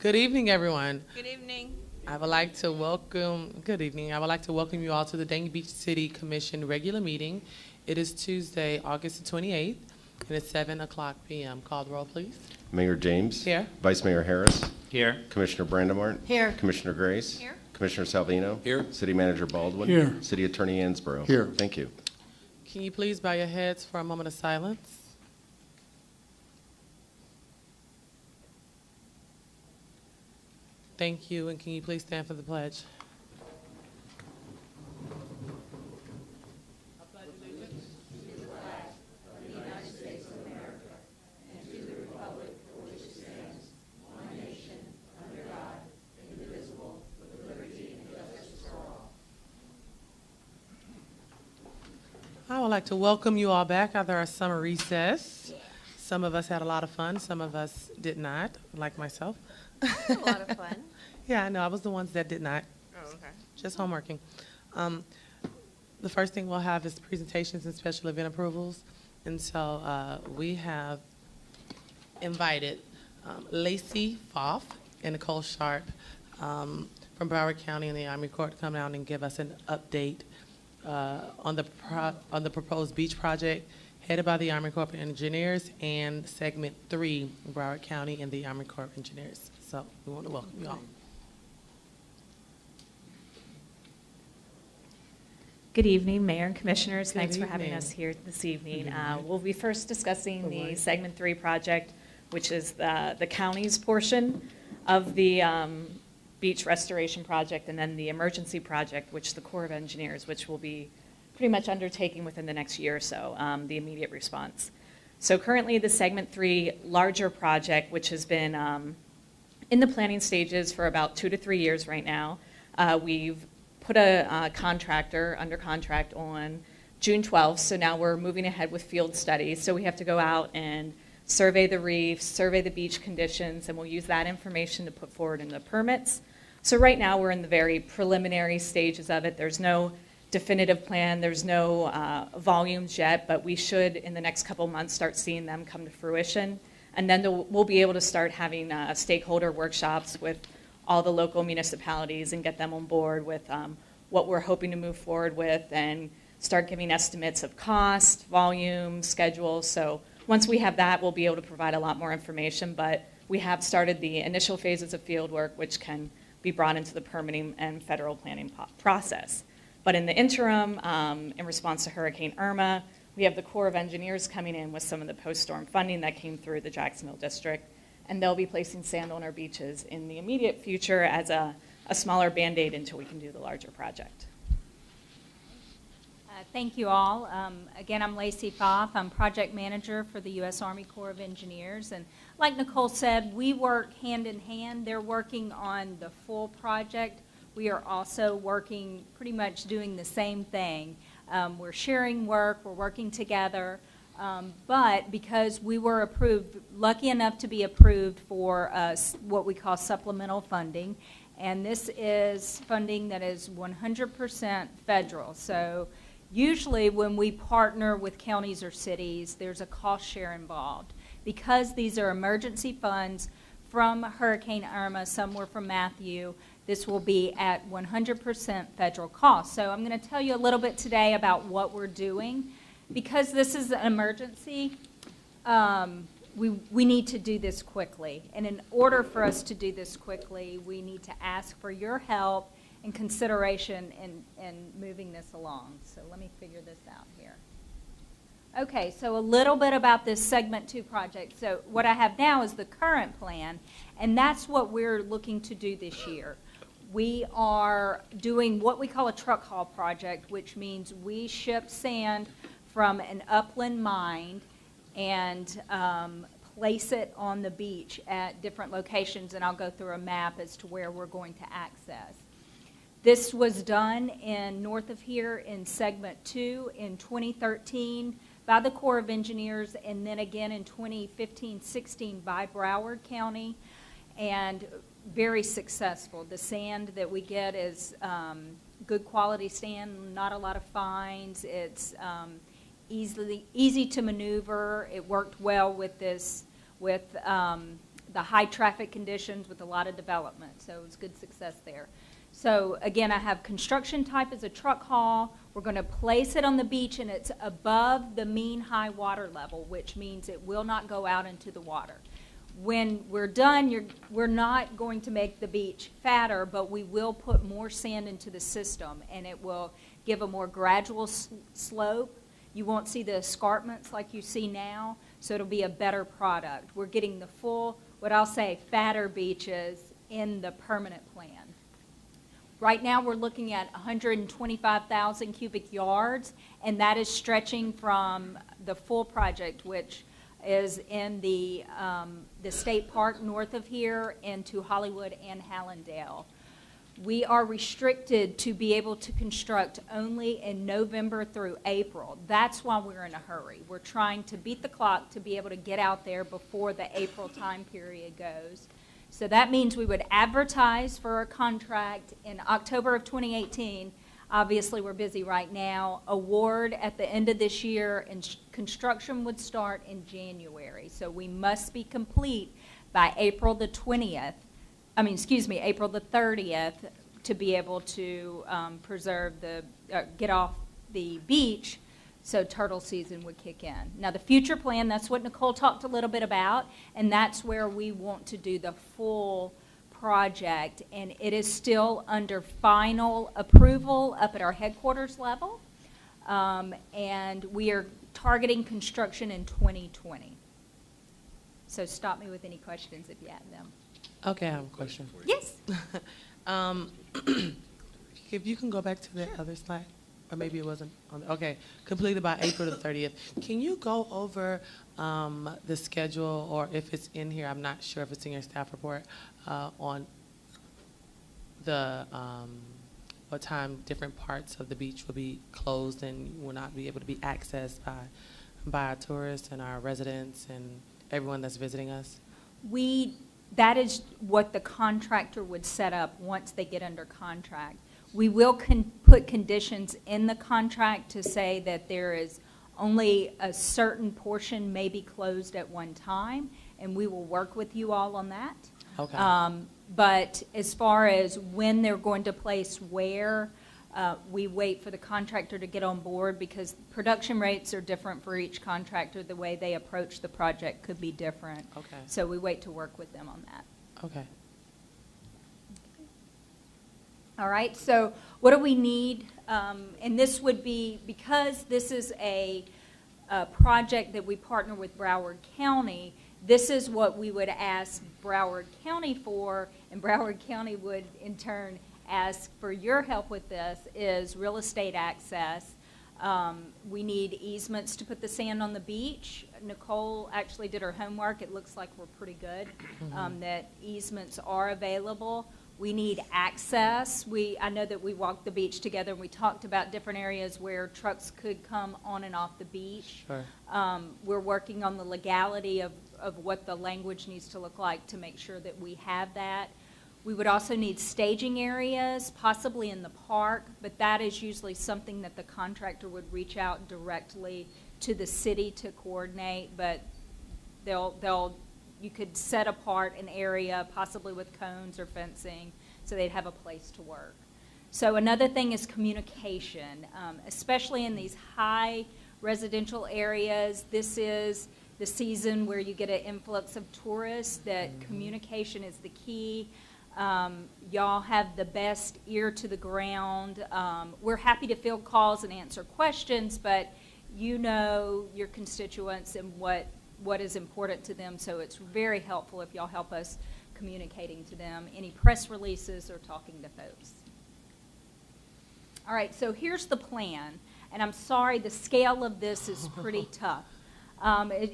Good evening, everyone. Good evening. Good evening. I would like to welcome you all to the Dania Beach City Commission regular meeting. It is Tuesday, August the 28th, and it's 7 o'clock p.m. Call the roll, please. Mayor James. Here. Vice Mayor Harris. Here. Commissioner Brandemart. Here. Commissioner Grace. Here. Commissioner Salvino. Here. City Manager Baldwin. Here. City Attorney Ansborough. Here. Thank you. Can you please bow your heads for a moment of silence? Thank you, and can you please stand for the pledge? I would like to welcome you all back after our summer recess. Some of us had a lot of fun, some of us did not, like myself. A lot of fun. Yeah, I know, I was the ones that did not, Oh, okay. just homeworking. The first thing we'll have is presentations and special event approvals. And so we have invited Lacey Foff and Nicole Sharp from Broward County and the Army Corps to come down and give us an update on the proposed beach project headed by the Army Corps of Engineers and Segment 3, Broward County and the Army Corps of Engineers. So we want to welcome you all. Good evening, Mayor and Commissioners. Good Thanks for having evening. us here this evening. Good evening. We'll be first discussing All the right. Segment 3 project, which is the county's portion of the beach restoration project, and then the emergency project, which the Corps of Engineers, which will be pretty much undertaking within the next year or so, the immediate response. So currently the Segment 3 larger project, which has been in the planning stages for about 2 to 3 years right now, we've put a contractor under contract on June 12th, so now we're moving ahead with field studies. So we have to go out and survey the reefs, survey the beach conditions, and we'll use that information to put forward in the permits. So right now we're in the very preliminary stages of it. There's no definitive plan, there's no volumes yet, but we should in the next couple months start seeing them come to fruition. And then we'll be able to start having stakeholder workshops with all the local municipalities and get them on board with what we're hoping to move forward with and start giving estimates of cost, volume, schedule. So once we have that, we'll be able to provide a lot more information, but we have started the initial phases of field work, which can be brought into the permitting and federal planning process. But in the interim, in response to Hurricane Irma, we have the Corps of Engineers coming in with some of the post-storm funding that came through the Jacksonville District, and they'll be placing sand on our beaches in the immediate future as a smaller Band-Aid until we can do the larger project. Thank you all. Again, I'm Lacey Foff. I'm project manager for the U.S. Army Corps of Engineers. And like Nicole said, we work hand in hand. They're working on the full project. We are also working pretty much doing the same thing. We're sharing work. We're working together. But because we were approved, lucky enough to be approved for what we call supplemental funding, and this is funding that is 100% federal. So usually when we partner with counties or cities, there's a cost share involved. Because these are emergency funds from Hurricane Irma, some were from Matthew, this will be at 100% federal cost. So I'm going to tell you a little bit today about what we're doing. Because this is an emergency, we need to do this quickly. And in order for us to do this quickly, we need to ask for your help and consideration in moving this along. So let me figure this out here. Okay, so a little bit about this Segment 2 project. So what I have now is the current plan, and that's what we're looking to do this year. We are doing what we call a truck haul project, which means we ship sand from an upland mine and place it on the beach at different locations, and I'll go through a map as to where we're going to access. This was done in north of here in Segment 2 in 2013 by the Corps of Engineers, and then again in 2015-16 by Broward County, and very successful. The sand that we get is good quality sand, not a lot of fines. It's easy to maneuver. It worked well with the high traffic conditions with a lot of development, so it was good success there. So again, I have construction type as a truck haul. We're going to place it on the beach, and it's above the mean high water level, which means it will not go out into the water. When we're done, we're not going to make the beach fatter, but we will put more sand into the system, and it will give a more gradual slope. You won't see the escarpments like you see now, so it'll be a better product. We're getting the full, what I'll say, fatter beaches in the permanent plan. Right now, we're looking at 125,000 cubic yards, and that is stretching from the full project, which is in the state park north of here into Hollywood and Hallandale. We are restricted to be able to construct only in November through April. That's why we're in a hurry. We're trying to beat the clock to be able to get out there before the April time period goes. So that means we would advertise for a contract in October of 2018. Obviously, we're busy right now. Award at the end of this year, and construction would start in January. So we must be complete by April the 20th. April the 30th, to be able to get off the beach, so turtle season would kick in. Now, the future plan, that's what Nicole talked a little bit about, and that's where we want to do the full project, and it is still under final approval up at our headquarters level, and we are targeting construction in 2020. So stop me with any questions if you have them. Okay, I have a question. Yes. If you can go back to the other slide, or maybe it wasn't on okay, completed by April the 30th. Can you go over the schedule, or if it's in here, I'm not sure if it's in your staff report, on the what time different parts of the beach will be closed and will not be able to be accessed by our tourists and our residents and everyone that's visiting us? That is what the contractor would set up once they get under contract. We will put conditions in the contract to say that there is only a certain portion may be closed at one time, and we will work with you all on that. Okay. But as far as when they're going to place where, we wait for the contractor to get on board, because production rates are different for each contractor. The way they approach the project could be different. Okay. So we wait to work with them on that. Okay. All right, so what do we need? And this would be, because this is a project that we partner with Broward County, this is what we would ask Broward County for, and Broward County would in turn ask for your help with this, is real estate access. We need easements to put the sand on the beach. Nicole actually did her homework. It looks like we're pretty good, that easements are available. We need access. I know that we walked the beach together and we talked about different areas where trucks could come on and off the beach. Sure. We're working on the legality of what the language needs to look like to make sure that we have that. We would also need staging areas, possibly in the park, but that is usually something that the contractor would reach out directly to the city to coordinate, but you could set apart an area, possibly with cones or fencing, so they'd have a place to work. So another thing is communication, especially in these high residential areas. This is the season where you get an influx of tourists, that communication is the key. Y'all have the best ear to the ground. We're happy to field calls and answer questions, but you know your constituents and what is important to them, so it's very helpful if y'all help us communicating to them, any press releases or talking to folks. All right, so here's the plan, and I'm sorry, the scale of this is pretty tough.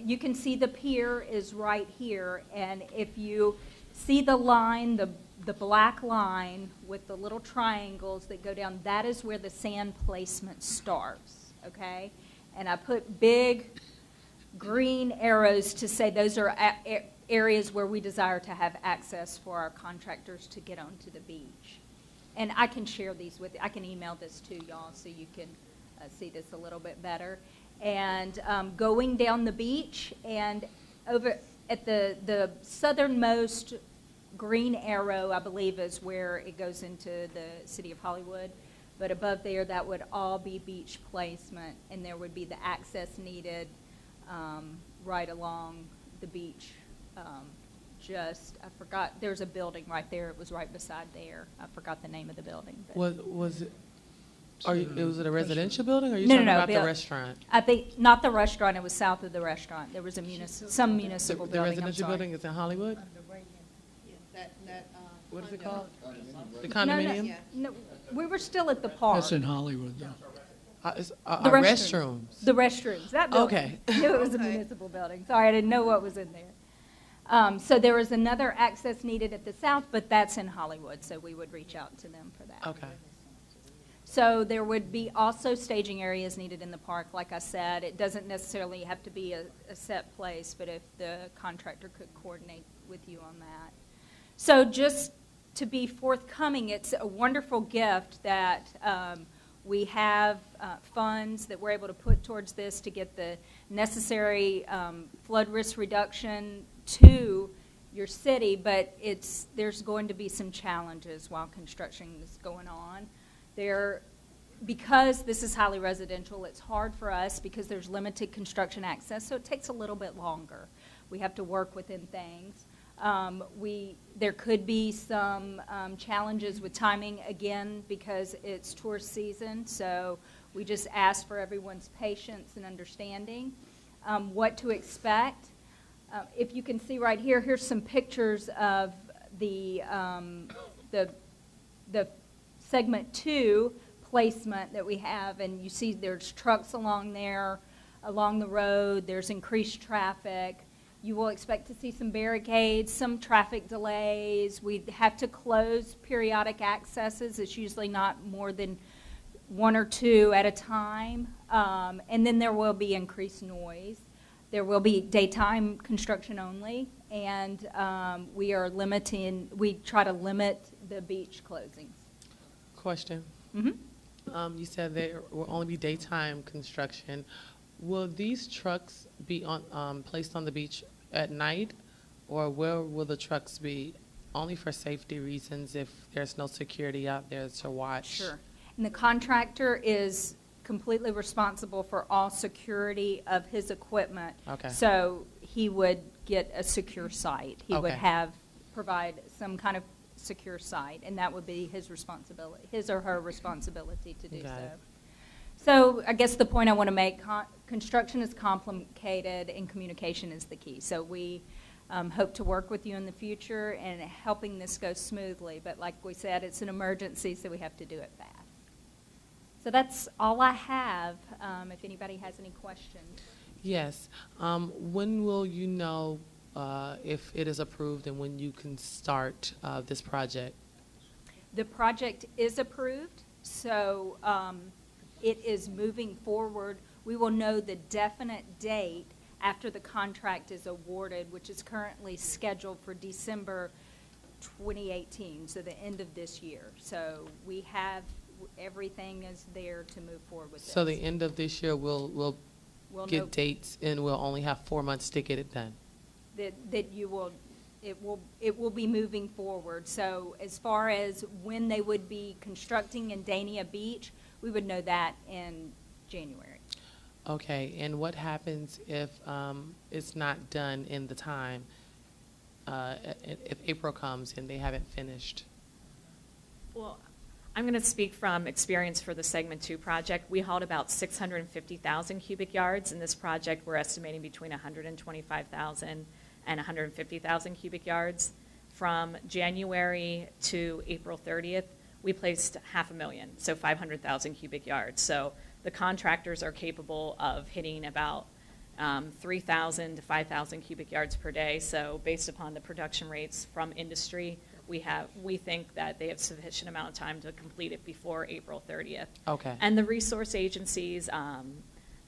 You can see the pier is right here, and if you see the line, the black line with the little triangles that go down, that is where the sand placement starts, okay? And I put big green arrows to say those are areas where we desire to have access for our contractors to get onto the beach. And I can share these with you. I can email this to y'all so you can see this a little bit better. And going down the beach and at the southernmost green arrow, I believe, is where it goes into the city of Hollywood. But above there, that would all be beach placement, and there would be the access needed right along the beach. I forgot, there's a building right there. It was right beside there. I forgot the name of the building. But Was it, was it a residential building, or are you No, talking no, about the buil- restaurant? I think, not the restaurant, it was south of the restaurant. There was a some The municipal the building, I'm residential sorry. building is in Hollywood? What is it called? The No, condominium? no, no, we were still at the park. That's in Hollywood, though. It's, The restrooms. The restrooms, that building. Okay. I knew it was a municipal building. Sorry, I didn't know what was in there. So there was another access needed at the south, but that's in Hollywood, so we would reach out to them for that. Okay. So there would be also staging areas needed in the park, like I said. It doesn't necessarily have to be a set place, but if the contractor could coordinate with you on that. So just to be forthcoming, it's a wonderful gift that we have funds that we're able to put towards this to get the necessary flood risk reduction to your city, but there's going to be some challenges while construction is going on. Because this is highly residential, it's hard for us because there's limited construction access, so it takes a little bit longer. We have to work within things. There could be some challenges with timing, again, because it's tourist season, so we just ask for everyone's patience and understanding. What to expect. If you can see right here, here's some pictures of the segment 2 placement that we have, and you see there's trucks along there, along the road, there's increased traffic. You will expect to see some barricades, some traffic delays. We have to close periodic accesses. It's usually not more than 1 or 2 at a time. And then there will be increased noise. There will be daytime construction only, and we try to limit the beach closings. Question. Mm-hmm. You said there will only be daytime construction. Will these trucks be placed on the beach at night, or where will the trucks be? Only for safety reasons, if there's no security out there to watch? Sure. And the contractor is completely responsible for all security of his equipment. Okay. So he would get a secure site. He would Okay. provide some kind of secure site, and that would be his responsibility, his or her responsibility to do Got so. it. So I guess the point I want to make, construction is complicated and communication is the key. So we hope to work with you in the future and helping this go smoothly. But like we said, it's an emergency, so we have to do it fast. So that's all I have, if anybody has any questions. Yes. When will you know if it is approved and when you can start this project? The project is approved, so it is moving forward. We will know the definite date after the contract is awarded, which is currently scheduled for December 2018, so the end of this year. So we have, everything is there to move forward with this. So the end of this year, we'll We'll know get dates, and we'll only have 4 months to get it done. that you will, it will be moving forward. So as far as when they would be constructing in Dania Beach, we would know that in January. Okay, and what happens if it's not done in the time, if April comes and they haven't finished? Well, I'm going to speak from experience for the Segment 2 project. We hauled about 650,000 cubic yards. In this project, we're estimating between 125,000 and 150,000 cubic yards. From January to April 30th, we placed 500,000, so 500,000 cubic yards. So the contractors are capable of hitting about 3,000 to 5,000 cubic yards per day. So based upon the production rates from industry, we think that they have sufficient amount of time to complete it before April 30th. Okay. And the resource agencies,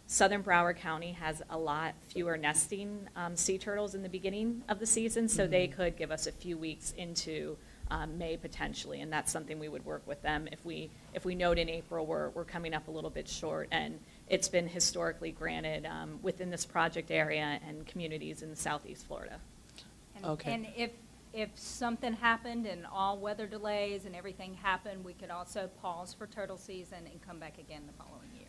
Southern Broward County has a lot fewer nesting sea turtles in the beginning of the season, so they could give us a few weeks into May potentially, and that's something we would work with them. If we note in April we're coming up a little bit short, and it's been historically granted within this project area and communities in Southeast Florida. And- Okay. And if something happened and all weather delays and everything happened, we could also pause for turtle season and come back again the following year.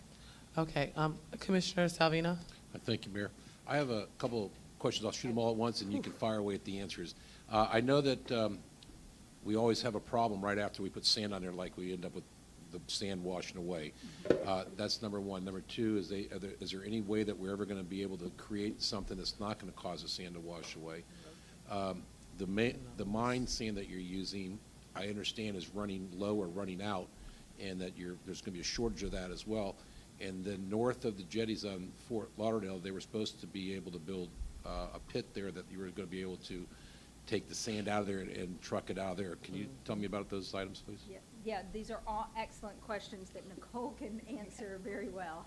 Okay, Commissioner Salvino? Thank you, Mayor. I have a couple of questions. I'll shoot them all at once, and you can fire away at the answers. I know that we always have a problem right after we put sand on there, like we end up with the sand washing away. That's number one. Number two, is there any way that we're ever going to be able to create something that's not going to cause the sand to wash away? The mine sand that you're using, I understand, is running low or running out, and that there's going to be a shortage of that as well. And then north of the jetties on Fort Lauderdale, they were supposed to be able to build a pit there that you were going to be able to take the sand out of there and truck it out of there. Can you tell me about those items, please? Yeah, these are all excellent questions that Nicole can answer very well.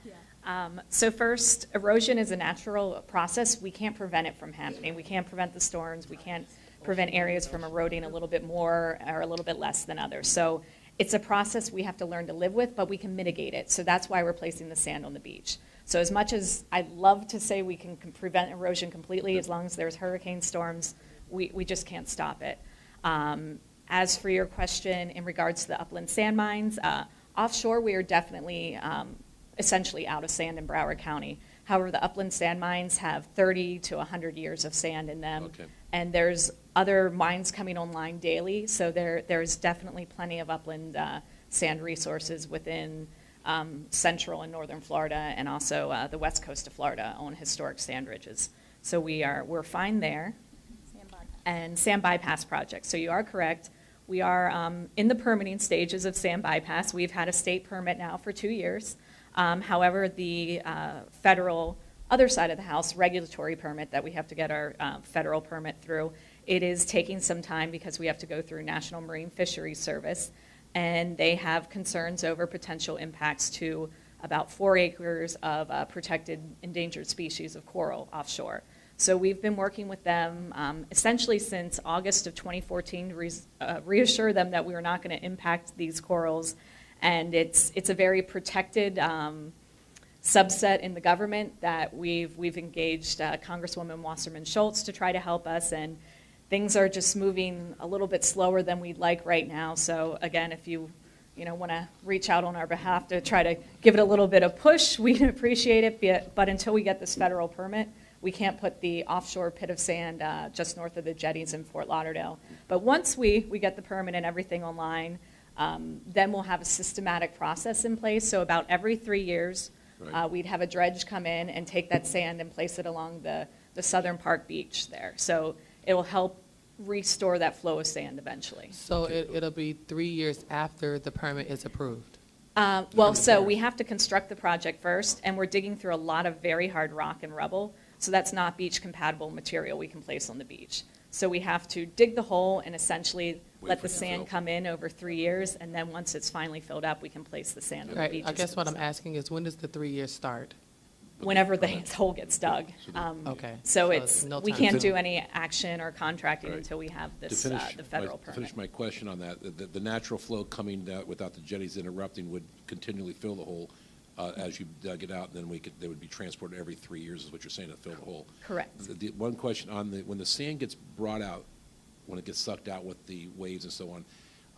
So first, erosion is a natural process. We can't prevent it from happening. We can't prevent the storms. We can't prevent areas from eroding a little bit more or a little bit less than others. So it's a process we have to learn to live with, but we can mitigate it. So that's why we're placing the sand on the beach. So as much as I'd love to say we can prevent erosion completely, as long as there's hurricane storms, we just can't stop it. As for your question in regards to the upland sand mines, offshore we are definitely essentially out of sand in Broward County. However, the upland sand mines have 30 to 100 years of sand in them. Okay. And there's other mines coming online daily, so there's definitely plenty of upland sand resources within central and northern Florida, and also the west coast of Florida on historic sand ridges. So we're fine there. And sand bypass projects. So you are correct. We are in the permitting stages of sand bypass. We've had a state permit now for 2 years. However, the federal other side of the house, regulatory permit that we have to get our federal permit through, it is taking some time because we have to go through National Marine Fisheries Service, and they have concerns over potential impacts to about 4 acres of protected endangered species of coral offshore. So we've been working with them essentially since August of 2014 to reassure them that we are not going to impact these corals, and it's a very protected subset in the government that we've engaged Congresswoman Wasserman Schultz to try to help us, and things are just moving a little bit slower than we'd like right now. So again, if you want to reach out on our behalf to try to give it a little bit of push, we'd appreciate it. But until we get this federal permit, we can't put the offshore pit of sand just north of the jetties in Fort Lauderdale. But once we get the permit and everything online, then we'll have a systematic process in place. So about every 3 years, Right. We'd have a dredge come in and take that sand and place it along the southern Park Beach there. So it'll help restore that flow of sand eventually. So it'll be 3 years after the permit is approved? Well, so we have to construct the project first, and we're digging through a lot of very hard rock and rubble. So that's not beach-compatible material we can place on the beach. So we have to dig the hole and essentially let for the it to sand fill. come in over 3 years, and then once it's finally filled up, we can place the sand on the Right, beach. I guess what I'm asking is, when does the 3 years start? Whenever the hole gets dug. Okay. So we time. can't do any action or contracting Right. until we have To this, finish the federal To permit. finish my question on that, the natural flow coming out without the jetties interrupting would continually fill the hole as you dug it out, and then they would be transported every 3 years, is what you're saying, to fill the hole. Correct. The one question on when the sand gets brought out, when it gets sucked out with the waves and so on,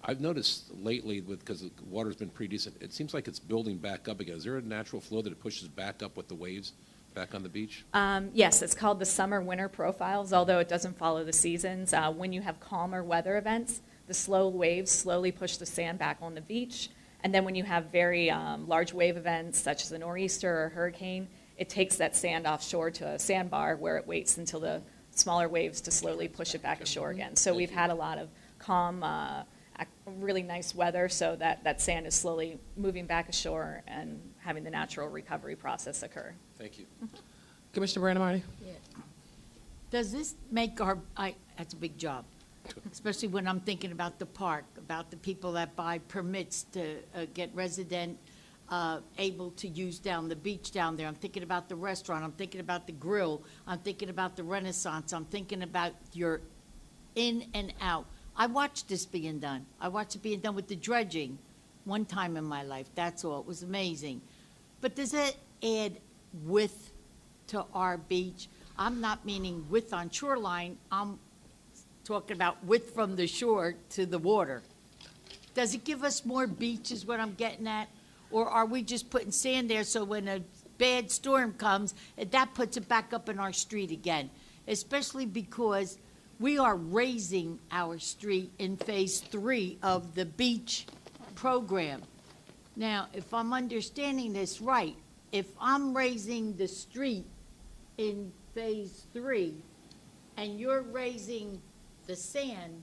I've noticed lately, because the water's been pretty decent, it seems like it's building back up again. Is there a natural flow that it pushes back up with the waves back on the beach? Yes, it's called the summer-winter profiles, although it doesn't follow the seasons. When you have calmer weather events, the slow waves slowly push the sand back on the beach. And then when you have very large wave events, such as a nor'easter or hurricane, it takes that sand offshore to a sandbar where it waits until the smaller waves to slowly push it back ashore again. So we've had a lot of calm, really nice weather, so that sand is slowly moving back ashore and having the natural recovery process occur. Thank you. Commissioner Brandon Marty? Does this make that's a big job, especially when I'm thinking about the park, about the people that buy permits to get resident able to use down the beach down there. I'm thinking about the restaurant. I'm thinking about the grill. I'm thinking about the Renaissance. I'm thinking about your in and out. I watched this being done. I watched it being done with the dredging one time in my life. That's all. It was amazing. But does it add width to our beach, I'm not meaning width on shoreline, I'm talking about width from the shore to the water. Does it give us more beach is what I'm getting at? Or are we just putting sand there so when a bad storm comes, that puts it back up in our street again? Especially because we are raising our street in Phase 3 of the beach program. Now, if I'm understanding this right, if I'm raising the street in Phase 3 and you're raising the sand,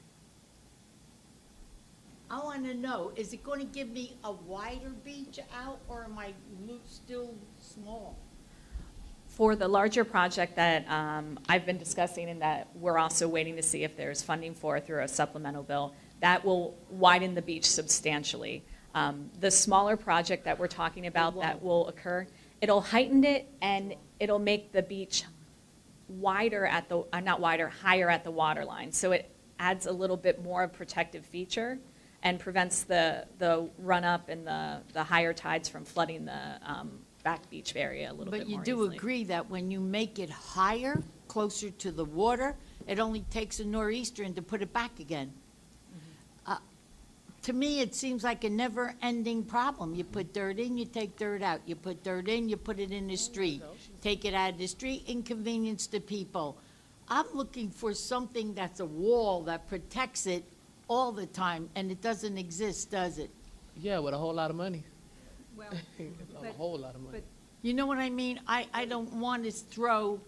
I want to know, is it going to give me a wider beach out, or am I still small? For the larger project that I've been discussing and that we're also waiting to see if there's funding for through a supplemental bill, that will widen the beach substantially. The smaller project that we're talking about that will occur, it'll heighten it and it'll make the beach wider at the, not wider, higher at the water line. So it adds a little bit more of protective feature and prevents the run-up and the higher tides from flooding the back beach area a little bit But you more do easily. agree that when you make it higher, closer to the water, it only takes a nor'easter to put it back again. To me, it seems like a never-ending problem. You put dirt in, you take dirt out. You put dirt in, you put it in the street. Take it out of the street, inconvenience to people. I'm looking for something that's a wall that protects it all the time, and it doesn't exist, does it? Yeah, with a whole lot of money. Well, A But- whole lot of money. but You know what I mean? I don't want to throw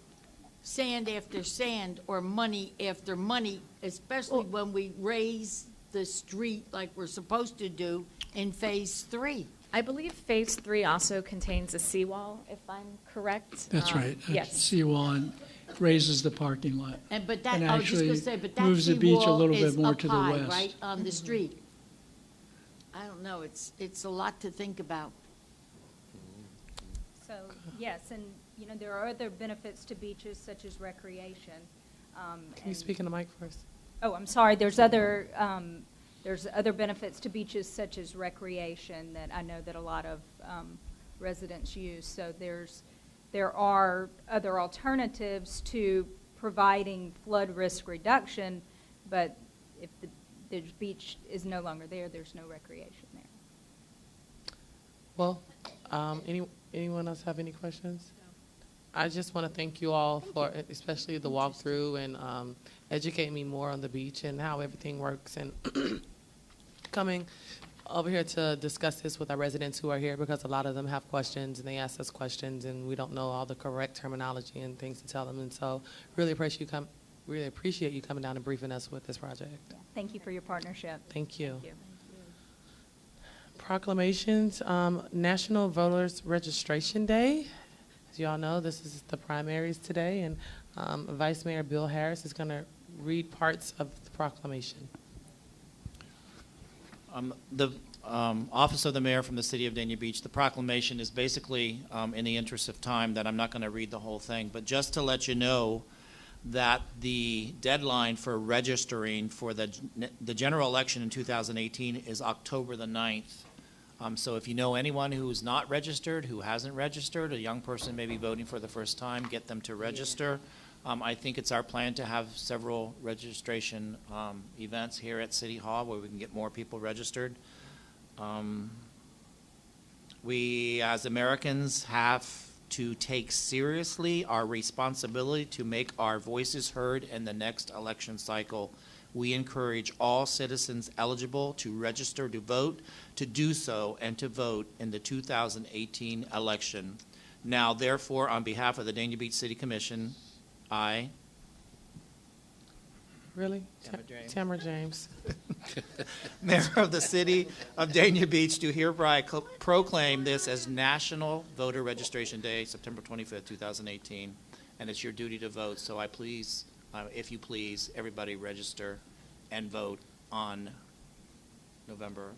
sand after sand or money after money, especially when we raise the street like we're supposed to do in Phase 3. I believe Phase 3 also contains a seawall, if I'm correct. That's right. A Yes. seawall and raises the parking lot. But that, And I was just gonna actually say, but that moves the beach a seawall little bit is more up to the high, west. right, on the street. I don't know, it's a lot to think about. So, yes, and, you know, there are other benefits to beaches such as recreation. Can you and- speak in the mic first? Oh, I'm sorry, there's other benefits to beaches such as recreation that I know that a lot of residents use. So there are other alternatives to providing flood risk reduction, but if the beach is no longer there, there's no recreation there. Well, anyone else have any questions? I just want to thank you all for, especially the walkthrough and educating me more on the beach and how everything works, and coming over here to discuss this with our residents who are here, because a lot of them have questions and they ask us questions and we don't know all the correct terminology and things to tell them. And so really appreciate you coming down and briefing us with this project. Thank you for your partnership. Thank you. Thank you. Proclamations, National Voters Registration Day. As you all know, this is the primaries today, and Vice Mayor Bill Harris is going to read parts of the proclamation. The Office of the Mayor from the City of Dania Beach, the proclamation is basically, in the interest of time, that I'm not going to read the whole thing, but just to let you know that the deadline for registering for the general election in 2018 is October the 9th. So if you know anyone who's not registered, who hasn't registered, a young person maybe voting for the first time, get them to register. I think it's our plan to have several registration events here at City Hall where we can get more people registered. We, as Americans, have to take seriously our responsibility to make our voices heard in the next election cycle. We encourage all citizens eligible to register to vote to do so and to vote in the 2018 election. Now, therefore, on behalf of the Dania Beach City Commission, I, Really? Tamara James. Tamara James. Mayor of the City of Dania Beach, do hereby proclaim this as National Voter Registration Day, September 25th, 2018, and it's your duty to vote. So I please, if you please, everybody register and vote on November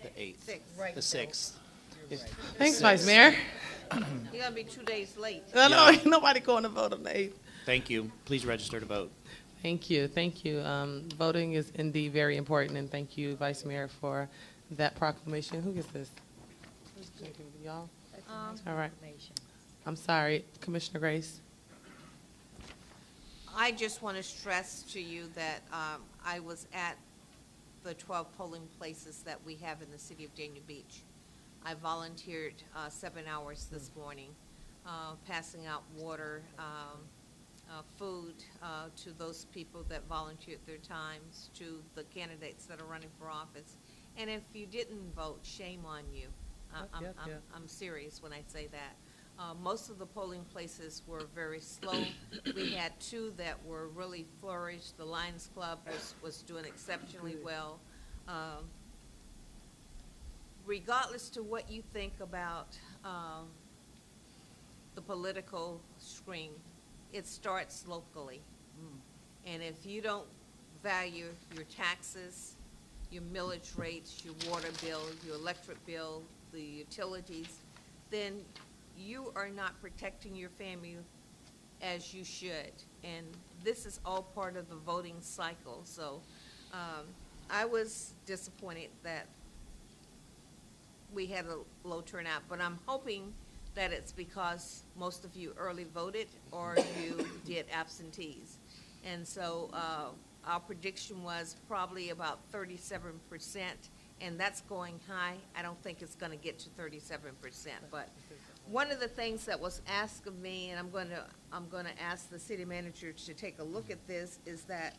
the 8th. The 6th. Thanks, Vice Mayor. You're gonna be 2 days late. No, Yeah. ain't nobody going to vote on the 8th. Thank you. Please register to vote. Thank you, thank you. Voting is indeed very important, and thank you, Vice Mayor, for that proclamation. Who gets this? Who's gonna give it to y'all? That's All right. I'm sorry, Commissioner Grace. I just want to stress to you that I was at the 12 polling places that we have in the city of Dania Beach. I volunteered 7 hours this morning, passing out water, food to those people that volunteered their times, to the candidates that are running for office. And if you didn't vote, shame on you. I'm serious when I say that. Most of the polling places were very slow. We had 2 that were really flourished. The Lions Club was doing exceptionally well. Regardless to what you think about the political screen, it starts locally. And if you don't value your taxes, your millage rates, your water bill, your electric bill, the utilities, then you are not protecting your family as you should. And this is all part of the voting cycle. So I was disappointed that we had a low turnout, but I'm hoping that it's because most of you early voted or you did absentees. And so our prediction was probably about 37%, and that's going high. I don't think it's going to get to 37%, but one of the things that was asked of me, and I'm going to ask the city manager to take a look at this, is that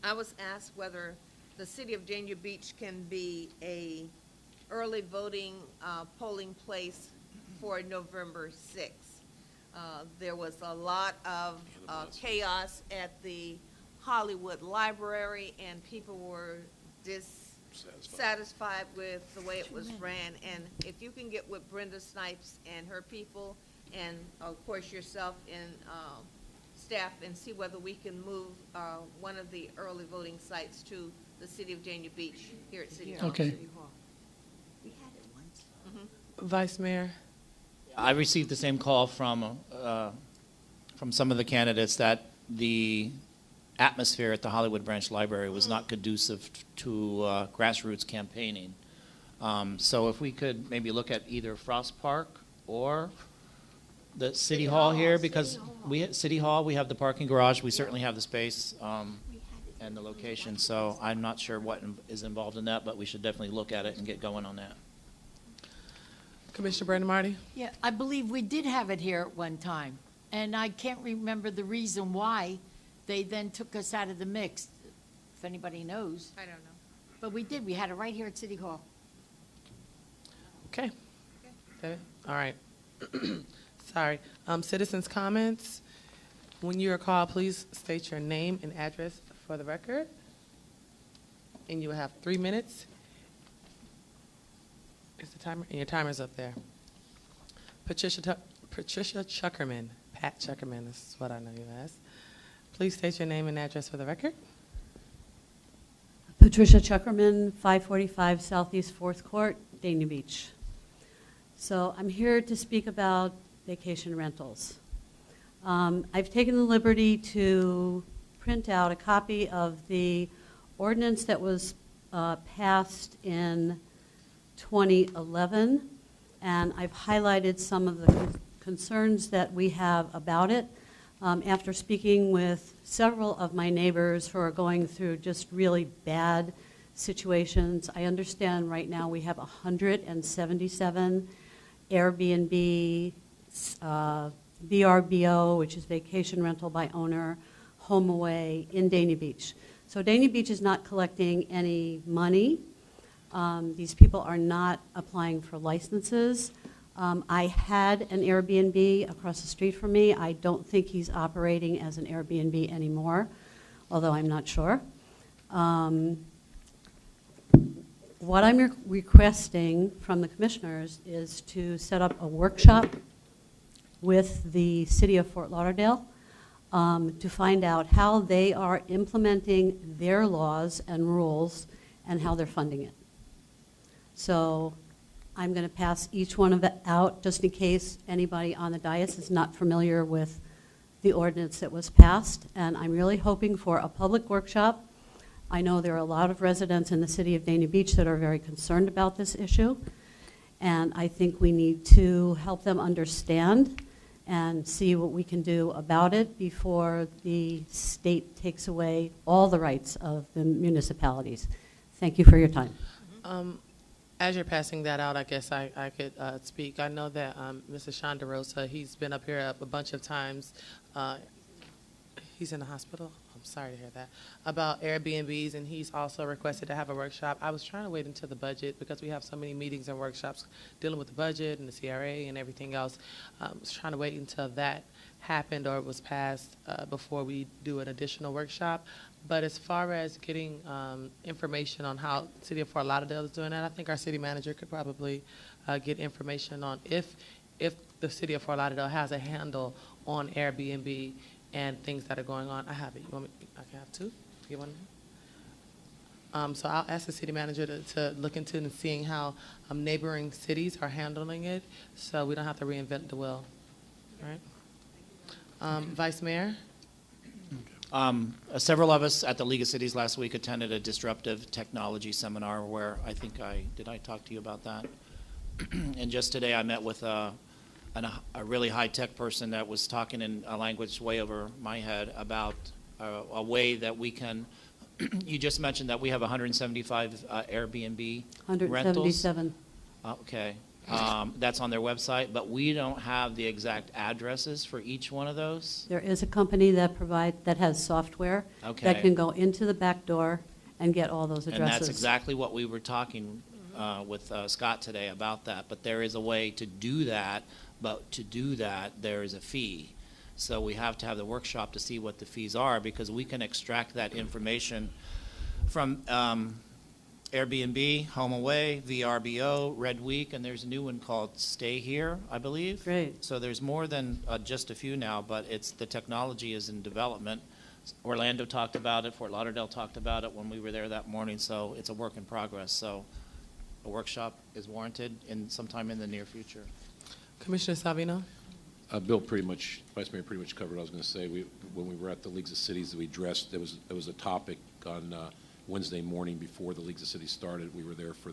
I was asked whether the city of Dania Beach can be a early voting polling place for November 6th. There was a lot of chaos at the Hollywood Library, and people were dissatisfied with the way it was ran. And if you can get with Brenda Snipes and her people, and of course yourself and staff, and see whether we can move one of the early voting sites to the city of Dania Beach here at City Hall. Okay. Vice Mayor. I received the same call from some of the candidates that the atmosphere at the Hollywood Branch Library was not conducive to grassroots campaigning. So if we could maybe look at either Frost Park or the City Hall here, because City Hall, we have the parking garage, we certainly have the space and the location, so I'm not sure what is involved in that, but we should definitely look at it and get going on that. Commissioner Brandon Marty. Yeah, I believe we did have it here at one time, and I can't remember the reason why they then took us out of the mix, if anybody knows. I don't know. But we did, we had it right here at City Hall. Okay. David? All right. Sorry. Citizens' comments. When you are called, please state your name and address for the record. And you will have 3 minutes. Is the timer? And your timer's up there. Patricia Chuckerman. Pat Chuckerman, this is what I know you as. Please state your name and address for the record. Patricia Chuckerman, 545 Southeast 4th Court, Dania Beach. So I'm here to speak about vacation rentals. I've taken the liberty to print out a copy of the ordinance that was passed in 2011, and I've highlighted some of the concerns that we have about it. After speaking with several of my neighbors who are going through just really bad situations, I understand right now we have 177 Airbnb, VRBO, which is vacation rental by owner, HomeAway in Dania Beach. So Dania Beach is not collecting any money. These people are not applying for licenses. I had an Airbnb across the street from me. I don't think he's operating as an Airbnb anymore, although I'm not sure. What I'm requesting from the commissioners is to set up a workshop with the city of Fort Lauderdale to find out how they are implementing their laws and rules and how they're funding it. So I'm going to pass each one of it out just in case anybody on the dais is not familiar with the ordinance that was passed. And I'm really hoping for a public workshop. I know there are a lot of residents in the city of Dania Beach that are very concerned about this issue. And I think we need to help them understand and see what we can do about it before the state takes away all the rights of the municipalities. Thank you for your time. As you're passing that out, I guess I could speak. I know that Mr. Shandarosa, he's been up here a bunch of times. He's in the hospital. I'm sorry to hear that. About Airbnbs, and he's also requested to have a workshop. I was trying to wait until the budget because we have so many meetings and workshops dealing with the budget and the CRA and everything else. I was trying to wait until that happened or was passed before we do an additional workshop. But as far as getting information on how the City of Fort Lauderdale is doing that, I think our city manager could probably get information on if the City of Fort Lauderdale has a handle on Airbnb and things that are going on. I have it. You want me? I can have two. Get one. So I'll ask the city manager to look into and seeing how neighboring cities are handling it, so we don't have to reinvent the wheel. All right. Vice Mayor. Several of us at the League of Cities last week attended a disruptive technology seminar where did I talk to you about that? And just today I met with a really high-tech person that was talking in a language way over my head about a way that we can, you just mentioned that we have 175 Airbnb rentals. 177. Okay. That's on their website, but we don't have the exact addresses for each one of those. There is a company that has software that can go into the back door and get all those addresses. And that's exactly what we were talking with Scott today about that. But there is a way to do that, but to do that, there is a fee. So we have to have the workshop to see what the fees are, because we can extract that information from Airbnb, HomeAway, VRBO, Red Week, and there's a new one called Stay Here, I believe. Great. So there's more than just a few now, but the technology is in development. Orlando talked about it, Fort Lauderdale talked about it when we were there that morning, so it's a work in progress. So a workshop is warranted sometime in the near future. Commissioner Salvino. Bill Vice Mayor pretty much covered what I was going to say. When we were at the Leagues of Cities, we addressed, there was a topic on Wednesday morning before the Leagues of Cities started. We were there for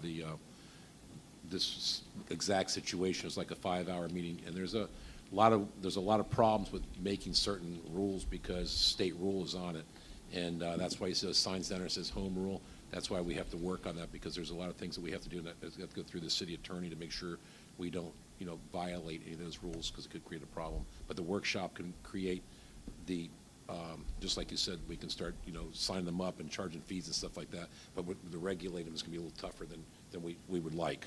this exact situation. It was like a 5-hour meeting, and there's a lot of problems with making certain rules because state rule is on it, and that's why you see a sign center that says home rule. That's why we have to work on that, because there's a lot of things that we have to do, and we have to go through the city attorney to make sure we don't violate any of those rules, because it could create a problem. But the workshop can create just like you said, we can start, signing them up and charging fees and stuff like that. But the regulating them is going to be a little tougher than we would like.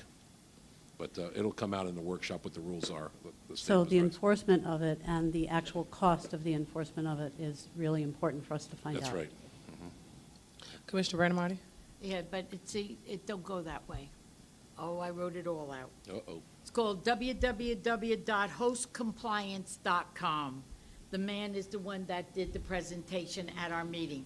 But it'll come out in the workshop what the rules are. So the enforcement of it and the actual cost of the enforcement of it is really important for us to find out. That's right. Commissioner Brandon Marty. Yeah, but it don't go that way. Oh, I wrote it all out. Uh-oh. It's called www.hostcompliance.com. The man is the one that did the presentation at our meeting.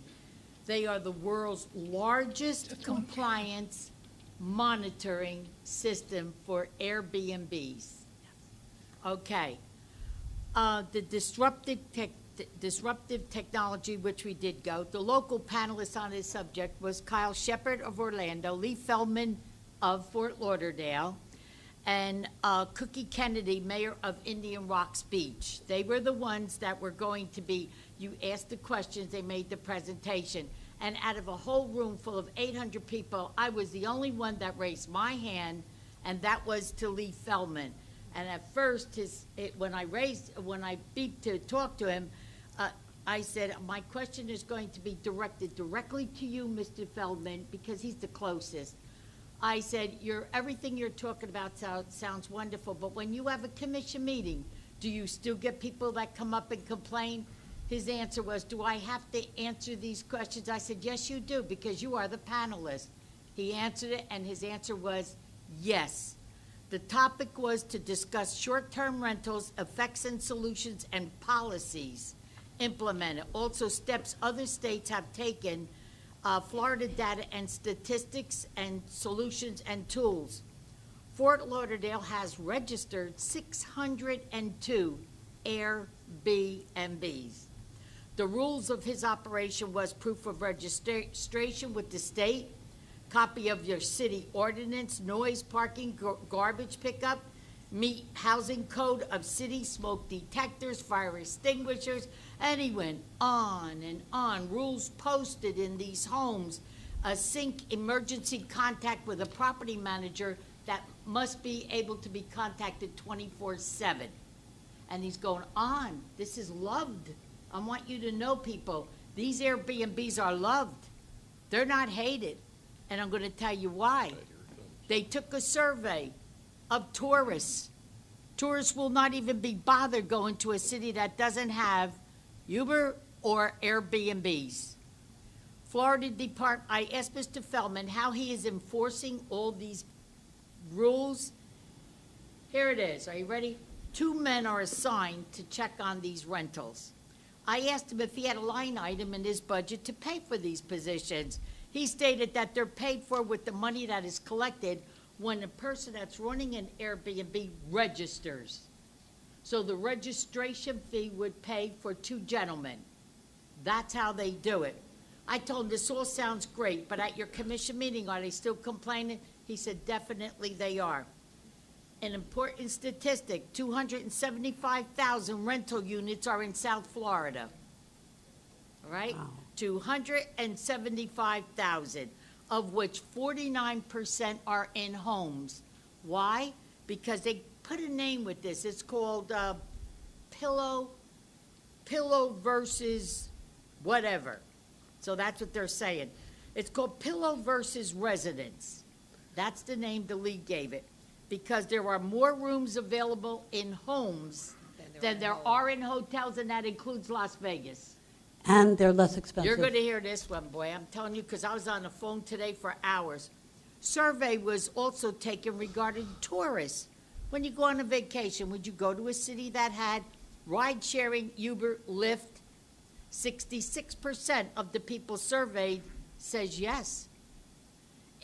They are the world's largest compliance monitoring system for Airbnbs. Okay. The disruptive technology, which we did go, the local panelists on this subject was Kyle Shepard of Orlando, Lee Feldman of Fort Lauderdale, and Cookie Kennedy, mayor of Indian Rocks Beach. They were the ones that were going to be, you asked the questions, they made the presentation. And out of a whole room full of 800 people, I was the only one that raised my hand, and that was to Lee Feldman. And at first, when I beeped to talk to him, I said, my question is going to be directed directly to you, Mr. Feldman, because he's the closest. I said, everything you're talking about sounds wonderful, but when you have a commission meeting, do you still get people that come up and complain? His answer was, do I have to answer these questions? I said, yes, you do, because you are the panelist. He answered it, and his answer was yes. The topic was to discuss short-term rentals, effects and solutions, and policies implemented. Also, steps other states have taken, Florida data and statistics and solutions and tools. Fort Lauderdale has registered 602 Airbnbs. The rules of his operation was proof of registration with the state, copy of your city ordinance, noise, parking, garbage pickup, meet housing code of city, smoke detectors, fire extinguishers, and he went on and on. Rules posted in these homes, a sync emergency contact with a property manager that must be able to be contacted 24/7. And he's going on. This is loved. I want you to know, people, these Airbnbs are loved. They're not hated. And I'm going to tell you why. They took a survey of tourists. Tourists will not even be bothered going to a city that doesn't have Uber or Airbnbs. Florida Department, I asked Mr. Feldman how he is enforcing all these rules. Here it is. Are you ready? 2 men are assigned to check on these rentals. I asked him if he had a line item in his budget to pay for these positions. He stated that they're paid for with the money that is collected when a person that's running an Airbnb registers. So the registration fee would pay for 2 gentlemen. That's how they do it. I told him, this all sounds great, but at your commission meeting, are they still complaining? He said, definitely they are. An important statistic, 275,000 rental units are in South Florida. All right? Wow. 275,000, of which 49% are in homes. Why? Because they put a name with this. It's called pillow versus whatever. So that's what they're saying. It's called pillow versus residence. That's the name the league gave it. Because there are more rooms available in homes than there are in hotels, and that includes Las Vegas. And they're less expensive. You're going to hear this one, boy. I'm telling you, because I was on the phone today for hours. Survey was also taken regarding tourists. When you go on a vacation, would you go to a city that had ride-sharing, Uber, Lyft? 66% of the people surveyed says yes.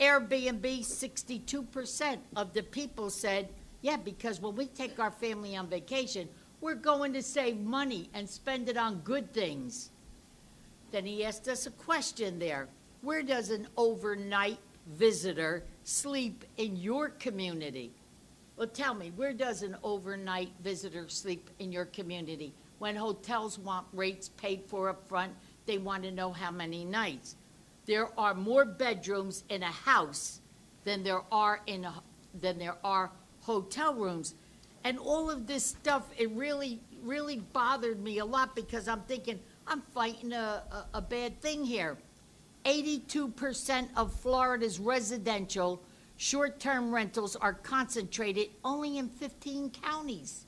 Airbnb, 62% of the people said, yeah, because when we take our family on vacation, we're going to save money and spend it on good things. Then he asked us a question there. Where does an overnight visitor sleep in your community? Well, tell me, where does an overnight visitor sleep in your community? When hotels want rates paid for up front, they want to know how many nights. There are more bedrooms in a house than there are hotel rooms. And all of this stuff, it really, really bothered me a lot because I'm thinking, I'm fighting a bad thing here. 82% of Florida's residential short-term rentals are concentrated only in 15 counties.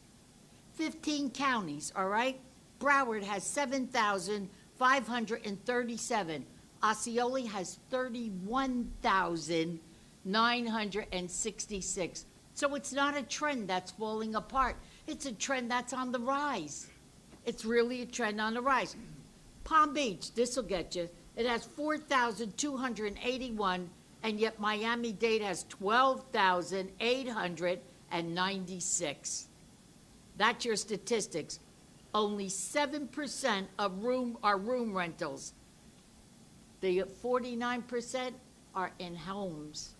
15 counties, all right? Broward has 7,537. Osceola has 31,966. So it's not a trend that's falling apart. It's a trend that's on the rise. It's really a trend on the rise. Palm Beach, this will get you. It has 4,281, and yet Miami-Dade has 12,896. That's your statistics. Only 7% of are room rentals. The 49% are in homes.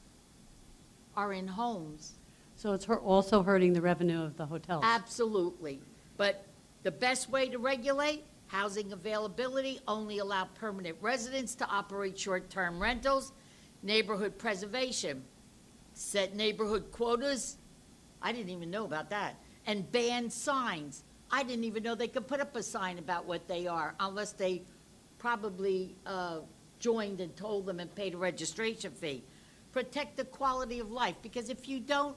So it's also hurting the revenue of the hotels. Absolutely. But the best way to regulate housing availability, only allow permanent residents to operate short-term rentals, neighborhood preservation, set neighborhood quotas. I didn't even know about that. And ban signs. I didn't even know they could put up a sign about what they are unless they probably joined and told them and paid a registration fee. Protect the quality of life, because if you don't,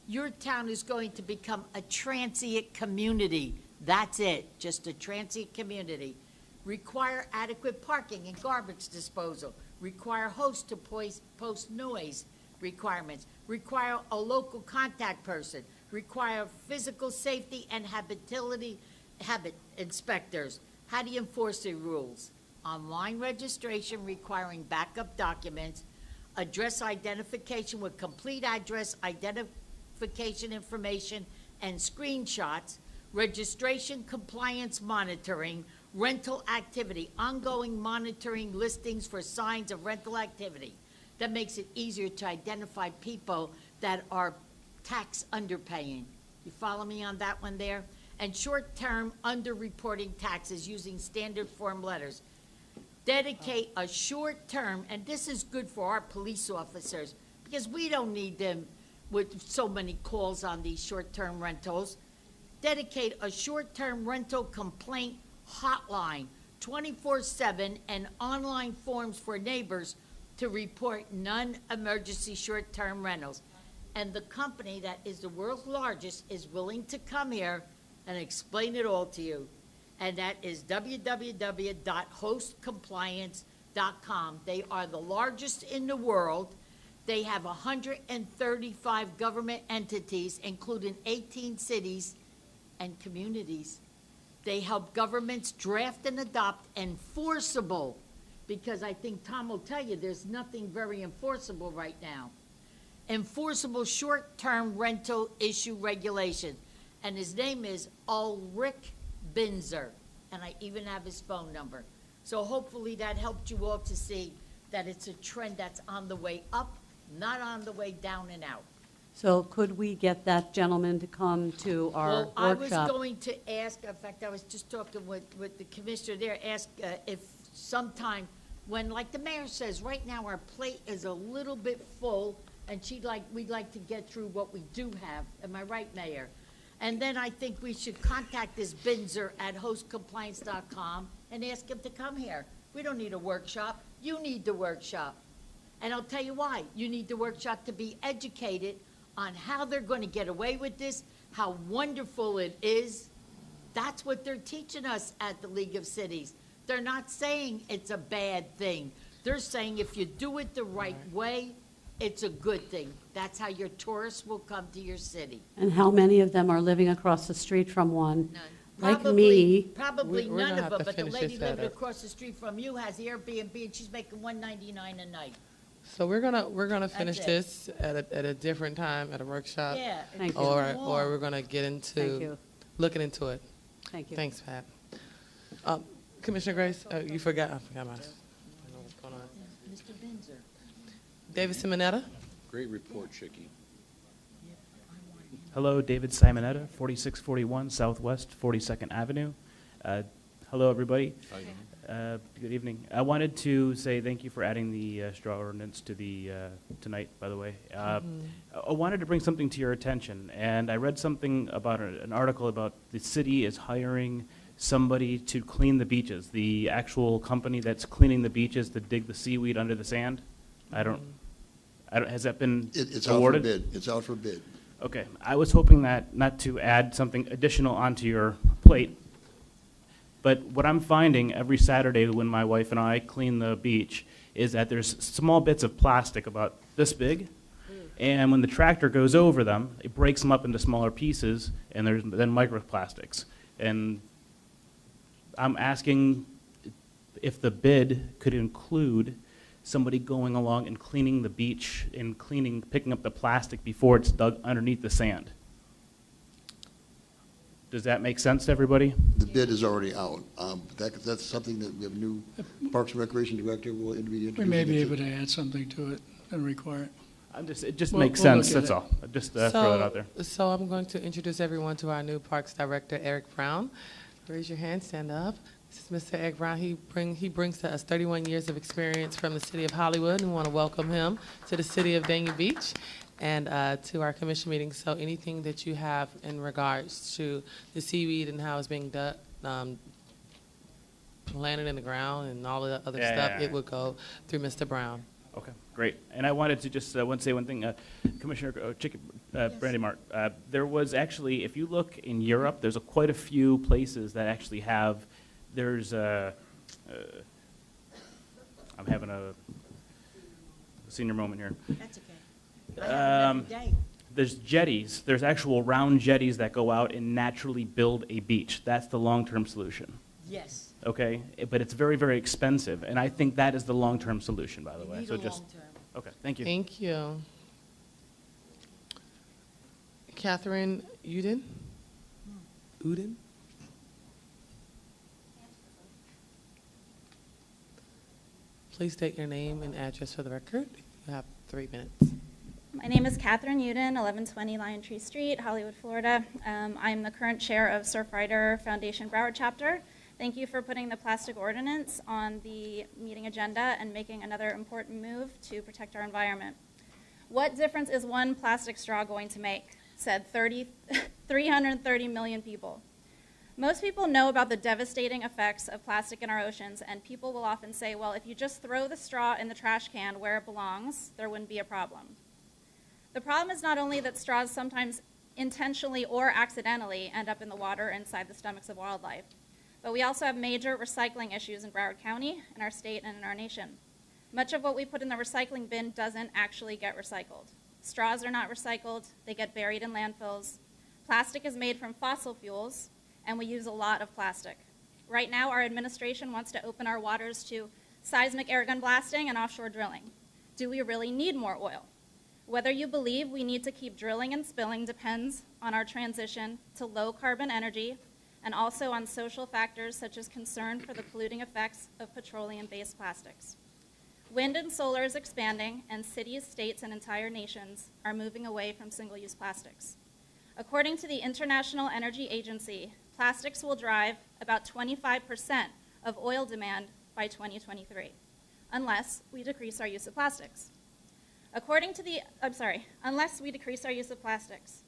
your town is going to become a transient community. That's it, just a transient community. Require adequate parking and garbage disposal. Require hosts to post noise requirements. Require a local contact person. Require physical safety and habit inspectors. How do you enforce the rules? Online registration requiring backup documents, address identification with complete address identification information and screenshots, registration compliance monitoring, rental activity, ongoing monitoring listings for signs of rental activity, That makes it easier to identify people that are tax underpaying. You follow me on that one there? And short-term underreporting taxes using standard form letters. Dedicate a short term, and this is good for our police officers, because we don't need them with so many calls on these short-term rentals. Dedicate a short-term rental complaint hotline, 24/7, and online forms for neighbors to report non-emergency short-term rentals. And the company that is the world's largest is willing to come here and explain it all to you. And that is www.hostcompliance.com. They are the largest in the world. They have 135 government entities, including 18 cities and communities. They help governments draft and adopt enforceable, because I think Tom will tell you there's nothing very enforceable right now. Enforceable short-term rental issue regulation. And his name is Ulrich Binzer, and I even have his phone number. So hopefully that helped you all to see that it's a trend that's on the way up, not on the way down and out. So could we get that gentleman to come to our Well, I was workshop? going to ask, in fact, I was just talking with the commissioner there, ask if sometime, when, like the mayor says, right now our plate is a little bit full, and we'd like to get through what we do have. Am I right, Mayor? And then I think we should contact this Binzer at hostcompliance.com and ask him to come here. We don't need a workshop. You need the workshop. And I'll tell you why. You need the workshop to be educated on how they're going to get away with this, how wonderful it is. That's what they're teaching us at the League of Cities. They're not saying it's a bad thing. They're saying if you do it the right way, it's a good thing. That's how your tourists will come to your city. And how many of them are living across the street from one? None. Like Probably- me. Probably We're none gonna of have them, to but the finish lady this living setup. across the street from you has Airbnb, and she's making $199 a night. So we're gonna finish it. this at a different time, at a workshop. Yeah. Thank it's you. Or long. we're gonna get Thank into, you. looking into it. Thank you. Thanks, Pat. Commissioner Grace, you forgot, I forgot mine. I know what's going on. Mr. Binzer. David Simonetta? Great report, Chicky. Hello, David Simonetta, 4641 Southwest 42nd Avenue. Hello, everybody. Good evening. I wanted to say thank you for adding the straw ordinance to the tonight, by the way. I wanted to bring something to your attention, and I read something about an article about the city is hiring somebody to clean the beaches, the actual company that's cleaning the beaches to dig the seaweed under the sand. I don't, has that been It's out for awarded? bid. It's out for bid. Okay, I was hoping that, not to add something additional onto your plate, but what I'm finding every Saturday when my wife and I clean the beach is that there's small bits of plastic about this big, and when the tractor goes over them, it breaks them up into smaller pieces, and there's then microplastics. And I'm asking if the bid could include somebody going along and cleaning the beach and picking up the plastic before it's dug underneath the sand. Does that make sense to everybody? The bid is already out. That's something that we have a new Parks and Recreation Director will be We introducing. may be it able to add something to it and require it. It just We'll- makes we'll sense, look at that's it. all. Just throw it out there. So I'm going to introduce everyone to our new Parks Director, Eric Brown. Raise your hand, stand up. This is Mr. Eric Brown. He brings to us 31 years of experience from the city of Hollywood, and we want to welcome him to the city of Dania Beach and to our commission meeting. So anything that you have in regards to the seaweed and how it's being planted in the ground and all of the other stuff, Yeah. it would go through Mr. Brown. Okay, great. And I wanted to just say one thing. Commissioner Brandy Mark, there was actually, if you look in Europe, there's quite a few places that actually have, there's I'm having a senior moment here. That's okay. I have it every day. There's jetties, there's actual round jetties that go out and naturally build a beach. That's the long-term solution, Yes. okay? But it's very, very expensive, and I think that is the long-term solution, by the We way. need So a just, long-term. okay, thank you. Thank you. Catherine Uden? Uden? Please state your name and address for the record. You have 3 minutes. My name is Catherine Uden, 1120 Lion Tree Street, Hollywood, Florida. I'm the current chair of Surfrider Foundation Broward chapter. Thank you for putting the plastic ordinance on the meeting agenda and making another important move to protect our environment. What difference is one plastic straw going to make? Said 330 million people. Most people know about the devastating effects of plastic in our oceans, and people will often say, well, if you just throw the straw in the trash can where it belongs, there wouldn't be a problem. The problem is not only that straws sometimes intentionally or accidentally end up in the water inside the stomachs of wildlife, but we also have major recycling issues in Broward County, in our state, and in our nation. Much of what we put in the recycling bin doesn't actually get recycled. Straws are not recycled, they get buried in landfills. Plastic is made from fossil fuels, and we use a lot of plastic. Right now, our administration wants to open our waters to seismic airgun blasting and offshore drilling. Do we really need more oil? Whether you believe we need to keep drilling and spilling depends on our transition to low carbon energy and also on social factors such as concern for the polluting effects of petroleum-based plastics. Wind and solar is expanding, and cities, states, and entire nations are moving away from single-use plastics. According to the International Energy Agency, plastics will drive about 25% of oil demand by 2023, unless we decrease our use of plastics. Unless we decrease our use of plastics.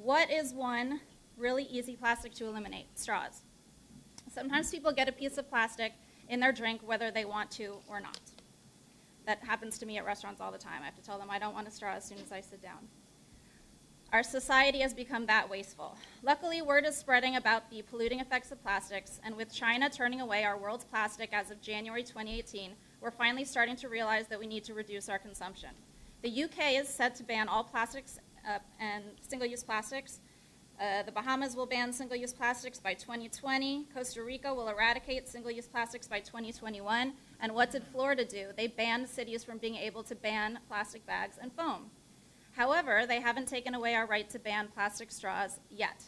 What is one really easy plastic to eliminate? Straws. Sometimes people get a piece of plastic in their drink whether they want to or not. That happens to me at restaurants all the time. I have to tell them I don't want a straw as soon as I sit down. Our society has become that wasteful. Luckily, word is spreading about the polluting effects of plastics, and with China turning away our world's plastic as of January 2018, we're finally starting to realize that we need to reduce our consumption. The UK is set to ban all plastics and single-use plastics. The Bahamas will ban single-use plastics by 2020. Costa Rica will eradicate single-use plastics by 2021. And what did Florida do? They banned cities from being able to ban plastic bags and foam. However, they haven't taken away our right to ban plastic straws yet.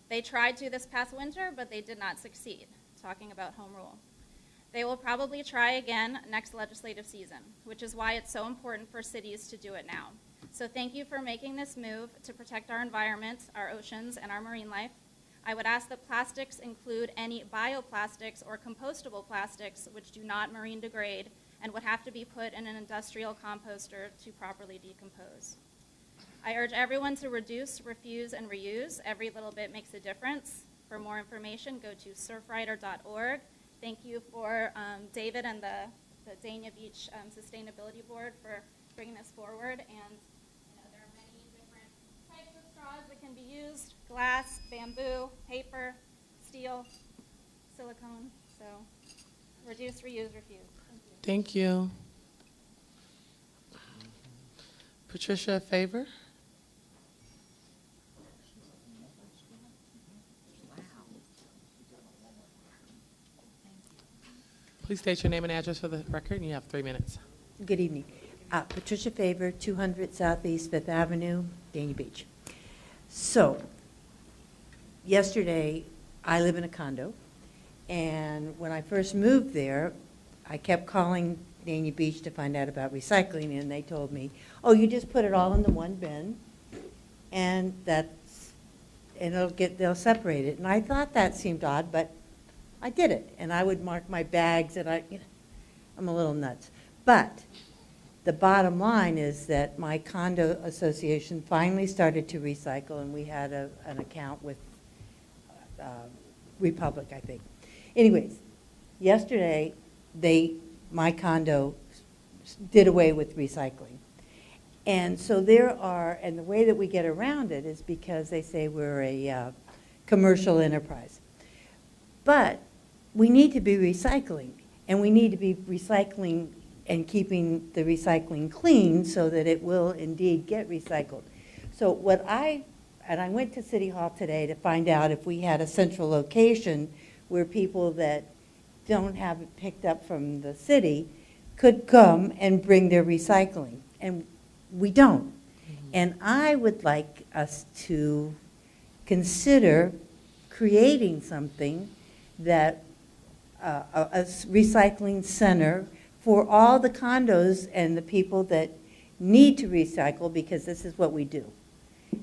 They tried to this past winter, but they did not succeed, talking about home rule. They will probably try again next legislative season, which is why it's so important for cities to do it now. So thank you for making this move to protect our environment, our oceans, and our marine life. I would ask that plastics include any bioplastics or compostable plastics which do not marine degrade and would have to be put in an industrial composter to properly decompose. I urge everyone to reduce, refuse, and reuse. Every little bit makes a difference. For more information, go to surfrider.org. Thank you for David and the Dania Beach Sustainability Board for bringing this forward. And there are many different types of straws that can be used: glass, bamboo, paper, steel, silicone. So reduce, reuse, refuse. Thank you. Patricia Favor. Please state your name and address for the record, and you have 3 minutes. Good evening. Patricia Favor, 200 Southeast Fifth Avenue, Dania Beach. So, yesterday, I live in a condo, and when I first moved there, I kept calling Dania Beach to find out about recycling, and they told me, oh, you just put it all in the one bin, and they'll separate it. And I thought that seemed odd, but I did it, and I would mark my bags, and I'm a little nuts. But the bottom line is that my condo association finally started to recycle, and we had an account with Republic, I think. Anyways, yesterday, my condo did away with recycling. And so and the way that we get around it is because they say we're a commercial enterprise. But we need to be recycling, and we need to be recycling and keeping the recycling clean so that it will indeed get recycled. So I went to City Hall today to find out if we had a central location where people that don't have it picked up from the city could come and bring their recycling, and we don't. And I would like us to consider creating something that a recycling center for all the condos and the people that need to recycle, because this is what we do.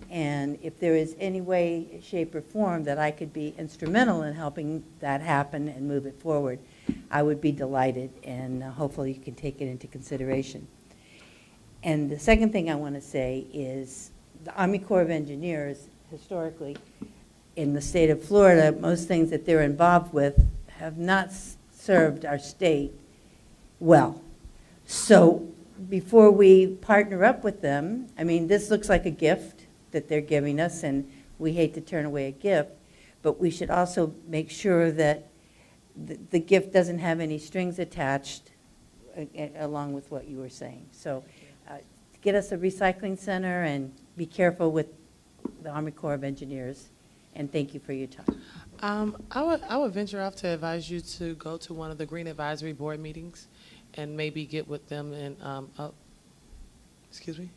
And if there is any way, shape, or form that I could be instrumental in helping that happen and move it forward, I would be delighted, and hopefully you can take it into consideration. And the second thing I want to say is the Army Corps of Engineers, historically, in the state of Florida, most things that they're involved with have not served our state well. So before we partner up with them, I mean, this looks like a gift that they're giving us, and we hate to turn away a gift, but we should also make sure that the gift doesn't have any strings attached, along with what you were saying. So get us a recycling center, and be careful with the Army Corps of Engineers, and thank you for your time. I would venture off to advise you to go to one of the Green Advisory Board meetings and maybe get with them and, excuse me?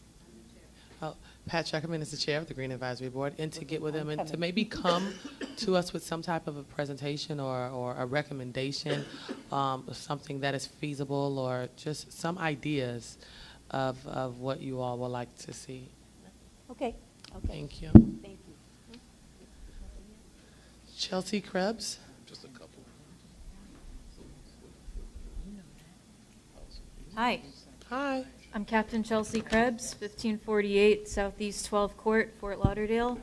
Oh, Pat Chuckerman is the chair of the Green Advisory Board, and to get with them and to maybe come to us with some type of a presentation or a recommendation, something that is feasible, or just some ideas of what you all would like to see. Okay. Thank you. Thank you. Chelsea Krebs. Just a couple. Hi. Hi. I'm Captain Chelsea Krebs, 1548 Southeast 12 Court, Fort Lauderdale.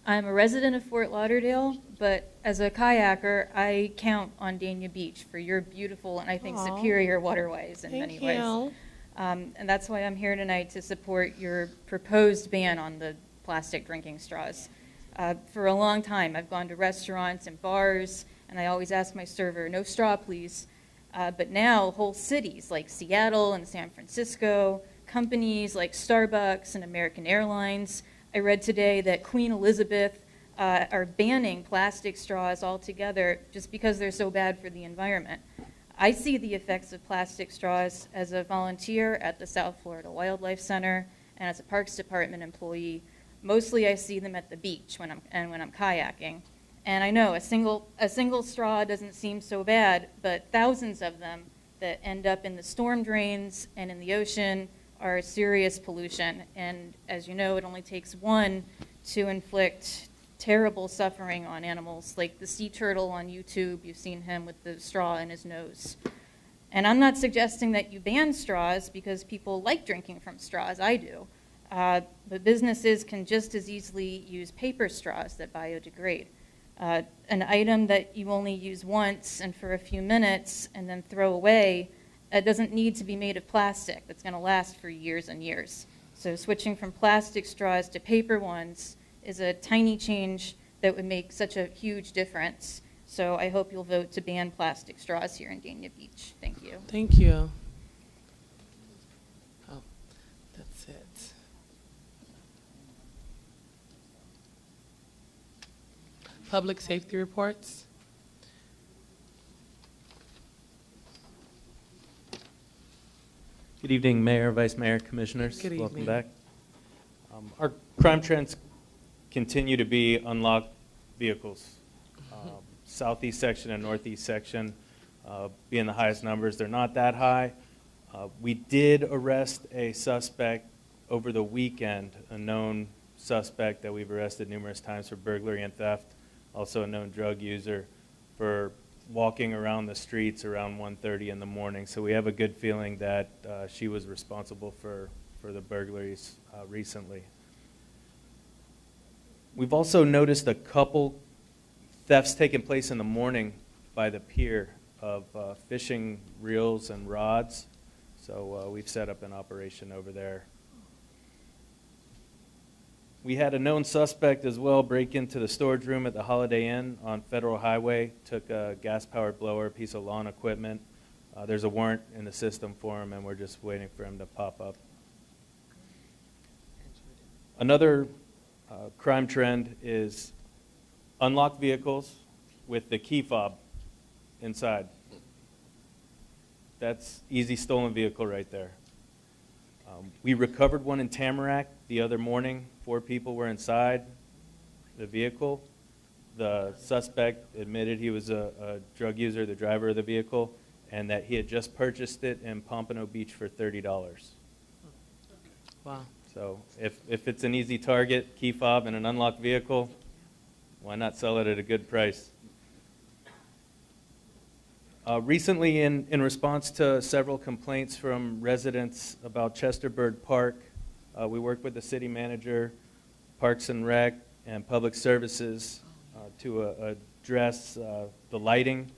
I'm a resident of Fort Lauderdale, but as a kayaker, I count on Dania Beach for your beautiful and I think Aw. superior waterways in many ways. And that's why I'm here tonight to support your proposed ban on the plastic drinking straws. For a long time, I've gone to restaurants and bars, and I always ask my server, no straw, please. But now whole cities like Seattle and San Francisco, companies like Starbucks and American Airlines. I read today that Queen Elizabeth are banning plastic straws altogether just because they're so bad for the environment. I see the effects of plastic straws as a volunteer at the South Florida Wildlife Center and as a Parks Department employee. Mostly I see them at the beach when I'm kayaking. And I know a single straw doesn't seem so bad, but thousands of them that end up in the storm drains and in the ocean are serious pollution. And as you know, it only takes one to inflict terrible suffering on animals, like the sea turtle on YouTube. You've seen him with the straw in his nose. And I'm not suggesting that you ban straws because people like drinking from straws. I do. But businesses can just as easily use paper straws that biodegrade. An item that you only use once and for a few minutes and then throw away doesn't need to be made of plastic that's going to last for years and years. So switching from plastic straws to paper ones is a tiny change that would make such a huge difference. So I hope you'll vote to ban plastic straws here in Dania Beach. Thank you. Thank you. Oh, that's it. Public safety reports. Good evening, Mayor, Vice Mayor, Commissioners. Good Welcome evening. back. Our crime trends continue to be unlocked vehicles. Southeast section and northeast section being the highest numbers. They're not that high. We did arrest a suspect over the weekend, a known suspect that we've arrested numerous times for burglary and theft, also a known drug user, for walking around the streets around 1:30 in the morning. So we have a good feeling that she was responsible for the burglaries recently. We've also noticed a couple thefts taking place in the morning by the pier of fishing reels and rods. So we've set up an operation over there. We had a known suspect as well break into the storage room at the Holiday Inn on Federal Highway, took a gas-powered blower, a piece of lawn equipment. There's a warrant in the system for him, and we're just waiting for him to pop up. Another crime trend is unlocked vehicles with the key fob inside. That's easy stolen vehicle right there. We recovered one in Tamarack the other morning. 4 people were inside the vehicle. The suspect admitted he was a drug user, the driver of the vehicle, and that he had just purchased it in Pompano Beach for $30. Wow. So if it's an easy target, key fob, and an unlocked vehicle, why not sell it at a good price? Recently, in response to several complaints from residents about Chesterbird Park, we worked with the city manager, Parks and Rec, and Public Services to address the lighting,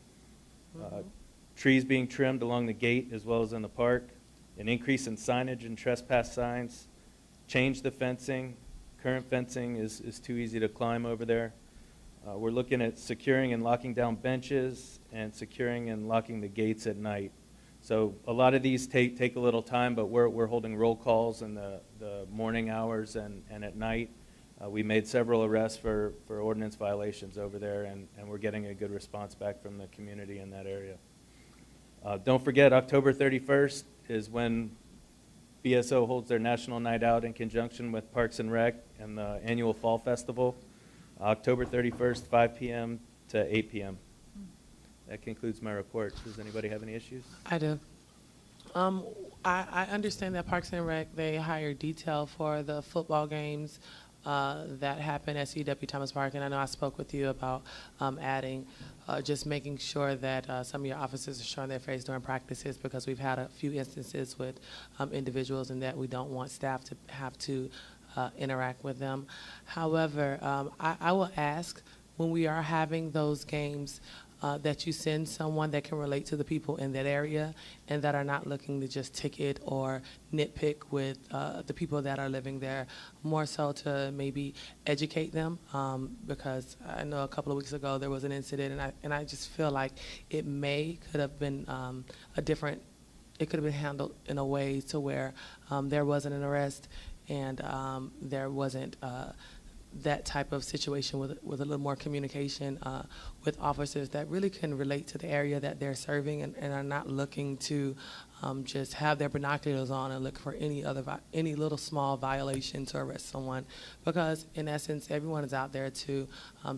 trees being trimmed along the gate as well as in the park, an increase in signage and trespass signs, change the fencing. Current fencing is too easy to climb over there. We're looking at securing and locking down benches and securing and locking the gates at night. So a lot of these take a little time, but we're holding roll calls in the morning hours and at night. We made several arrests for ordinance violations over there, and we're getting a good response back from the community in that area. Don't forget, October 31st is when BSO holds their National Night Out in conjunction with Parks and Rec and the annual Fall Festival. October 31st, 5 p.m. to 8 p.m. That concludes my report. Does anybody have any issues? I do. I understand that Parks and Rec, they hire detail for the football games that happen at CW Thomas Park, and I know I spoke with you about adding, just making sure that some of your officers are showing their face during practices, because we've had a few instances with individuals and that we don't want staff to have to interact with them. However, I will ask, when we are having those games, that you send someone that can relate to the people in that area and that are not looking to just ticket or nitpick with the people that are living there, more so to maybe educate them, because I know a couple of weeks ago there was an incident, and I just feel like it could have been it could have been handled in a way to where there wasn't an arrest and there wasn't that type of situation with a little more communication with officers that really can relate to the area that they're serving and are not looking to just have their binoculars on and look for any little small violation to arrest someone, because in essence everyone is out there to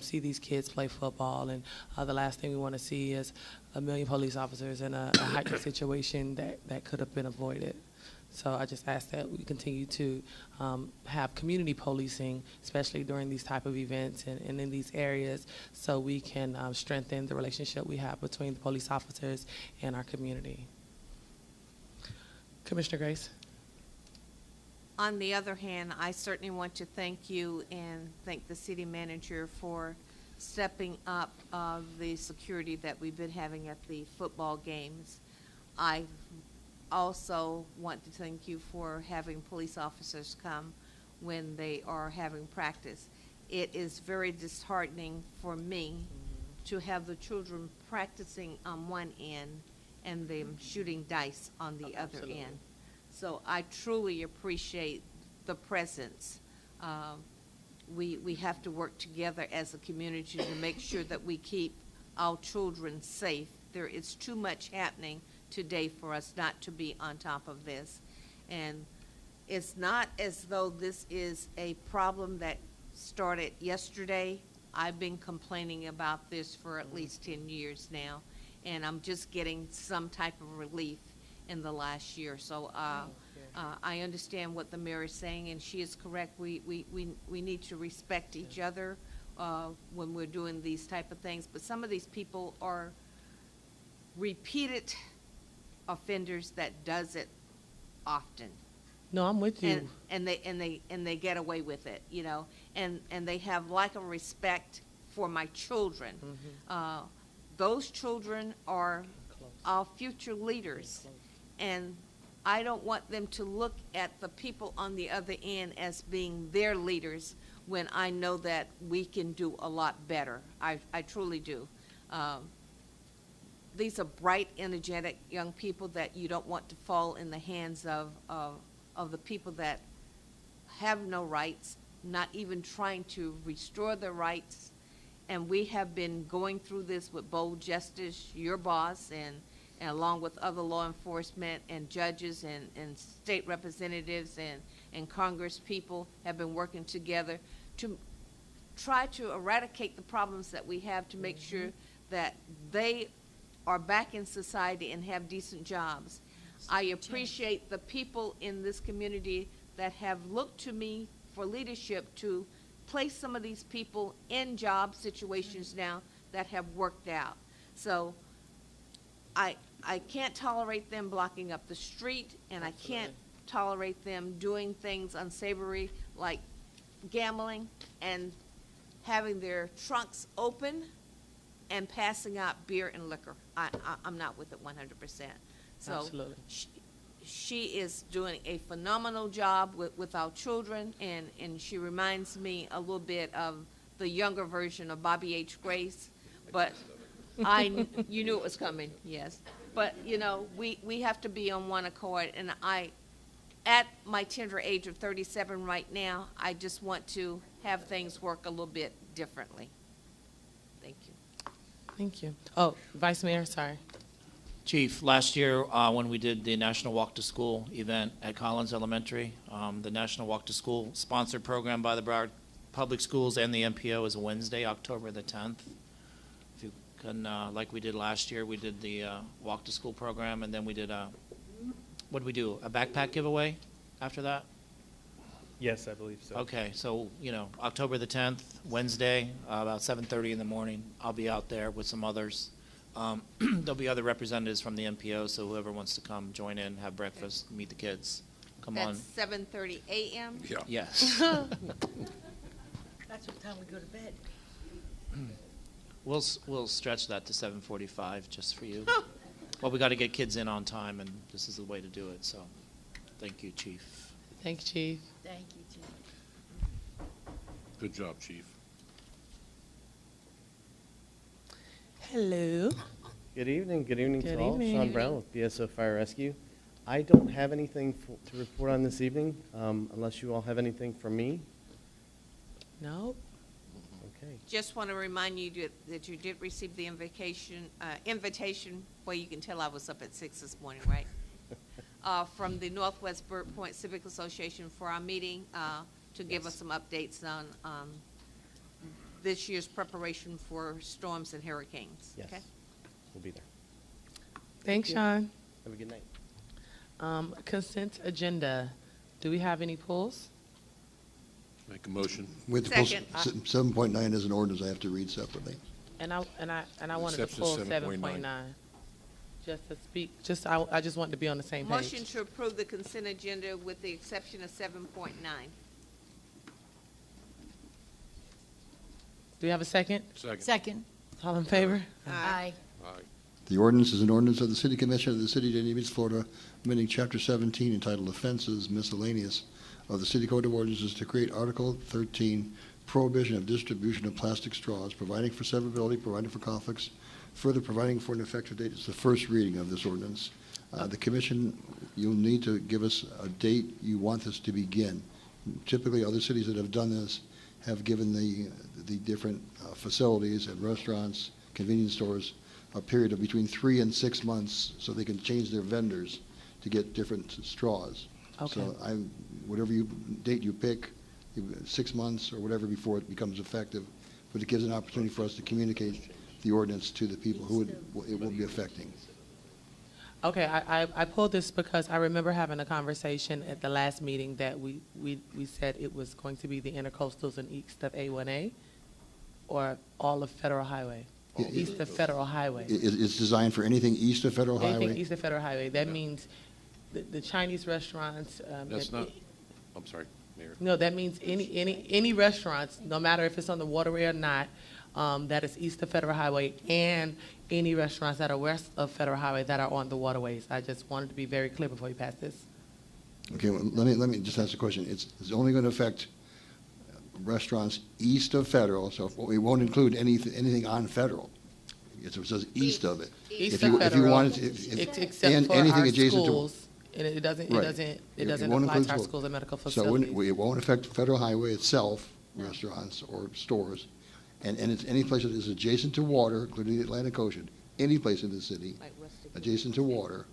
see these kids play football, and the last thing we want to see is a million police officers in a heightened situation that could have been avoided. So I just ask that we continue to have community policing, especially during these type of events and in these areas, so we can strengthen the relationship we have between the police officers and our community. Commissioner Grace. On the other hand, I certainly want to thank you and thank the city manager for stepping up the security that we've been having at the football games. I also want to thank you for having police officers come when they are having practice. It is very disheartening for me to have the children practicing on one end and them shooting dice on the other end. So I truly appreciate the presence. We have to work together as a community to make sure that we keep our children safe. There is too much happening today for us not to be on top of this. And it's not as though this is a problem that started yesterday. I've been complaining about this for at least 10 years now, and I'm just getting some type of relief in the last year. So I understand what the mayor is saying, and she is correct. We need to respect each other when we're doing these type of things. But some of these people are repeated offenders that does it often. No, I'm with you. And they get away with it, you know, and they have lack of respect for my children. Those children are our future leaders, and I don't want them to look at the people on the other end as being their leaders when I know that we can do a lot better. I truly do. These are bright, energetic young people that you don't want to fall in the hands of the people that have no rights, not even trying to restore their rights. And we have been going through this with Bold Justice, your boss, and along with other law enforcement and judges and state representatives and Congress people have been working together to try to eradicate the problems that we have, to make sure that they are back in society and have decent jobs. I appreciate the people in this community that have looked to me for leadership to place some of these people in job situations now that have worked out. So I can't tolerate them blocking up the street, and I can't tolerate them doing things unsavory like gambling and having their trunks open and passing out beer and liquor. I'm not with it 100%. So Absolutely. she is doing a phenomenal job with our children, and she reminds me a little bit of the younger version of Bobby H. Grace, but you knew it was coming, yes. But, you know, we have to be on one accord, and at my tender age of 37 right now, I just want to have things work a little bit differently. Thank you. Thank you. Oh, Vice Mayor, sorry. Chief, last year when we did the National Walk to School event at Collins Elementary, the National Walk to School sponsored program by the Broward Public Schools and the MPO is Wednesday, October the 10th. If you can, like we did last year, we did the Walk to School program, and then we did what did we do? A backpack giveaway after that? Yes, I believe so. Okay, so, you know, October the 10th, Wednesday, about 7:30 in the morning, I'll be out there with some others. There'll be other representatives from the MPO, so whoever wants to come, join in, have breakfast, meet the kids, come on. That's 7:30 a.m.? Yeah. Yes. That's what time we go to bed. We'll stretch that to 7:45 just for you. Well, we got to get kids in on time, and this is the way to do it, so thank you, Chief. Thank you, Chief. Thank you, Chief. Good job, Chief. Hello. Good evening. Good evening Good to all. evening. Sean Brown with BSO Fire Rescue. I don't have anything to report on this evening, unless you all have anything for me. No. Okay. Just want to remind you that you did receive the invitation, well, you can tell I was up at 6 this morning, right? From the Northwest Bird Point Civic Association for our meeting to give us some updates on this year's preparation for storms and hurricanes. Yes. Okay? We'll be there. Thanks, Sean. Have a good night. Consent agenda. Do we have any pulls? Make a motion. With the pull, Second. 7.9 is an ordinance I have to read separately. And I wanted to Exception pull 7.9. 7.9. Just to speak, I just wanted to be on the same page. Motion to approve the consent agenda with the exception of 7.9. Do we have a second? Second. All in favor? Aye. Aye. The ordinance is an ordinance of the City Commission of the City of Dania Beach, Florida, amending Chapter 17 entitled Offenses Miscellaneous of the City Code of Ordinances to create Article 13, Prohibition of Distribution of Plastic Straws, providing for severability, providing for conflicts, further providing for an effective date. It's the first reading of this ordinance. The Commission, you'll need to give us a date you want this to begin. Typically, other cities that have done this have given the different facilities and restaurants, convenience stores, a period of between 3 and 6 months so they can change their vendors to get different straws. Okay. So whatever date you pick, 6 months or whatever before it becomes effective, but it gives an opportunity for us to communicate the ordinance to the people who it will be affecting. Okay, I pulled this because I remember having a conversation at the last meeting that we said it was going to be the intercoastals and east of A1A or all of Federal Highway, east of Federal Highway. It's designed for anything east of Federal Anything Highway. east of Federal Highway. That means the Chinese restaurants. That's not, I'm sorry, Mayor. No, that means any restaurants, no matter if it's on the waterway or not, that is east of Federal Highway, and any restaurants that are west of Federal Highway that are on the waterways. I just wanted to be very clear before you pass this. Okay, well, let me just ask a question. It's only going to affect restaurants east of Federal, so we won't include anything on Federal. It says east of it. East If of you Federal, wanted except for anything our adjacent to. schools, and it doesn't Right. apply won't to our include schools and medical So facilities. it won't affect Federal Highway itself, restaurants or stores, and it's any place that is adjacent to water, including the Atlantic Ocean, any place in the city adjacent to water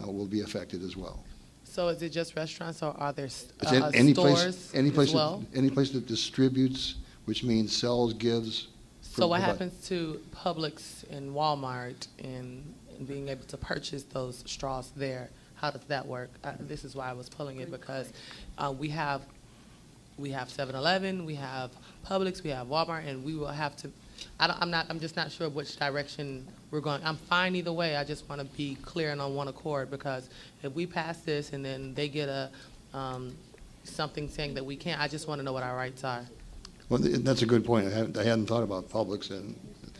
will be affected as well. So is it just restaurants, or are there It's any stores place, any place, as well? any place that distributes, which means sells, gives So what happens to Publix and Walmart and being able to purchase those straws there? How does that work? This is why I was pulling it, because we have 7-Eleven, we have Publix, we have Walmart, and we will have to, I'm just not sure which direction we're going. I'm fine either way. I just want to be clear and on one accord, because if we pass this and then they get a, something saying that we can't, I just want to know what our rights are. Well, that's a good point. I hadn't thought about Publix, and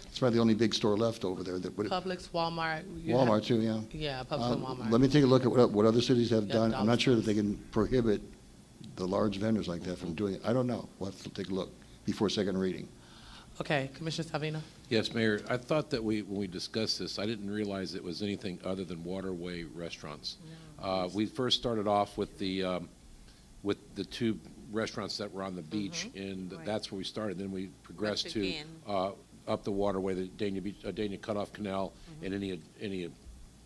it's probably the only big store left over there. Publix, Walmart. Walmart too, yeah. Yeah, Publix and Walmart. Let me take a look at what other cities have Yeah, done. I'm not sure that Dollar they can prohibit the large vendors like that from doing it. I don't know. We'll have to take a look before second reading. Okay, Commissioner Salvino. Yes, Mayor, I thought that when we discussed this, I didn't realize it was anything other than waterway restaurants. We first started off with the 2 restaurants that were on the beach, and that's where we started. Then we progressed to up the waterway, the Dania Cutoff Canal, and any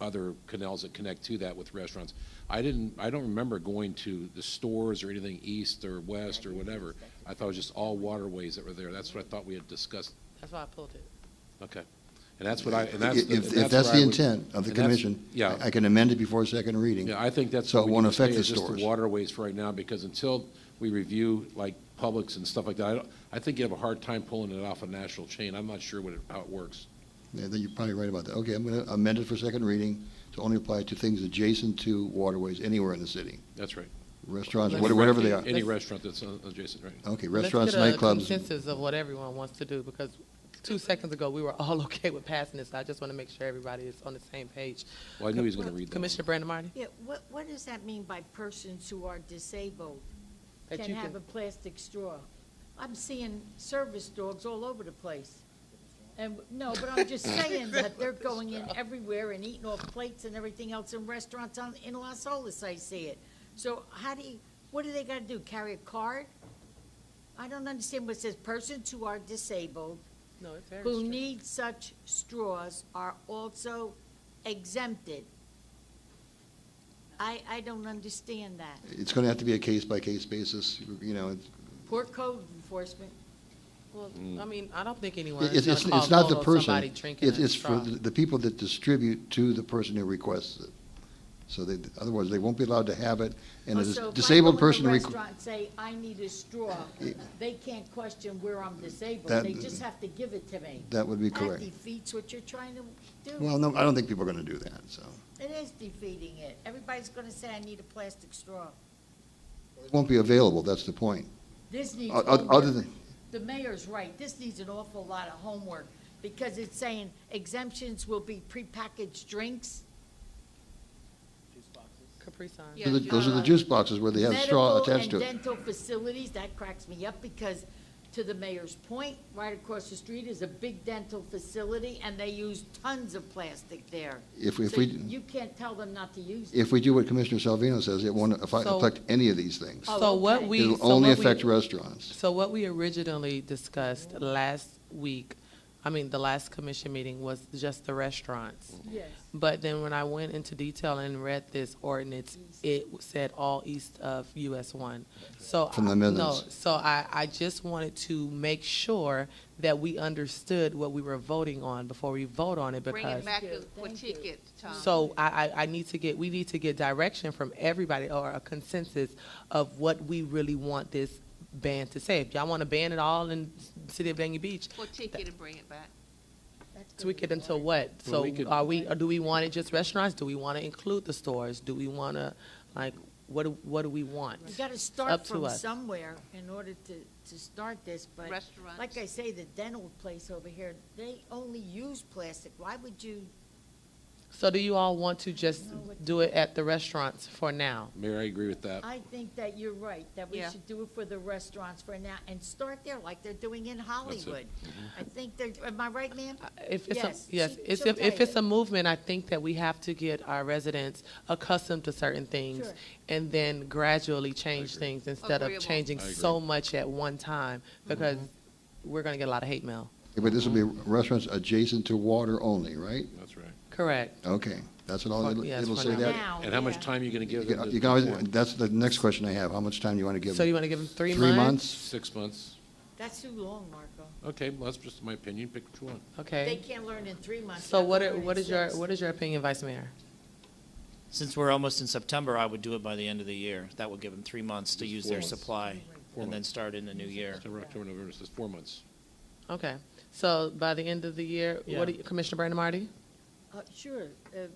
other canals that connect to that with restaurants. I don't remember going to the stores or anything east or west or whatever. I thought it was just all waterways that were there. That's what I thought we had discussed. That's why I pulled it. Okay. And that's what I, and that's. If that's the intent of the commission, yeah. I can amend it before second reading. Yeah, I think that's. So what it we won't need to affect stay the is just stores. the waterways for right now, because until we review like Publix and stuff like that, I think you have a hard time pulling it off a national chain. I'm not sure how it works. Yeah, then you're probably right about that. Okay, I'm going to amend it for second reading to only apply to things adjacent to waterways anywhere in the city. That's right. Restaurants, whatever they are. Any restaurant that's adjacent, right? Okay, restaurants, Let's get a nightclubs. consensus of what everyone wants to do, because 2 seconds ago, we were all okay with passing this. I just want to make sure everybody is on the same page. Well, I knew he was going to read that. Commissioner Brandon Marty? Yeah, what does that mean by persons who are disabled That can you have can- a plastic straw? I'm seeing service dogs all over the place. And, no, but I'm just saying that they're going in everywhere and eating off plates and everything else in restaurants in Las Olas, I see it. So what do they gotta do, carry a card? I don't understand what it says, persons who are disabled No, it's very who strict. need such straws are also exempted. I don't understand that. It's going to have to be a case-by-case basis, you know. Poor code enforcement. Well, I mean, I don't think anyone It's is going to it's not the call somebody person. drinking a It's for straw. the people that distribute to the person who requests it. So otherwise, they won't be allowed to have it, and a So disabled if I go person. in a restaurant and say, I need a straw, they can't question where I'm disabled. That- They just have to give it to me. That would be correct. That defeats what you're trying to do. Well, no, I don't think people are going to do that, so. It is defeating it. Everybody's gonna say, I need a plastic straw. It won't be available, that's the point. This needs Other homework. than, The mayor's right. This needs an awful lot of homework, because it's saying exemptions will be prepackaged drinks. Capri Sun. Yeah, those are the juice boxes where they have straw attached to it. Medical and dental facilities, that cracks me up, because to the mayor's point, right across the street is a big dental facility, and they use tons of plastic there. If So we- you can't tell them not to use it. If we do what Commissioner Salvino says, it won't So- affect any of these things. Oh, So what okay. we. It'll so only what we- affect restaurants. So what we originally discussed last week, the last commission meeting, was just the restaurants. Yes. But then when I went into detail and read this ordinance, it said all east of US 1. So. From the Midlands. No, so I just wanted to make sure that we understood what we were voting on before we vote on it, Bring because. it back Thank you. for Thank you. ticket, Tom. So we need to get direction from everybody, or a consensus of what we really want this ban to say. If y'all want to ban it all in the city of Dania Beach, For ticket and bring it back. tweak it until what? Well, So we could- or do we want it just restaurants? Do we want to include the stores? Do we want to, what do we want? You gotta Up start to from us. somewhere in order to start this, but Restaurants. like I say, the dental place over here, they only use plastic. Why would you? So do you all want to just do it at the restaurants for now? Mayor, I agree with that. I think that you're right, that we Yeah. should do it for the restaurants for now, and start there like they're doing in Hollywood. I think they're, am I right, ma'am? If it's Yes, yes, she- it's she'll if tell it's you. a movement, I think that we have to get our residents accustomed to certain things, Sure. and then gradually change things instead of Agreeable. changing I agree. so much at one time, because we're going to get a lot of hate mail. Yeah, but this will be restaurants adjacent to water only, right? That's right. Correct. Okay, that's what all, Yes, it'll for say now. that. Now, And how much yeah. time are you going to give You them? can to always, perform? that's the next question I have. How much time do you want to give So them? you want to give them 3 3 months? months? 6 months. That's too long, Marco. Okay, well, that's just my opinion. Pick what you want. They Okay. can't learn in 3 months. So they have what, to learn in what is your, 6. what is your opinion, Vice Mayor? Since we're almost in September, I would do it by the end of the year. That would give them 3 months to Just use 4 their months. supply 4 and then months. start in the new year. September, October, November, so it's 4 months. Okay. So by the end of the year, Yeah. what do you, Commissioner Brandon Marty? Sure,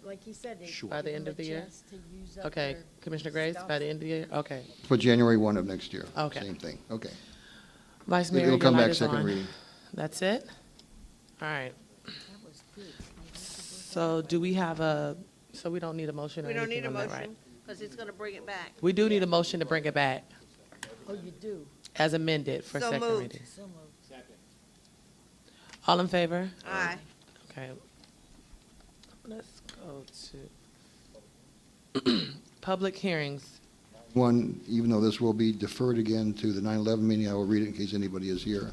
like he said, they Sure. By the give end them of the a year? chance to use up Okay. their Commissioner Grace, stuff. by the end of the year? Okay. For January 1 of next year. Okay. Same thing, okay. Vice Mayor, It'll your come light back is second on. reading. That's it? All right. That was good. So do we have a, so we don't need a motion or We don't need anything a on that, right? motion, because it's gonna bring it back. We do need a motion to bring it back Oh, you do? as amended for So second moved. reading. So moved. All in favor? Aye. Okay. Let's go to public hearings. One, even though this will be deferred again to the 9/11 meeting, I will read it in case anybody is here.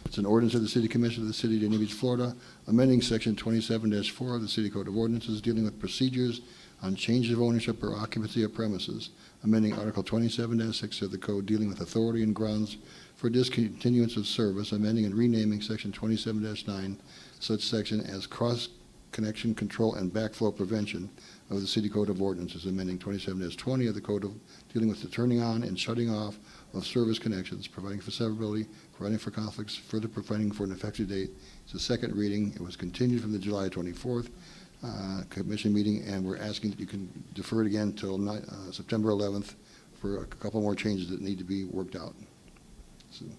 It's an ordinance of the City Commission of the City of Dania Beach, Florida, amending Section 27-4 of the City Code of Ordinances dealing with procedures on change of ownership or occupancy of premises, amending Article 27-6 of the code dealing with authority and grounds for discontinuance of service, amending and renaming Section 27-9, such section as cross-connection control and backflow prevention of the City Code of Ordinances, amending 27-20 of the code of dealing with the turning on and shutting off of service connections, providing for severability, providing for conflicts, further providing for an effective date. It's a second reading. It was continued from the July 24th commission meeting, and we're asking that you can defer it again till September 11th for a couple more changes that need to be worked out.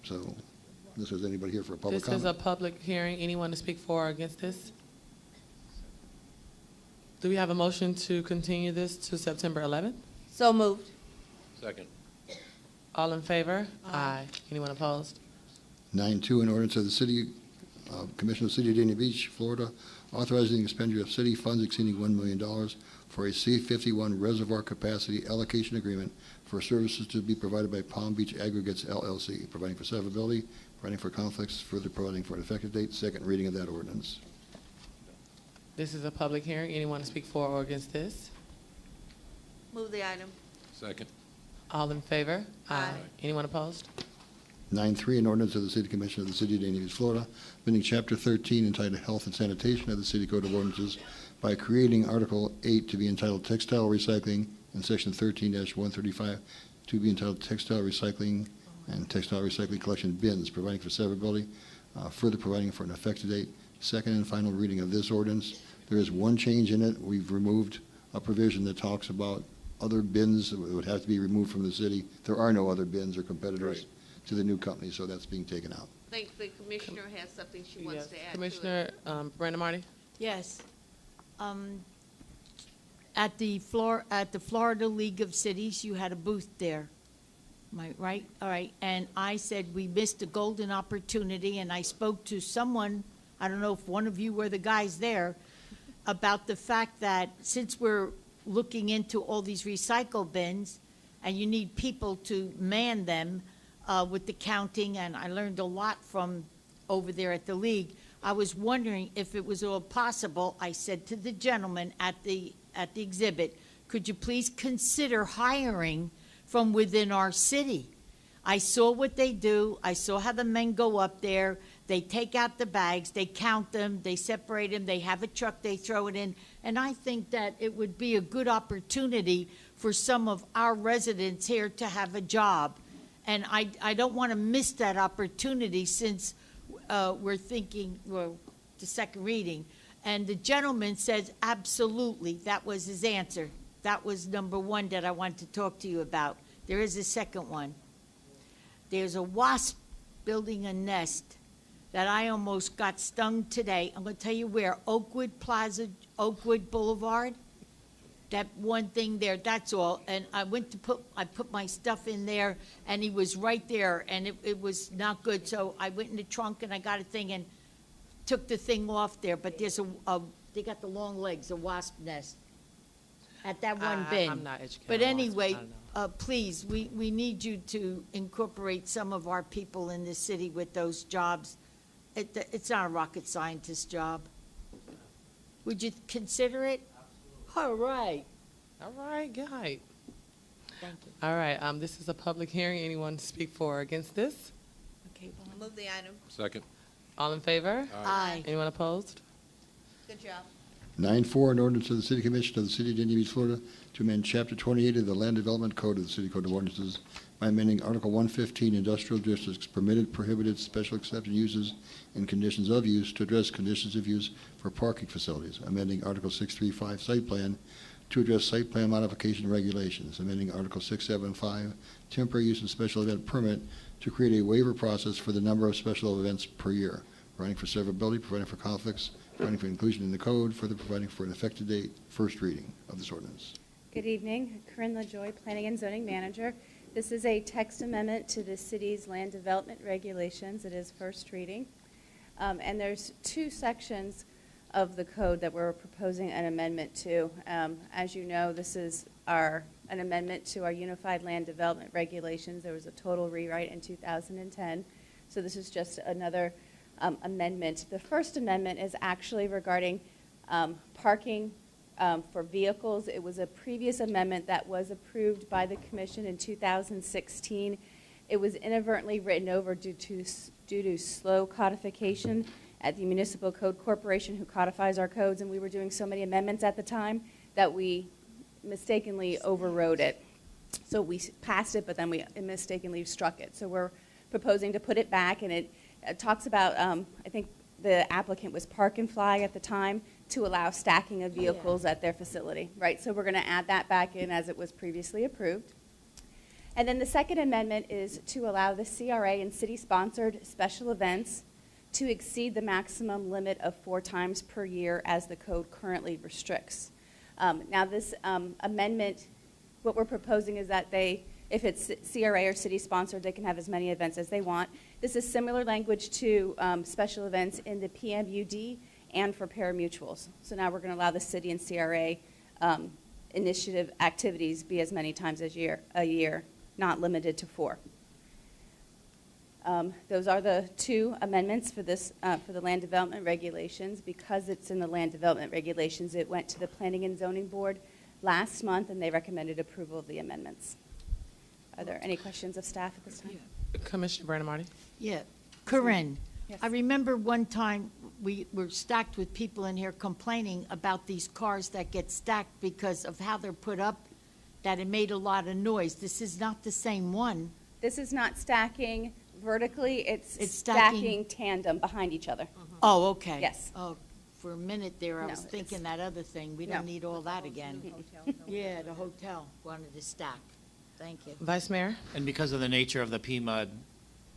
So, unless there's anybody here for a public This is a comment. public hearing. Anyone to speak for or against this? Do we have a motion to continue this to September 11th? So moved. Second. All in favor? Aye. Anyone opposed? 9.2, an ordinance of the City Commission of the City of Dania Beach, Florida, authorizing the expenditure of city funds exceeding $1 million for a C-51 reservoir capacity allocation agreement for services to be provided by Palm Beach Aggregates LLC, providing for severability, providing for conflicts, further providing for an effective date, second reading of that ordinance. This is a public hearing. Anyone to speak for or against this? Move the item. Second. All in favor? Aye. Anyone opposed? 9.3, an ordinance of the City Commission of the City of Dania Beach, Florida, amending Chapter 13 entitled Health and Sanitation of the City Code of Ordinances by creating Article 8 to be entitled Textile Recycling and Section 13-135 to be entitled Textile Recycling and Textile Recycling Collection Bins, providing for severability, further providing for an effective date. Second and final reading of this ordinance. There is one change in it. We've removed a provision that talks about other bins that would have to be removed from the city. There are no other bins or competitors to the new company, so that's being taken out. I think the commissioner has something she wants Yes. to add to it. Commissioner Brandon Marty? Yes. At the Florida League of Cities, you had a booth there. Am I right? All right. And I said we missed a golden opportunity, and I spoke to someone, I don't know if one of you were the guys there, about the fact that since we're looking into all these recycle bins, and you need people to man them with the counting, and I learned a lot from over there at the league. I was wondering if it was all possible. I said to the gentleman at the exhibit, could you please consider hiring from within our city? I saw what they do. I saw how the men go up there. They take out the bags, they count them, they separate them, they have a truck, they throw it in. And I think that it would be a good opportunity for some of our residents here to have a job. And I don't want to miss that opportunity since we're thinking, well, the second reading. And the gentleman says, absolutely, that was his answer. That was number one that I wanted to talk to you about. There is a second one. There's a wasp building a nest that I almost got stung today. I'm going to tell you where, Oakwood Plaza, Oakwood Boulevard. That one thing there, that's all. And I put my stuff in there, and he was right there, and it was not good. So I went in the trunk, and I got a thing and took the thing off there. But there's they got the long legs, a wasp nest at that one bin. I'm not educated. But on anyway, wasps. I don't know. please, we need you to incorporate some of our people in the city with those jobs. It's not a rocket scientist job. Would you consider it? All right. All right, good. Thank you. All right, this is a public hearing. Anyone to speak for or against this? Okay, well, I'll move the item. Second. All in favor? Aye. Anyone opposed? Good job. 9.4, an ordinance of the City Commission of the City of Dania Beach, Florida, to amend Chapter 28 of the Land Development Code of the City Code of Ordinances by amending Article 115, Industrial Districts, Permitted, Prohibited, Special Exception Uses, and Conditions of Use to address conditions of use for parking facilities, amending Article 635, Site Plan, to address site plan modification regulations, amending Article 675, Temporary Use and Special Event Permit, to create a waiver process for the number of special events per year, providing for severability, providing for conflicts, providing for inclusion in the code, further providing for an effective date, first reading of this ordinance. Good evening, Corinne LaJoy, Planning and Zoning Manager. This is a text amendment to the city's land development regulations. It is first reading. And there's two sections of the code that we're proposing an amendment to. As you know, this is an amendment to our Unified Land Development Regulations. There was a total rewrite in 2010. So this is just another amendment. The first amendment is actually regarding parking for vehicles. It was a previous amendment that was approved by the Commission in 2016. It was inadvertently written over due to slow codification at the Municipal Code Corporation, who codifies our codes, and we were doing so many amendments at the time that we mistakenly overrode it. So we passed it, but then we mistakenly struck it. So we're proposing to put it back, and it talks about, I think the applicant was Park and Fly at the time, to allow stacking of vehicles at their facility, right? So we're going to add that back in as it was previously approved. And then the second amendment is to allow the CRA and city-sponsored special events to exceed the maximum limit of 4 times per year as the code currently restricts. Now this amendment, what we're proposing is that if it's CRA or city-sponsored, they can have as many events as they want. This is similar language to special events in the PMUD and for pari-mutuels. So now we're going to allow the city and CRA initiative activities be as many times as a year, not limited to 4. Those are the two amendments for this for the land development regulations. Because it's in the land development regulations, it went to the Planning and Zoning Board last month, and they recommended approval of the amendments. Are there any questions of staff at this time? Commissioner Brandon Marty? Yeah. Corinne, Yes. I remember one time we were stacked with people in here complaining about these cars that get stacked because of how they're put up, that it made a lot of noise. This is not the same one. This is not stacking vertically, it's stacking- stacking tandem behind each other. Oh, okay. Yes. Oh, for a minute there, I No, was it's- thinking that other thing. We No. don't need all that again. Yeah, the hotel wanted to stack. Thank you. Vice Mayor? And because of the nature of the PMUD,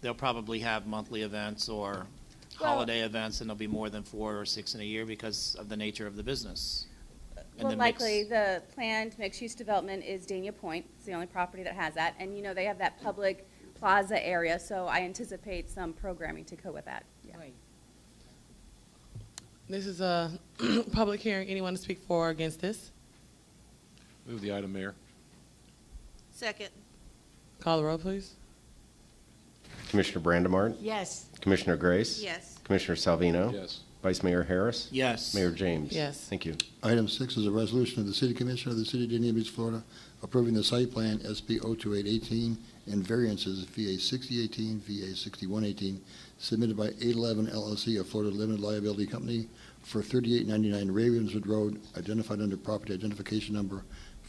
they'll probably have monthly events or Well- holiday events, and there'll be more than 4 or 6 in a year because of the nature of the business. And Well, the mix. likely, the planned mixed-use development is Dania Point. It's the only property that has that. And, you know, they have that public plaza area, so I anticipate some programming to go with that. Yeah. Right. This is a public hearing. Anyone to speak for or against this? Move the item, Mayor. Second. Call the roll, please. Commissioner Brandemart? Yes. Commissioner Grace? Yes. Commissioner Salvino? Yes. Vice Mayor Harris? Yes. Mayor James? Yes. Thank you. Item 6 is a resolution of the City Commission of the City of Dania Beach, Florida, approving the site plan SB 02818 and variances VA 6018, VA 6118, submitted by 811 LLC of Florida Limited Liability Company for 3899 Ravenswood Road, identified under property identification number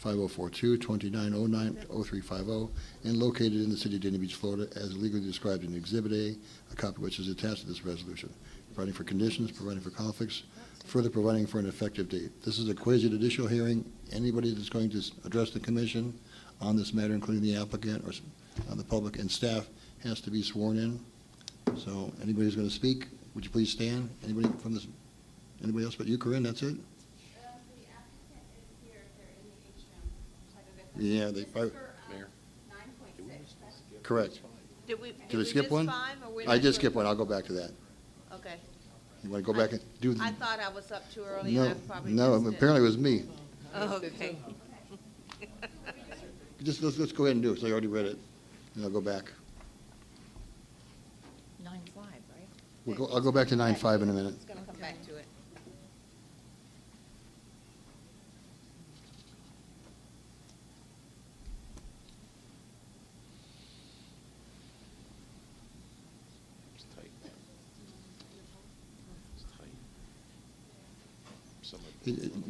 5042-2909-0350, and located in the City of Dania Beach, Florida, as legally described in Exhibit A, a copy of which is attached to this resolution, providing for conditions, providing for conflicts, further providing for an effective date. This is a quasi-judicial hearing. Anybody that's going to address the commission on this matter, including the applicant or the public and staff, has to be sworn in. So anybody who's going to speak, would you please stand? Anybody from this, anybody else but you, Corinne, that's it? Yeah, they probably, Mayor. correct. Did we Did I skip miss one? 5, or we're I not did doing- skip one. I'll go back to that. Okay. You want to go back and do? I thought I was up too early, No, and I probably no, missed it. apparently it was me. Oh, okay. Just, let's go ahead and do it, so I already read it, and I'll go back. 9-5, right? I'll go back to 9.5 in a minute. It's going to come back to it.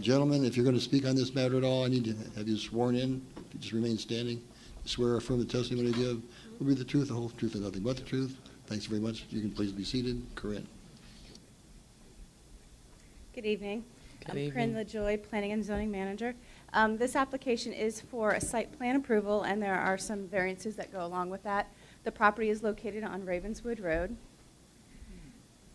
Gentlemen, if you're going to speak on this matter at all, I need to have you sworn in. If you just remain standing, swear or affirm the testimony you give will be the truth, the whole truth, and nothing but the truth. Thanks very much. You can please be seated. Corinne. Good evening. Good I'm evening. Corinne LaJoy, Planning and Zoning Manager. This application is for a site plan approval, and there are some variances that go along with that. The property is located on Ravenswood Road.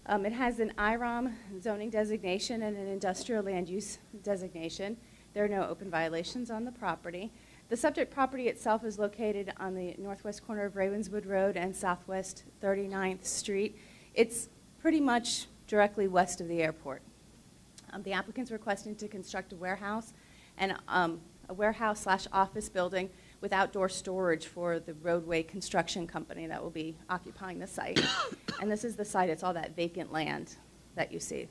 It has an IROM zoning designation and an industrial land use designation. There are no open violations on the property. The subject property itself is located on the northwest corner of Ravenswood Road and southwest 39th Street. It's pretty much directly west of the airport. The applicant's requesting to construct a warehouse and a warehouse/office building with outdoor storage for the roadway construction company that will be occupying the site. And this is the site. It's all that vacant land that you see.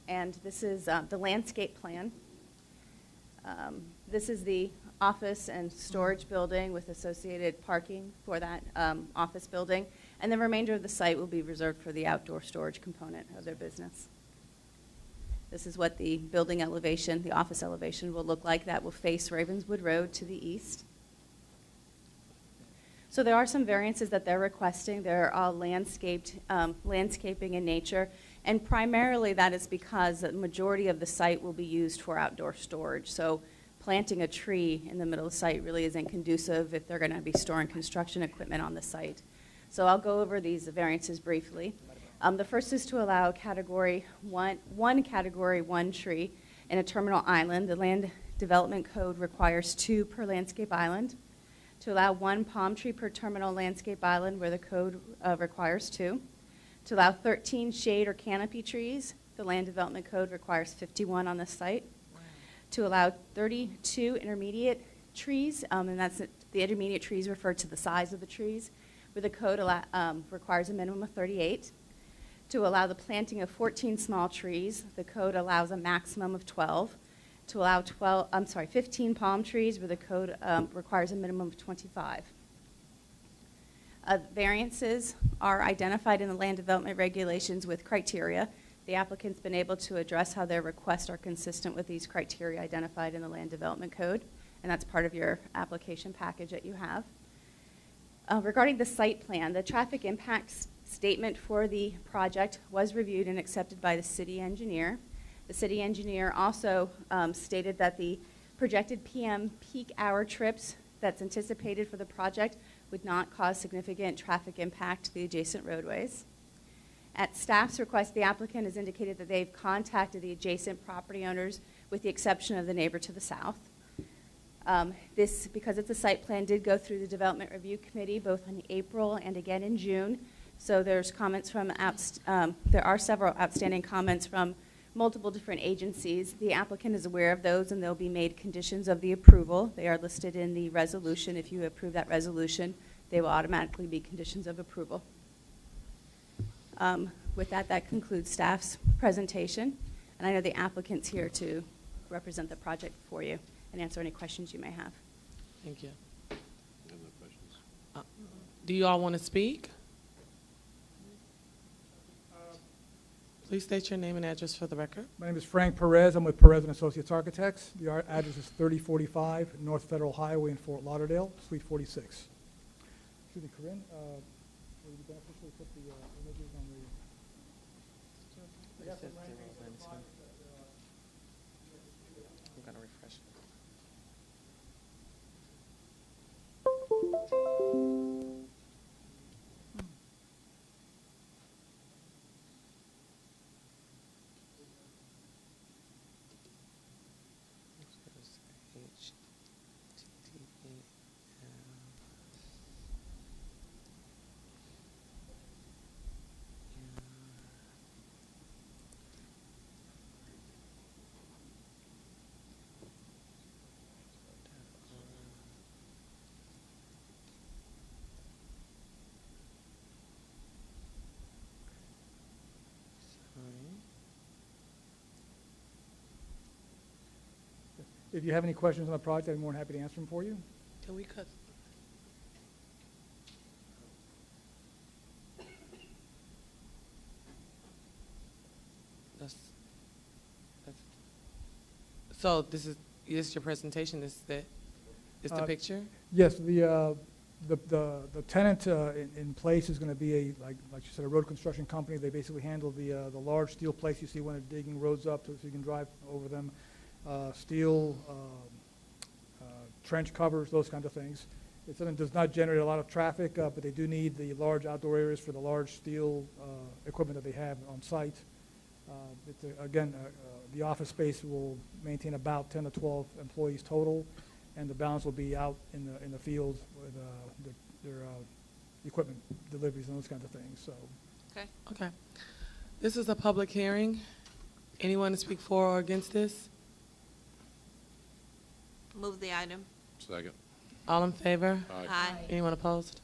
And this is the landscape plan. This is the office and storage building with associated parking for that office building. And the remainder of the site will be reserved for the outdoor storage component of their business. This is what the building elevation, the office elevation will look like. That will face Ravenswood Road to the east. So there are some variances that they're requesting. They're all landscaping in nature. And primarily that is because the majority of the site will be used for outdoor storage. So planting a tree in the middle of the site really isn't conducive if they're going to be storing construction equipment on the site. So I'll go over these variances briefly. The first is to allow one category 1 tree in a terminal island. The land development code requires 2 per landscape island. To allow 1 palm tree per terminal landscape island where the code requires 2. To allow 13 shade or canopy trees, the land development code requires 51 on the site. To allow 32 intermediate trees, and that's the intermediate trees refer to the size of the trees, where the code requires a minimum of 38. To allow the planting of 14 small trees, the code allows a maximum of 12. To allow 15 palm trees, where the code requires a minimum of 25. Variances are identified in the land development regulations with criteria. The applicant's been able to address how their requests are consistent with these criteria identified in the land development code, and that's part of your application package that you have. Regarding the site plan, the traffic impact statement for the project was reviewed and accepted by the city engineer. The city engineer also stated that the projected PM peak hour trips that's anticipated for the project would not cause significant traffic impact to the adjacent roadways. At staff's request, the applicant has indicated that they've contacted the adjacent property owners with the exception of the neighbor to the south. This, because it's a site plan, did go through the Development Review Committee both in April and again in June. So there's comments from, there are several outstanding comments from multiple different agencies. The applicant is aware of those and they'll be made conditions of the approval. They are listed in the resolution. If you approve that resolution, they will automatically be conditions of approval. With that, that concludes staff's presentation. And I know the applicant's here to represent the project for you and answer any questions you may have. Thank you. Do you all want to speak? Please state your name and address for the record. My name is Frank Perez. I'm with Perez and Associates Architects. The address is 3045 North Federal Highway in Fort Lauderdale, Suite 46. Excuse me, Corinne, would it be beneficial to put the images on the... I'm going to refresh. If you have any questions on the project, I'm more than happy to answer them for you. Can we cut? That's So this is your presentation, is the picture? Yes, the tenant in place is going to be like you said, a road construction company. They basically handle the large steel plates you see when they're digging roads up so you can drive over them, steel, trench covers, those kinds of things. It does not generate a lot of traffic, but they do need the large outdoor areas for the large steel equipment that they have on site. Again, the office space will maintain about 10 to 12 employees total, and the balance will be out in the field with their equipment deliveries and those kinds of things. So. Okay. Okay. This is a public hearing. Anyone to speak for or against this? Move the item. Second. All in favor? Aye. Aye. Anyone opposed?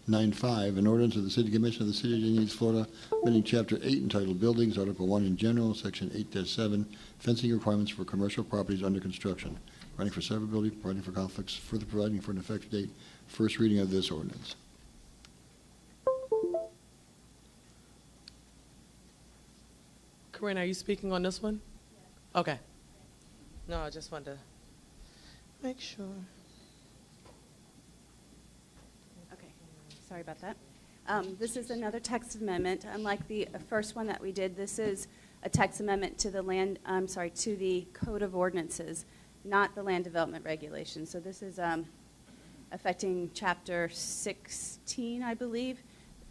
9.5, an ordinance of the City Commission of the City of Dania Beach, Florida, amending Chapter 8 entitled Buildings, Article 1 in general, Section 8-7, fencing requirements for commercial properties under construction, providing for severability, providing for conflicts, further providing for an effective date. First reading of this ordinance. Corinne, are you speaking on this one? Yes. Okay. No, I just wanted to make sure. Okay, sorry about that. This is another text amendment. Unlike the first one that we did, this is a text amendment to the to the Code of Ordinances, not the Land Development Regulations. So this is affecting Chapter 16, I believe.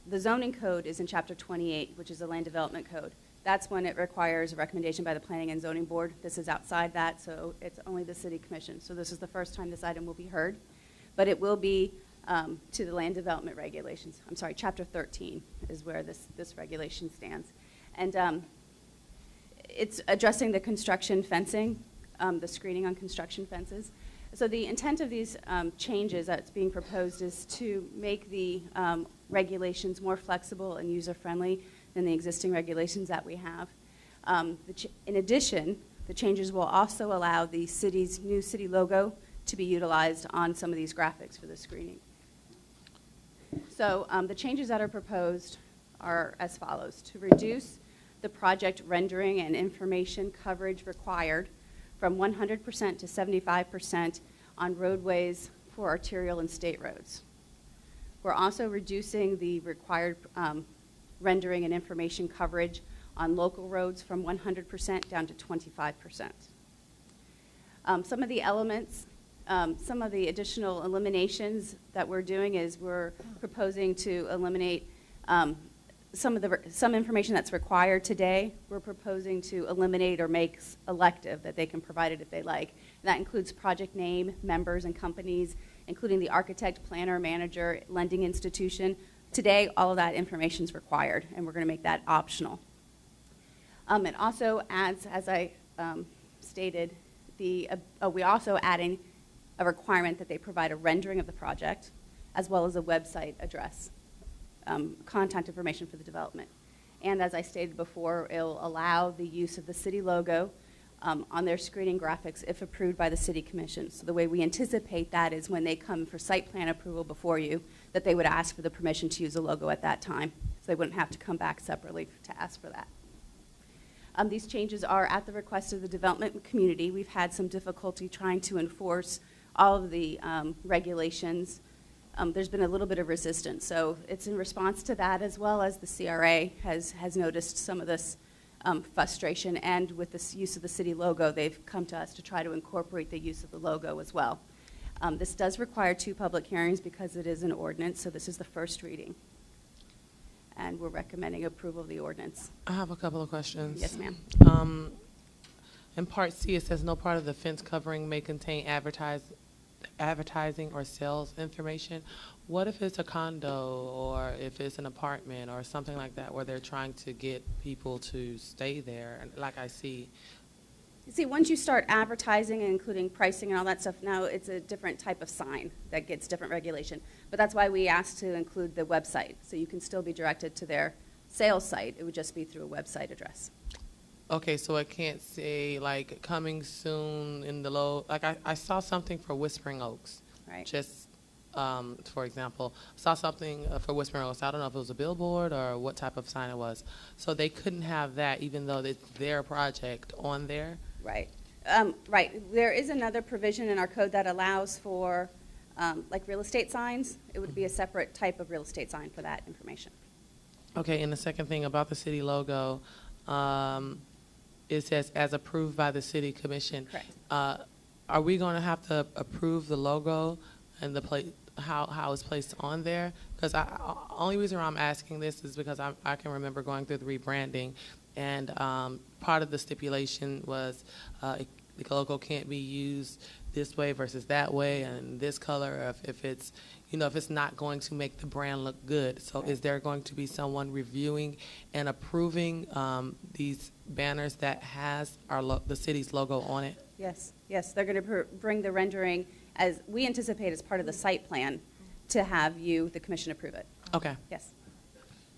The zoning code is in Chapter 28, which is the Land Development Code. That's when it requires a recommendation by the Planning and Zoning Board. This is outside that, so it's only the City Commission. So this is the first time this item will be heard. But it will be to the Land Development Regulations. I'm sorry, Chapter 13 is where this regulation stands. And it's addressing the construction fencing, the screening on construction fences. So the intent of these changes that's being proposed is to make the regulations more flexible and user-friendly than the existing regulations that we have. In addition, the changes will also allow the city's new city logo to be utilized on some of these graphics for the screening. So the changes that are proposed are as follows: to reduce the project rendering and information coverage required from 100% to 75% on roadways for arterial and state roads. We're also reducing the required rendering and information coverage on local roads from 100% down to 25%. Some of the elements, some of the additional eliminations that we're doing is we're proposing to eliminate some information that's required today. We're proposing to eliminate or make elective, that they can provide it if they like. And that includes project name, members and companies, including the architect, planner, manager, lending institution. Today, all of that information is required, and we're going to make that optional. It also adds, as I stated, we also adding a requirement that they provide a rendering of the project, as well as a website address, contact information for the development. And as I stated before, it'll allow the use of the city logo on their screening graphics if approved by the City Commission. So the way we anticipate that is when they come for site plan approval before you, that they would ask for the permission to use the logo at that time. So they wouldn't have to come back separately to ask for that. These changes are at the request of the development community. We've had some difficulty trying to enforce all of the regulations. There's been a little bit of resistance. So it's in response to that, as well as the CRA has noticed some of this frustration, and with this use of the city logo, they've come to us to try to incorporate the use of the logo as well. This does require 2 public hearings because it is an ordinance, so this is the first reading. And we're recommending approval of the ordinance. I have a couple of questions. Yes, ma'am. In Part C, it says no part of the fence covering may contain advertising or sales information. What if it's a condo or if it's an apartment or something like that where they're trying to get people to stay there? And like I see. You see, once you start advertising and including pricing and all that stuff, now it's a different type of sign that gets different regulation. But that's why we asked to include the website, so you can still be directed to their sales site. It would just be through a website address. Okay, so it can't say like coming soon in the low, like I saw something for Whispering Oaks. Right. Just, for example, saw something for Whispering Oaks. I don't know if it was a billboard or what type of sign it was. So they couldn't have that even though it's their project on there. Right. Right, there is another provision in our code that allows for, like real estate signs. It would be a separate type of real estate sign for that information. Okay, and the second thing about the city logo, it says as approved by the city commission. Correct. Are we going to have to approve the logo and the how it's placed on there? Because only reason why I'm asking this is because I can remember going through the rebranding, and part of the stipulation was the logo can't be used this way versus that way and this color if it's, you know, if it's not going to make the brand look good. So is there going to be someone reviewing and approving these banners that has the city's logo on it? Yes, yes, they're going to bring the rendering, as we anticipate as part of the site plan, to have you, the commission, approve it. Okay. Yes.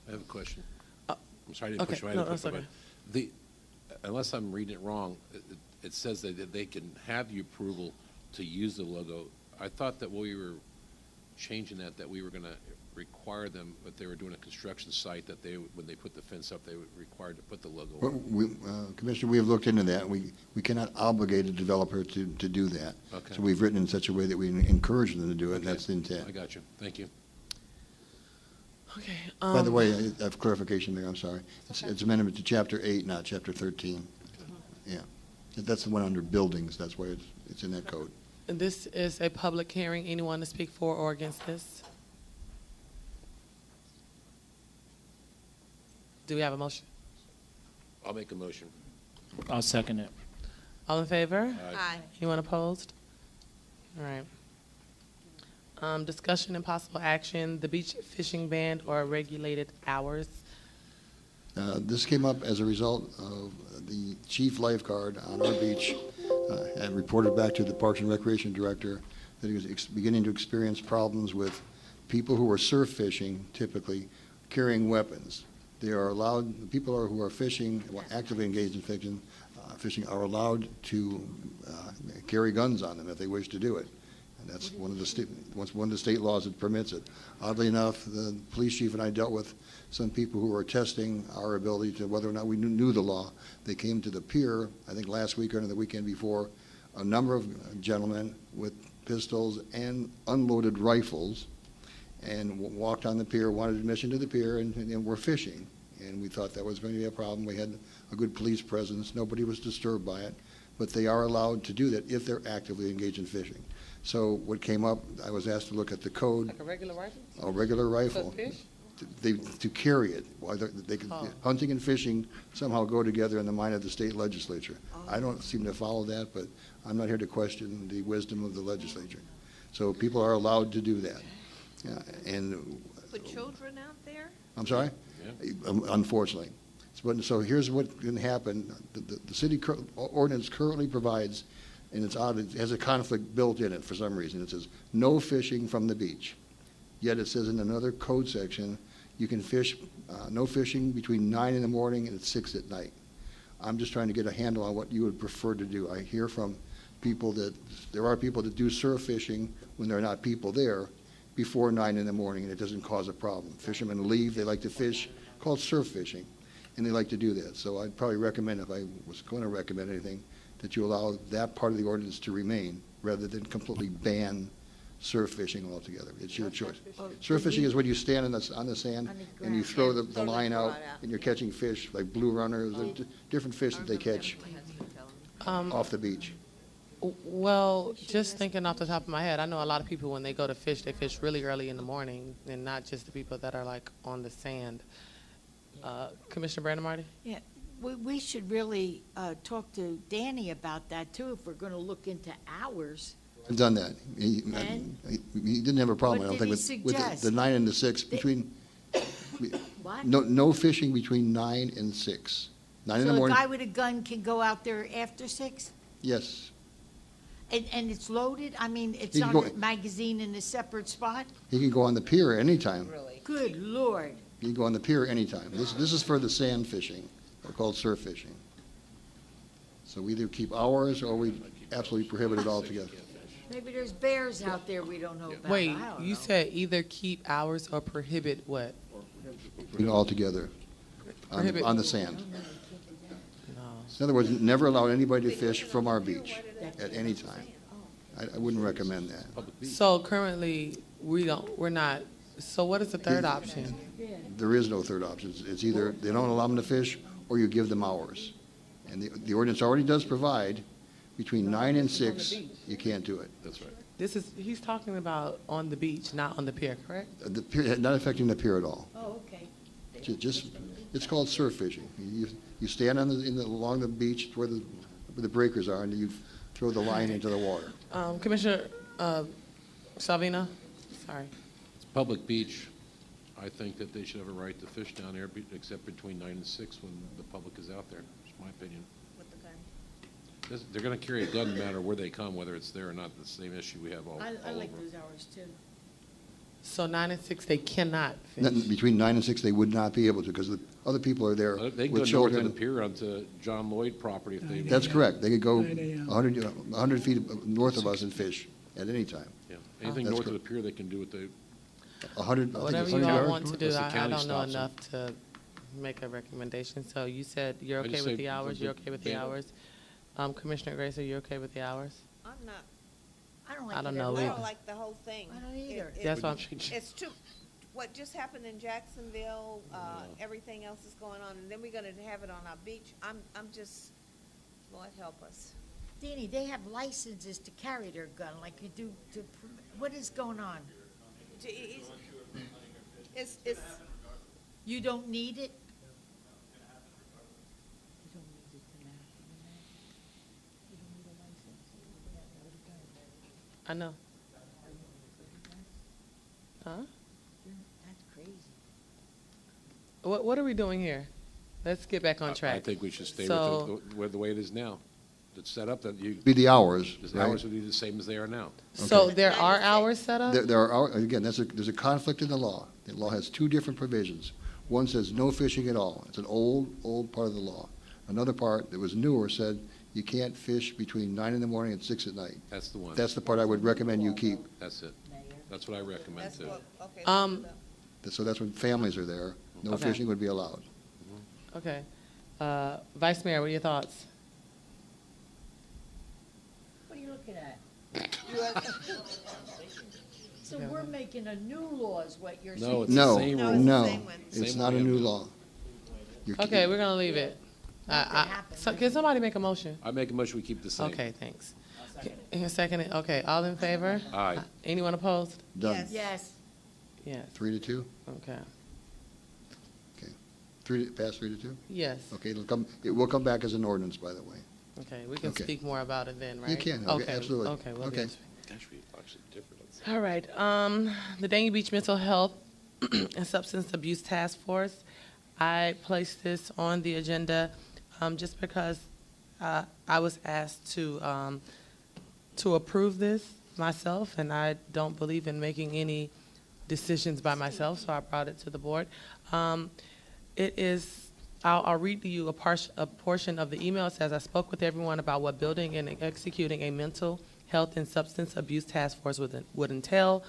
I have a question. I'm sorry I didn't okay. push you. I No, had a quick that's one. Unless I'm reading it wrong, it says that they can have the approval to use the logo. I thought that we were changing that we were going to require them, but they were doing a construction site, that when they put the fence up, they were required to put the logo on. Commissioner, we have looked into that. We cannot obligate a developer to do that. Okay. So we've written in such a way that we encourage them to do it, and that's the intent. I got you. Thank you. Okay. By the way, I have clarification there, I'm sorry. It's amendment to Chapter 8, not Chapter 13. Yeah. That's the one under buildings. That's why it's in that code. And this is a public hearing. Anyone to speak for or against this? Do we have a motion? I'll make a motion. I'll second it. All in favor? Aye. Anyone opposed? All right. Discussion and possible action, the beach fishing ban or regulated hours. This came up as a result of the chief lifeguard on our beach had reported back to the Parks and Recreation Director that he was beginning to experience problems with people who were surf fishing, typically carrying weapons. They are allowed, the people who are fishing, actively engaged in fishing, are allowed to carry guns on them if they wish to do it. And that's one of the state laws that permits it. Oddly enough, the police chief and I dealt with some people who were testing our ability to whether or not we knew the law. They came to the pier, I think last week or the weekend before, a number of gentlemen with pistols and unloaded rifles, and walked on the pier, wanted admission to the pier, and were fishing. And we thought that was going to be a problem. We had a good police presence. Nobody was disturbed by it. But they are allowed to do that if they're actively engaged in fishing. So what came up, I was asked to look at the code. Like a regular rifle? A regular rifle. To fish? To carry it. Hunting and fishing somehow go together in the mind of the state legislature. I don't seem to follow that, but I'm not here to question the wisdom of the legislature. So people are allowed to do that. And Put children out there? I'm sorry? Unfortunately. So here's what can happen. The city ordinance currently provides, and it's odd, it has a conflict built in it for some reason. It says, no fishing from the beach. Yet it says in another code section, you can fish, no fishing between 9 in the morning and 6 at night. I'm just trying to get a handle on what you would prefer to do. I hear from people that there are people that do surf fishing when there are not people there before 9 in the morning, and it doesn't cause a problem. Fishermen leave, they like to fish, called surf fishing, and they like to do that. So I'd probably recommend, if I was going to recommend anything, that you allow that part of the ordinance to remain rather than completely ban surf fishing altogether. It's your choice. Surf fishing is when you stand on the sand and you throw the line out and you're catching fish, like blue runners, different fish that they catch off the beach. Well, just thinking off the top of my head, I know a lot of people when they go to fish, they fish really early in the morning, and not just the people that are like on the sand. Commissioner Brandon Marty? Yeah, we should really talk to Danny about that too, if we're going to look into hours. I've done that. He didn't have a problem, I don't think, with the 9 and the 6 between. What? No fishing between 9 and 6. 9 in the So a morning. guy with a gun can go out there after 6? Yes. And it's loaded? I mean, it's He can on go- a magazine in a separate spot? He can go on the pier anytime. Good Lord. You can go on the pier anytime. This is for the sand fishing, or called surf fishing. So we either keep hours or we absolutely prohibit it altogether. Maybe there's bears out there we don't know about. Wait, I don't you know. said either keep hours or prohibit what? Altogether Prohibit- on the sand. No. In other words, never allow anybody to fish from our beach at any time. I wouldn't recommend that. So currently, we're not, so what is the third option? There is no third option. It's either they don't allow them to fish, or you give them hours. And the ordinance already does provide, between 9 and 6, you can't do it. That's right. He's talking about on the beach, not on the pier, correct? The pier, not affecting the pier at all. Oh, okay. It's called surf fishing. You stand along the beach where the breakers are, and you throw the line into the water. Commissioner Salvino, sorry. It's a public beach. I think that they should have a right to fish down there, except between 9 and 6 when the public is out there. That's my opinion. With the gun. They're going to carry a gun no matter where they come, whether it's there or not. The same issue we have all I over. like those hours too. So 9 and 6, they cannot fish? Between 9 and 6, they would not be able to, because the other people are there They can go with north of the children. pier onto John Lloyd property if they. That's correct. They could go 9 a.m. 100 feet north of us and fish at any time. Yeah. Anything That's north of the correct. pier, they can do what they. 100, I think Whatever it's you 100 all yards. want to do, Unless the I county don't know stops them. enough to make a recommendation. So you said you're I okay just with say the hours, the- you're okay with the the- hours? Commissioner Grace, are you okay with the hours? I'm not, I don't like I don't it know at I either. all. don't like the whole thing. I don't either. That's why I'm, It's too, what just happened in Jacksonville, everything else is going on, and then we're gonna have it on our beach. I'm just, Lord help us. Deanie, they have licenses to carry their gun like you do to, what is going on? It's, You don't need it? I know. Huh? That's crazy. What are we doing here? Let's get back on track. I think we should stay So- with the way it is now. It's set up that you. Be the hours, The right? hours would be the same as they are now. So there are hours set up? There are, again, there's a conflict in the law. The law has two different provisions. One says no fishing at all. It's an old part of the law. Another part that was newer said you can't fish between 9 in the morning and 6 at night. That's the one. That's the part I would recommend you keep. That's it. That's what I recommend that's too. what, okay. So that's when families are there. No Okay. fishing would be allowed. Okay. Vice Mayor, what are your thoughts? What are you looking at? So we're making a new law is what you're saying? No, it's the No, same rule. no, same one. it's Same not a one. new law. Okay, we're gonna leave it. So can somebody make a motion? I make a motion, we keep the same. Okay, thanks. Second, okay, all in favor? Aye. Anyone opposed? Done. Yes. Yes, 3-2? okay. Okay. Pass 3-2? Yes, Okay, it will come back as an ordinance, by the way. okay, we can Okay. speak more about it then, right? You can, okay, absolutely. Okay, we'll Okay. get Gosh, we actually different. All right, the Dania Beach Mental Health and Substance Abuse Task Force. I placed this on the agenda just because I was asked to approve this myself, and I don't believe in making any decisions by myself, so I brought it to the board. It is, I'll read to you a portion of the email. It says, I spoke with everyone about what building and executing a mental health and substance abuse task force would entail,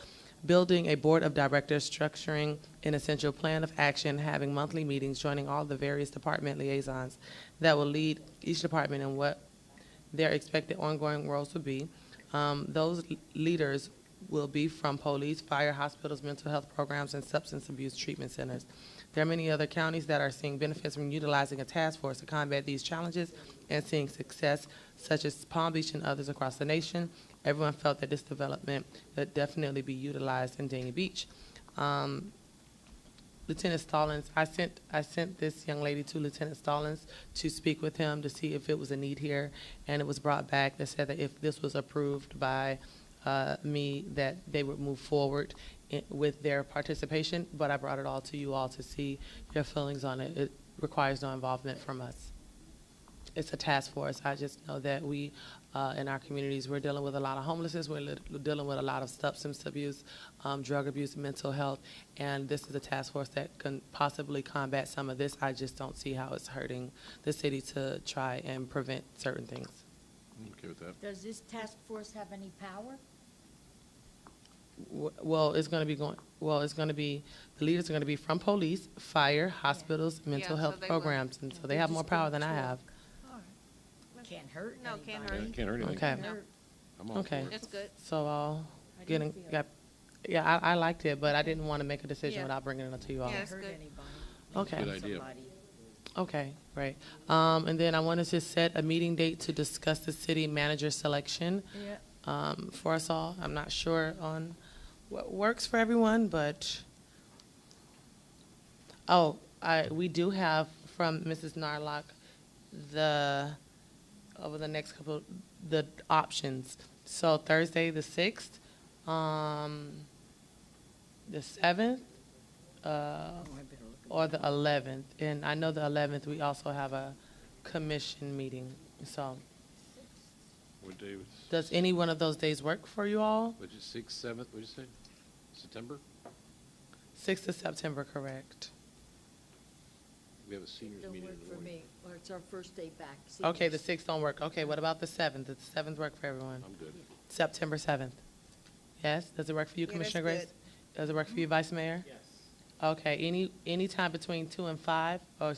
building a board of directors, structuring an essential plan of action, having monthly meetings, joining all the various department liaisons that will lead each department in what their expected ongoing roles would be. Those leaders will be from police, fire, hospitals, mental health programs, and substance abuse treatment centers. There are many other counties that are seeing benefits from utilizing a task force to combat these challenges and seeing success, such as Palm Beach and others across the nation. Everyone felt that this development could definitely be utilized in Dania Beach. Lieutenant Stallings, I sent this young lady to Lieutenant Stallings to speak with him to see if it was a need here, and it was brought back that said that if this was approved by me, that they would move forward with their participation, but I brought it all to you all to see your feelings on it. It requires no involvement from us. It's a task force. I just know that we, in our communities, we're dealing with a lot of homelessness, we're dealing with a lot of substance abuse, drug abuse, mental health, and this is a task force that can possibly combat some of this. I just don't see how it's hurting the city to try and prevent certain things. I'm okay with that. Does this task force have any power? Well, it's going to be, the leaders are going to be from police, fire, hospitals, mental so health they will- programs, and so they have more power than I have. can't hurt No, can't anybody. hurt. Can't hurt anything. Okay. No. I'm all Okay. for it. It's good. So I'll How do you getting, feel? got, yeah, I liked it, but I didn't want to make a decision Yeah. without bringing it up to you all. Yeah, that's Hurt good. anybody. Okay. Good idea. Somebody. Okay, great. And then I wanted to set a meeting date to discuss the city manager selection Yeah. for us all. I'm not sure on what works for everyone, but, we do have from Mrs. Narlock over the next couple, the options. So Thursday, the 6th, the 7th, or the 11th. And I know the 11th, we also have a commission meeting. So What day was, does any one of those days work for you all? what'd you, 6th, 7th, what'd you say? September? 6th of September, correct. We have a seniors Don't meeting work in the for morning. me, or it's our first day back. Okay, the Seniors. 6th don't work. Okay, what about the 7th? Does the 7th work for everyone? I'm good. September 7th. Yes? Does it work for you, Yeah, Commissioner that's Grace? Does it work for you, Vice Mayor? Yes. Okay, any time between 2 and 5, or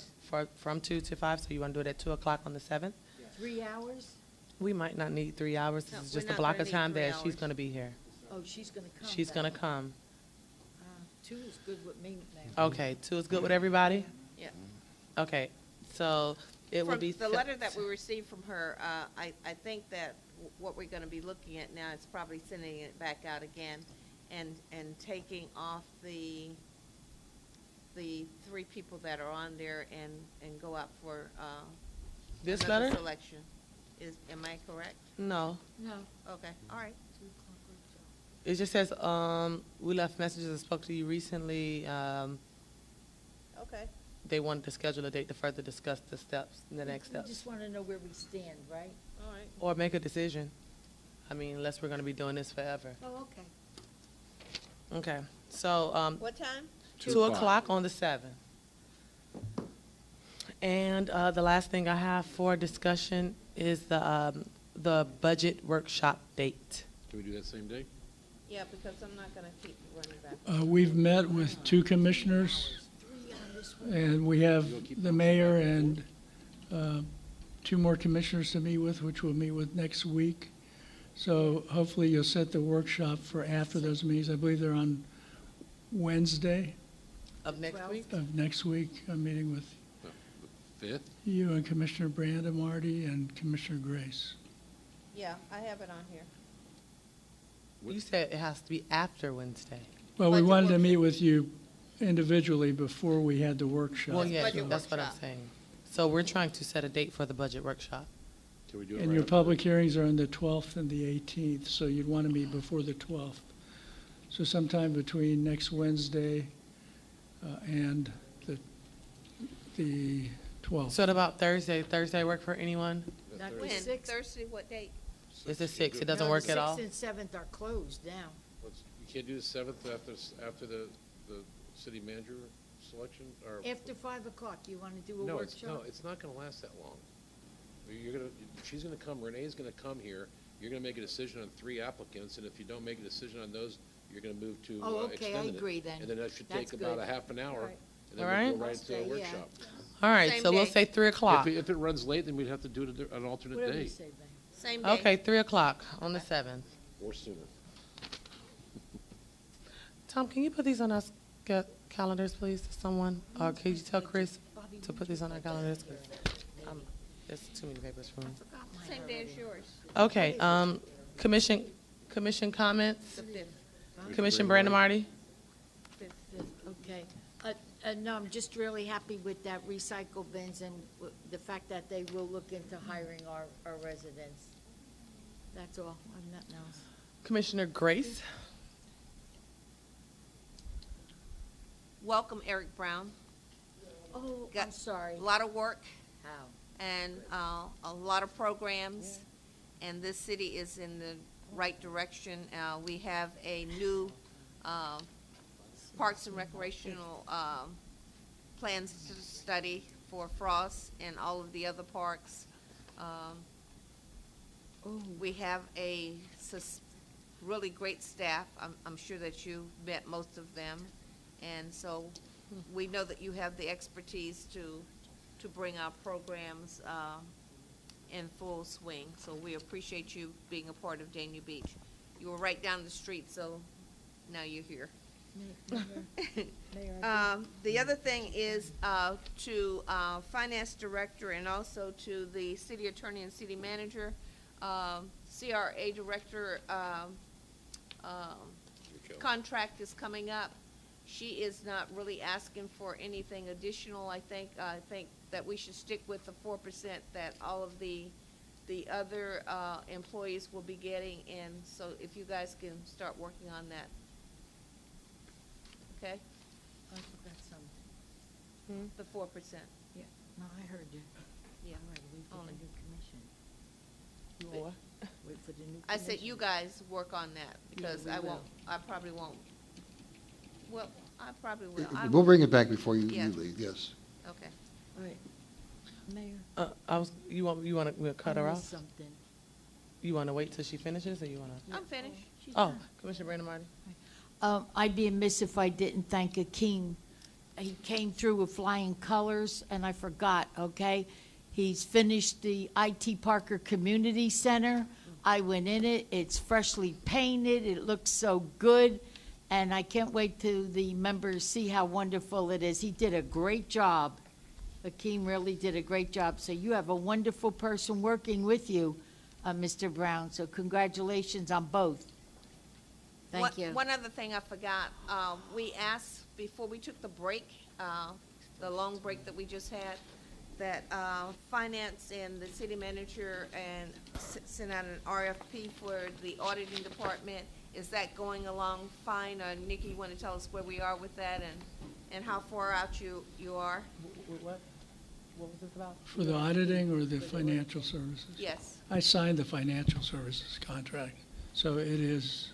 from 2 to 5, so you want to do it at 2 o'clock on the 7th? 3 hours? We might not need 3 hours. No, This is we're just a not block gonna of need time 3 that she's hours. going to be here. Oh, she's gonna come. She's that going to way. come. 2 is good with me, Mayor. Okay, 2 is good with everybody? Yeah. Okay, so it will From be. the letter that we received from her, I think that what we're gonna be looking at now is probably sending it back out again and taking off the 3 people that are on there and go out for, This another letter? selection. Am I correct? No. No. Okay, all right. 2 o'clock workshop. It just says, we left messages and spoke to you recently. Okay. They wanted to schedule a date to further discuss the steps, the next We steps. just wanna know where we stand, right? All right. Or make a decision. I mean, unless we're going to be doing this forever. Oh, okay. Okay, so, What time? 2 o'clock on the 7th. And the last thing I have for discussion is the budget workshop date. Can we do that same day? Yeah, because I'm not gonna keep running back. We've met with 2 commissioners, and we have the mayor and 2 more commissioners to meet with, which we'll meet with next week. So hopefully you'll set the workshop for after those meetings. I believe they're on Wednesday Of next week? of next week. I'm meeting with The 5th? you and Commissioner Brandon Marty and Commissioner Grace. Yeah, I have it on here. You said it has to be after Wednesday. Well, we Budget wanted to meet workshop. with you individually before we had the workshop. Well, yeah, budget that's what I'm workshop. saying. So we're trying to set a date for the budget workshop. Can we do it And right your after? public hearings are on the 12th and the 18th, so you'd want to meet before the 12th. So sometime between next Wednesday and the 12th. So what about Thursday? Thursday work for anyone? Not the When? 6th? Thursday, what date? It's the 6th. It doesn't No, work the at all? 6th and 7th are closed now. You can't do the 7th after the city manager selection, or? After 5 o'clock, you wanna do a No, workshop? it's not gonna last that long. She's gonna come, Renee's gonna come here, you're gonna make a decision on 3 applicants, and if you don't make a decision on those, you're gonna move to Oh, okay, extend I it. agree then. And then that should That's take about good. a half an hour, Right. and then All we'll go right. right Stay, to a yeah. workshop. All right, Same so we'll day. say 3 o'clock. If it runs late, then we'd have to do it at an alternate Whatever you day, say, Ben. Same day. Okay, 3 o'clock on the 7th. or sooner. Tom, can you put these on our calendars, please, to someone? Or can you tell Chris to put these on our calendars? 'Cause, there's too many papers for me. Same day as yours, Okay, commission comments? the 5th. Commission Brandon Marty? Okay. No, I'm just really happy with that recycle bins and the fact that they will look into hiring our residents. That's all. I have nothing else. Commissioner Grace? Welcome, Eric Brown. Oh, Got I'm sorry. A lot of work How? and a lot of programs, and this city is in the right direction. We have a new Parks and Recreational plans to study for Frost and all of the other parks. We have a really great staff. I'm sure that you met most of them. And so we know that you have the expertise to bring our programs in full swing. So we appreciate you being a part of Dania Beach. You were right down the street, so now you're here. The other thing is to Finance Director and also to the City Attorney and City Manager, CRA Director contract is coming up. She is not really asking for anything additional. I think that we should stick with the 4% that all of the other employees will be getting, and so if you guys can start working on that. Okay? I forgot something. The 4%. Yeah, no, I heard you. Yeah. All right, wait for Only. the new commission. You what? Wait for the new commission. I said you guys work on that, because we I will. won't, I probably won't. Well, I probably will. We'll bring it back before you Yeah. leave, yes. Okay. All right, Mayor. You want to cut her I off? missed something. You want to wait till she finishes, or you want to? I'm finished. Oh, Commissioner Brandon Martin. I'd be amiss if I didn't thank Akeem. He came through with flying colors, and I forgot, okay? He's finished the IT Parker Community Center. I went in it. It's freshly painted. It looks so good, and I can't wait till the members see how wonderful it is. He did a great job. Akeem really did a great job. So you have a wonderful person working with you, Mr. Brown. So congratulations on both. Thank you. One other thing I forgot, we asked before we took the break, the long break that we just had, that Finance and the City Manager and sent out an RFP for the auditing department. Is that going along fine? Or Nikki, you want to tell us where we are with that and how far out you are? What was this about? For the auditing or the financial services? Yes. I signed the financial services contract, so it is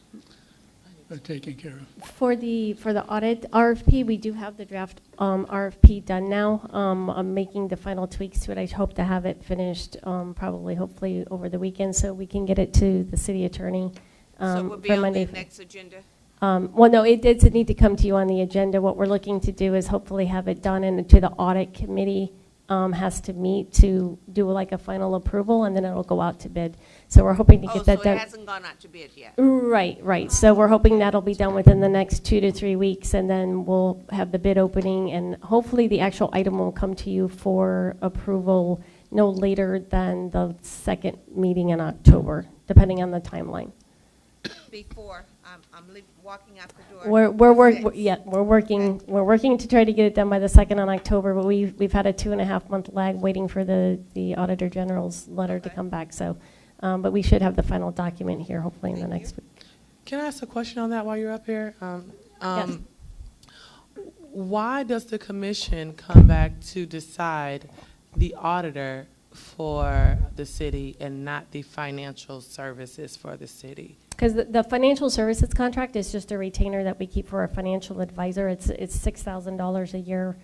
taken care of. For the audit RFP, we do have the draft RFP done now. I'm making the final tweaks to it. I hope to have it finished hopefully over the weekend, so we can get it to the city attorney So we'll be for on Monday. the next agenda? Well, no, it doesn't need to come to you on the agenda. What we're looking to do is hopefully have it done, and to the audit committee has to meet to do like a final approval, and then it'll go out to bid. So we're hoping to get that so done. it hasn't gone out to bid yet? Right. So we're hoping that'll be done within the next 2 to 3 weeks, and then we'll have the bid opening, and hopefully the actual item will come to you for approval no later than the second meeting in October, depending on the timeline. Before, I'm walking out the door. We're working to try to get it done by the 2nd on October, but we've had a 2.5-month lag waiting for the Auditor General's letter to come back, so, but we should have the final document here hopefully in the next week. Can I ask a question on that while you're up here? Yes. Why does the commission come back to decide the auditor for the city and not the financial services for the city? Because the financial services contract is just a retainer that we keep for our financial advisor. It's $6,000 a year,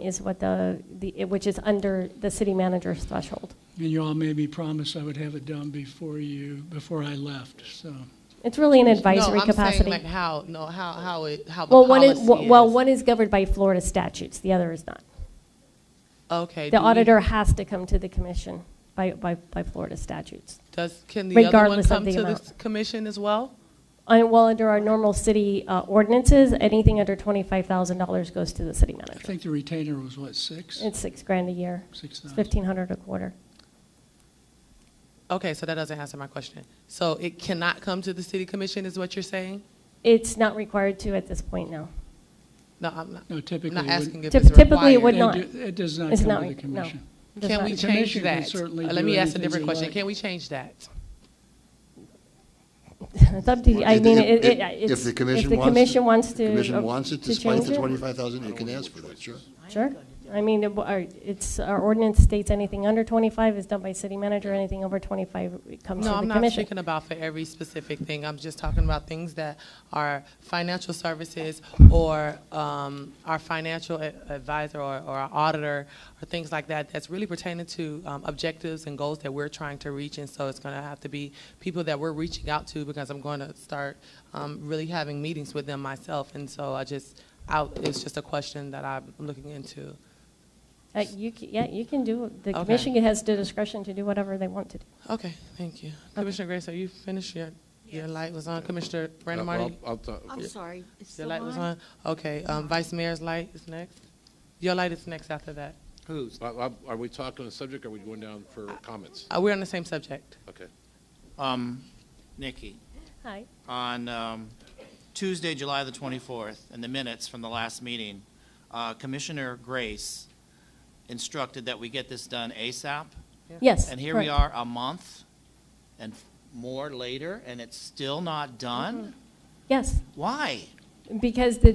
is what which is under the city manager's threshold. And you all made me promise I would have it done before I left, so. It's really an advisory capacity. Saying like how the well, policy is. one is governed by Florida statutes, the other is not. Okay. The auditor has to come to the commission by Florida statutes. Can the other one regardless come of the to amount. the commission as well? Well, under our normal city ordinances, anything under $25,000 goes to the city I manager. think the retainer was what, $6,000? It's $6,000 a year. $6,000. It's $1,500 a quarter. Okay, so that doesn't answer my question. So it cannot come to the city commission, is what you're saying? It's not required to at this point, no. No, I'm not. No, typically. I'm not asking if Typ- it's typically it would required. not. It does not It's come not to the re- no. commission. Does Can not. we The change commission can that? certainly Let do me ask a anything different they question. like. Can we change that? It's up to you. I mean, If the commission wants to. Commission wants it, despite change the it. 25,000, it can ask for that, sure. Sure. I mean, our ordinance states anything under 25 is done by city manager, anything over 25 it comes to No, the I'm not commission. speaking about for every specific thing. I'm just talking about things that are financial services or our financial advisor or our auditor or things like that that's really pertaining to objectives and goals that we're trying to reach. And so it's going to have to be people that we're reaching out to because I'm going to start really having meetings with them myself. And so it's just a question that I'm looking into. Yeah, you can do, the Okay. commission has the discretion to do whatever they want to do. Okay, thank you. Commissioner Grace, are you finished? Your light was on. Commissioner Brandon Well, Marty? I'm sorry, it's Your still light was on? on? Okay, Vice Mayor's light is next. Your light is next after that. Who's? Are we talking on the subject, or are we going down for comments? We're on the same subject. Okay. Nikki, Hi. on Tuesday, July the 24th, in the minutes from the last meeting, Commissioner Grace instructed that we get this done ASAP. Yes, And here we correct. are a month and more later, and it's still not done? Yes. Why? Because the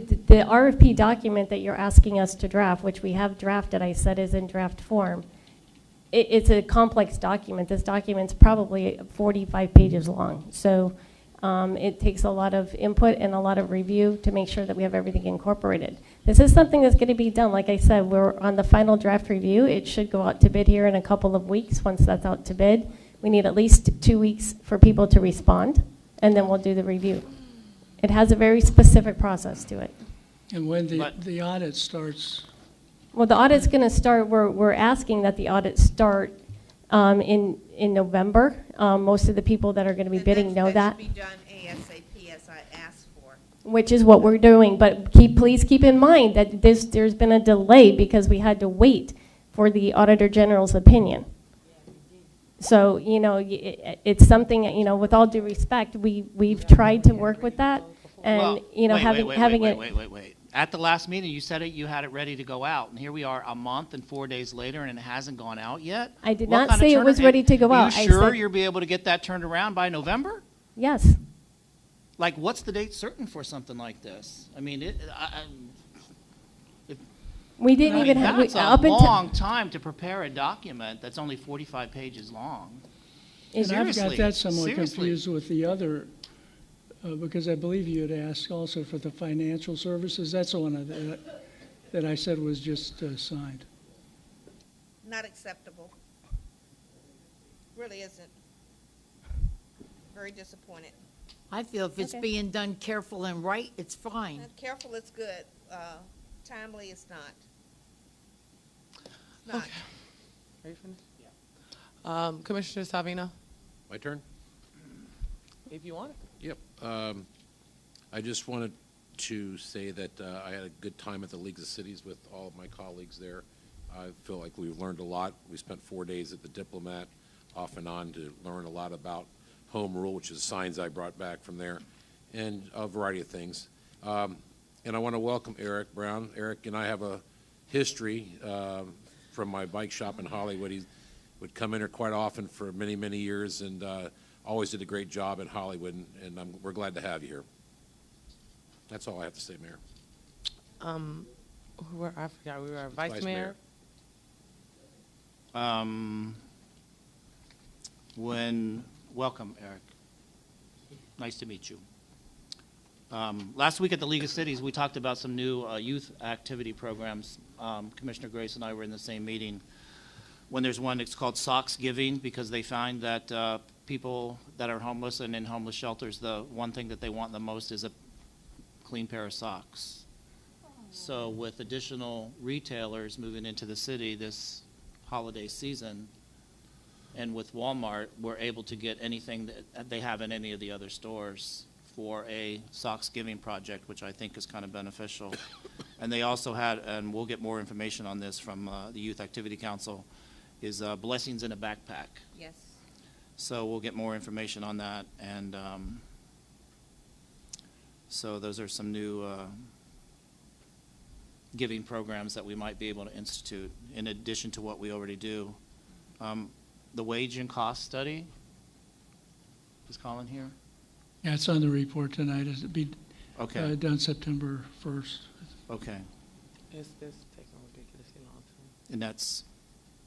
RFP document that you're asking us to draft, which we have drafted, I said is in draft form, it's a complex document. This document's probably 45 pages long. So it takes a lot of input and a lot of review to make sure that we have everything incorporated. This is something that's going to be done. Like I said, we're on the final draft review. It should go out to bid here in a couple of weeks. Once that's out to bid, we need at least 2 weeks for people to respond, and then we'll do the review. It has a very specific process to it. And when the audit starts, Well, the audit's going to start, we're asking that the audit start in November. Most of the people that are going to be bidding know that, That should be done ASAP as I asked for. which is what we're doing. But please keep in mind that there's been a delay because we had to wait for the Auditor General's opinion. So, it's something, with all due respect, we've tried to work with that. And, Well, having it. Wait. At the last meeting, you said you had it ready to go out, and here we are a month and 4 days later, and it hasn't gone out yet? I did What not kind of say it was turnaround- ready to go out. Are I you sure said- you'll be able to get that turned around by November? Yes. Like, what's the date certain for something like this? I mean, We didn't even have, that's a up until. long time to prepare a document that's only 45 pages long. and I've got Seriously, that somewhat seriously. confused with the other, because I believe you had asked also for the financial services. That's the one that I said was just signed. Not acceptable. Really isn't. Very disappointed. I feel if it's Okay. being done careful and right, it's fine. Careful is good. Timely is not. It's not. Are you finished? Yeah. Commissioner Salvino, My turn? if you want. Yep. I just wanted to say that I had a good time at the League of Cities with all of my colleagues there. I feel like we've learned a lot. We spent 4 days at the Diplomat, off and on, to learn a lot about home rule, which is signs I brought back from there, and a variety of things. And I want to welcome Eric Brown. Eric and I have a history from my bike shop in Hollywood. He would come in here quite often for many, many years, and always did a great job in Hollywood, and we're glad to have you here. That's all I have to say, Mayor. I forgot, we were Vice Vice Mayor. Welcome, Eric. Nice to meet you. Last week at the League of Cities, we talked about some new youth activity programs. Commissioner Grace and I were in the same meeting. When there's one, it's called Socks Giving, because they find that people that are homeless and in homeless shelters, the one thing that they want the most is a clean pair of socks. So with additional retailers moving into the city this holiday season, and with Walmart, we're able to get anything that they have in any of the other stores for a socks giving project, which I think is kind of beneficial. And they also had, and we'll get more information on this from the Youth Activity Council, is Blessings in a Backpack. Yes. So we'll get more information on that, and so those are some new giving programs that we might be able to institute in addition to what we already do. The wage and cost study, is Colin here? Yeah, it's on the report tonight. It'll be Okay. done September 1st. Okay, It's taking ridiculously long time. and that's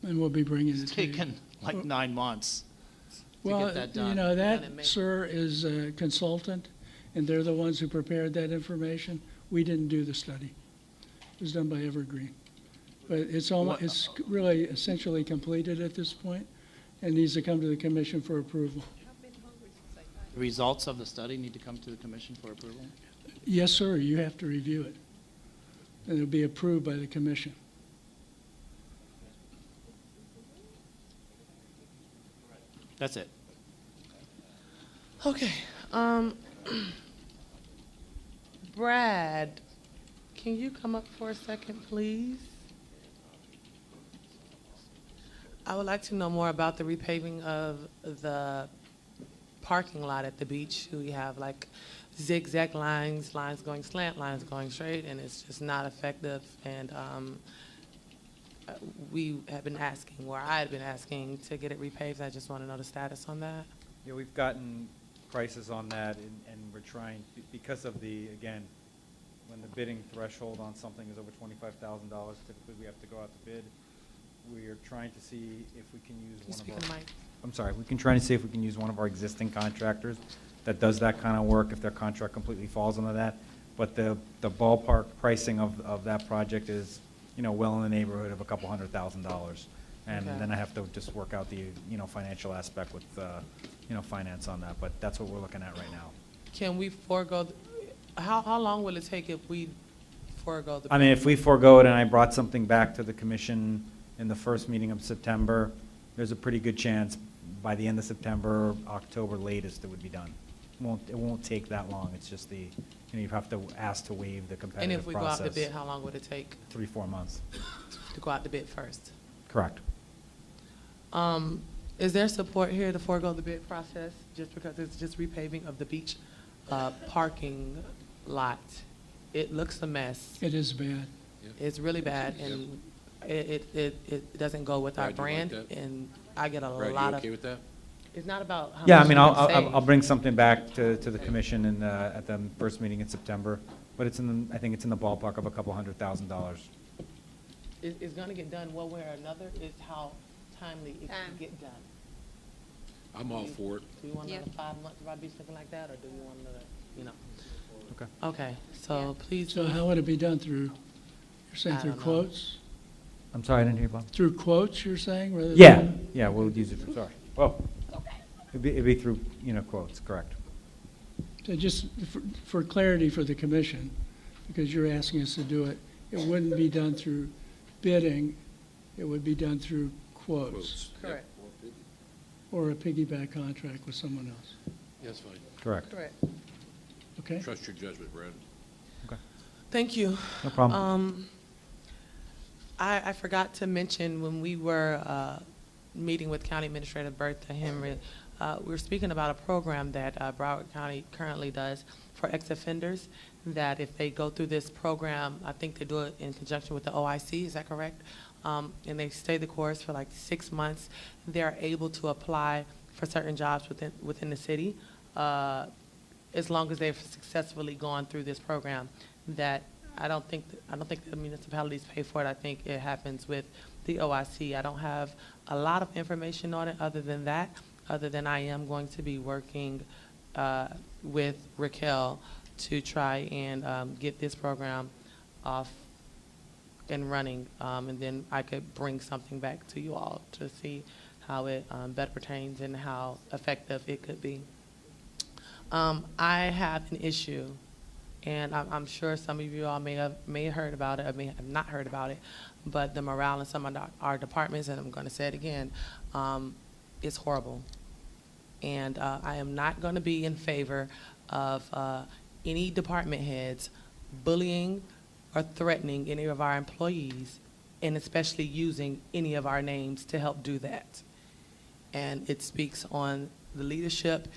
And we'll be bringing it it's to you. taken like 9 months to Well, get that done. you know, that, sir, is a consultant, and they're the ones who prepared that information. We didn't do the study. It was done by Evergreen. But it's it's really essentially completed at this point, and needs to come to the commission for approval. The results of the study need to come to the commission for approval? Yes, sir, you have to review it, and it'll be approved by the commission. That's it. Okay. Brad, can you come up for a second, please? I would like to know more about the repaving of the parking lot at the beach. We have like zigzag lines, lines going slant, lines going straight, and it's just not effective. And we have been asking, or I had been asking to get it repaved. I just want to know the status on that. Yeah, we've gotten prices on that, and we're trying, because of the, again, when the bidding threshold on something is over $25,000, typically we have to go out to bid. We are trying to see if we can use one of our, I'm sorry, we can try to see if we can use one of our existing contractors that does that kind of work, if their contract completely falls under that. But the ballpark pricing of that project is, you know, well in the neighborhood of a couple $100,000. And Okay. then I have to just work out the, you know, financial aspect with, you know, finance on that. But that's what we're looking at right now. Can we forego, how long will it take if we forego the? I mean, if we forego it and I brought something back to the commission in the first meeting of September, there's a pretty good chance by the end of September, October latest, it would be done. It won't take that long. It's just the, you know, you have to ask to waive the And competitive if we go out process. to bid, how long would it take 3-4 months. to go out to bid first? Correct. Is there support here to forego the bid process just because it's just repaving of the beach parking lot? It looks a mess. It is bad. It's really bad, and it doesn't go with our Brad, you like brand, that? and I get a Brad, lot you of. okay with that? It's not about how Yeah, I much mean, you can save. I'll bring something back to the commission in, at the first meeting in September, but it's in, I think it's in the ballpark of a couple $100,000. It's gonna get done one way or another, it's how timely it can get done. I'm all for it. Do you want Yeah. another 5 months of our beach looking like that, or do you want another, you know? Okay. Okay, so please. So how would it be done through, you're saying I through don't know. quotes? I'm sorry, I didn't hear you, Bob. Through quotes, you're saying, rather than? Yeah, yeah, we'll use it, sorry. Oh, it'd be through, you know, quotes, correct. So just for clarity for the commission, because you're asking us to do it, it wouldn't be done through bidding, it would be done through quotes. Correct. Or a piggyback contract with someone else. That's fine. Correct. Correct. Okay? Trust your judgment, Brad. Okay. Thank you. No problem. I forgot to mention when we were meeting with County Administrator Bertha Henry, we were speaking about a program that Broward County currently does for ex-offenders, that if they go through this program, I think they do it in conjunction with the OIC, is that correct? And they stay the course for like 6 months, they're able to apply for certain jobs within the city, as long as they've successfully gone through this program. That I don't think the municipalities pay for it. I think it happens with the OIC. I don't have a lot of information on it other than that, other than I am going to be working with Raquel to try and get this program off and running, and then I could bring something back to you all to see how it better pertains and how effective it could be. I have an issue, and I'm sure some of you all may have heard about it or may have not heard about it, but the morale in some of our departments, and I'm going to say it again, is horrible. And I am not going to be in favor of any department heads bullying or threatening any of our employees, and especially using any of our names to help do that. And it speaks on the leadership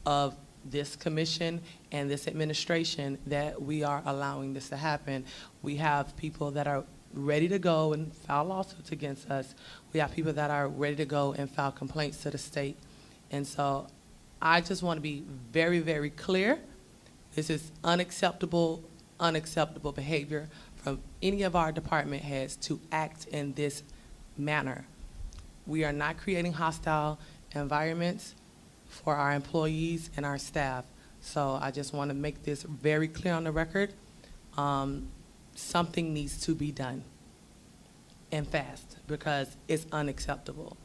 of this commission and this administration that we are allowing this to happen. We have people that are ready to go and file lawsuits against us. We have people that are ready to go and file complaints to the state. And so I just want to be very, very clear. This is unacceptable behavior from any of our department heads to act in this manner. We are not creating hostile environments for our employees and our staff. So I just want to make this very clear on the record. Something needs to be done, and fast, because it's unacceptable.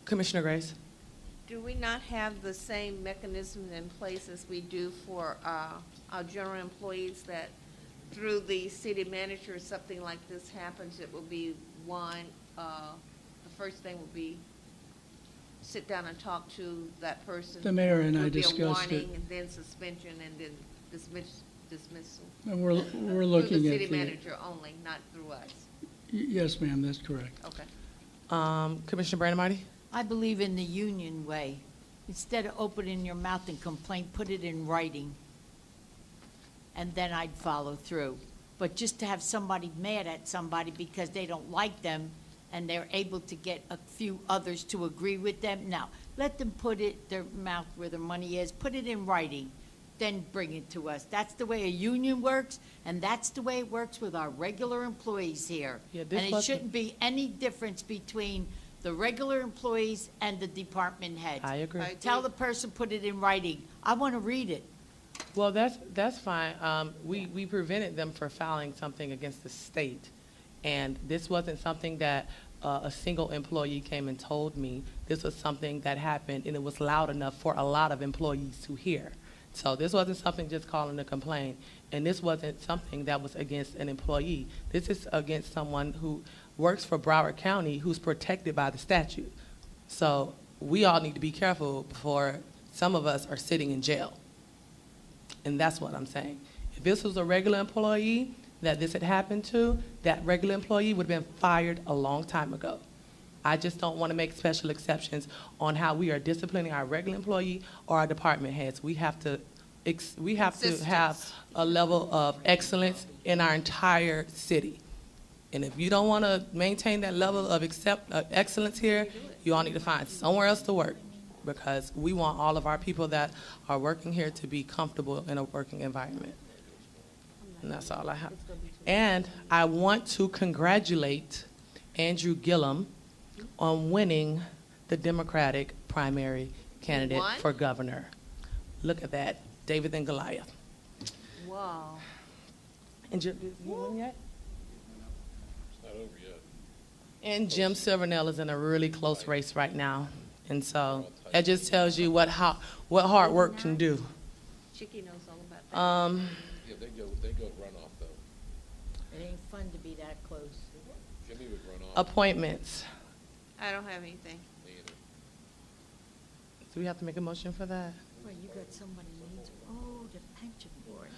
Commissioner Grace? Do we not have the same mechanism in place as we do for our general employees, that through the city manager, if something like this happens, it will be one, the first thing will be sit down and talk to that person? The mayor and I Would be a discussed it. warning, and then suspension, and then dismissal? And we're Through looking the at city the. manager only, not through us? Yes, ma'am, that's correct. Okay. Commissioner Brandon Marty? I believe in the union way. Instead of opening your mouth and complain, put it in writing, and then I'd follow through. But just to have somebody mad at somebody because they don't like them and they're able to get a few others to agree with them, no. Let them put their mouth where their money is, put it in writing, then bring it to us. That's the way a union works, and that's the way it works with our regular employees here. Yeah, And this it wasn't- shouldn't be any difference between the regular employees and the department heads. I agree. Tell the person, put it in writing. I want to read it. Well, that's fine. We prevented them from filing something against the state. And this wasn't something that a single employee came and told me. This was something that happened, and it was loud enough for a lot of employees to hear. So this wasn't something just calling to complain. And this wasn't something that was against an employee. This is against someone who works for Broward County who's protected by the statute. So we all need to be careful before some of us are sitting in jail. And that's what I'm saying. If this was a regular employee that this had happened to, that regular employee would have been fired a long time ago. I just don't want to make special exceptions on how we are disciplining our regular employee or our department heads. We have to have a level of excellence in our entire city. And if you don't want to maintain that level of excellence here, you all need to find somewhere else to work, because we want all of our people that are working here to be comfortable in a working environment. And that's all I have. And I want to congratulate Andrew Gillum on winning the Democratic primary candidate won? for governor. Look at that, David and Goliath. Wow. And Jim, did you win yet? It's not over yet. And Jim Silvernell is in a really close race right now. And so that just tells you what hard work can do. Chicky knows all about that. Yeah, they go runoff, though. It ain't fun to be that close. Jimmy would run off. Appointments. I don't have anything. Me either. Do we have to make a motion for that? Well, you got somebody needs, the pension board.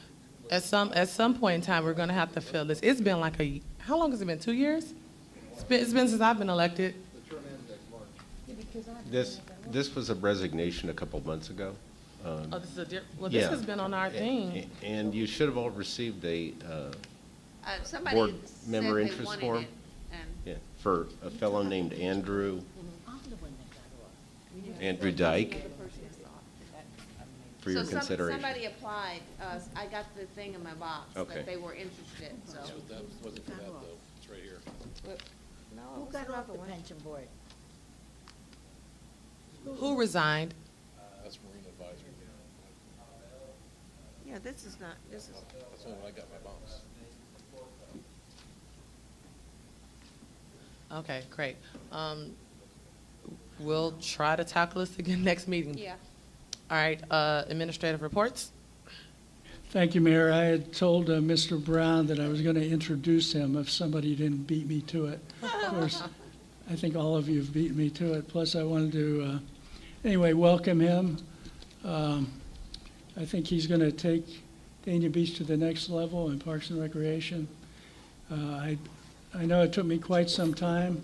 At some point in time, we're going to have to fill this. It's been like how long has it been, 2 years? It's been since I've been elected. This was a resignation a couple months ago. This is this Yeah. has been on our thing. And you should have all received a Somebody board said member they interest wanted form. it, and Yeah, for a fellow named Andrew Dyke, for your consideration. Somebody applied, I got the thing in my box, Okay. that they were interested, so. That wasn't for that, though. It's right here. No, Who it was got off the another one. pension board? Who resigned? That's Marine Advisory. Yeah, this is. That's when I got my box. Okay, great. We'll try to tackle this again next meeting. Yeah. All right, administrative reports. Thank you, Mayor. I had told Mr. Brown that I was going to introduce him if somebody didn't beat me to it. Of course, I think all of you have beaten me to it. Plus, I wanted to, anyway, welcome him. I think he's going to take Dania Beach to the next level in Parks and Recreation. I know it took me quite some time.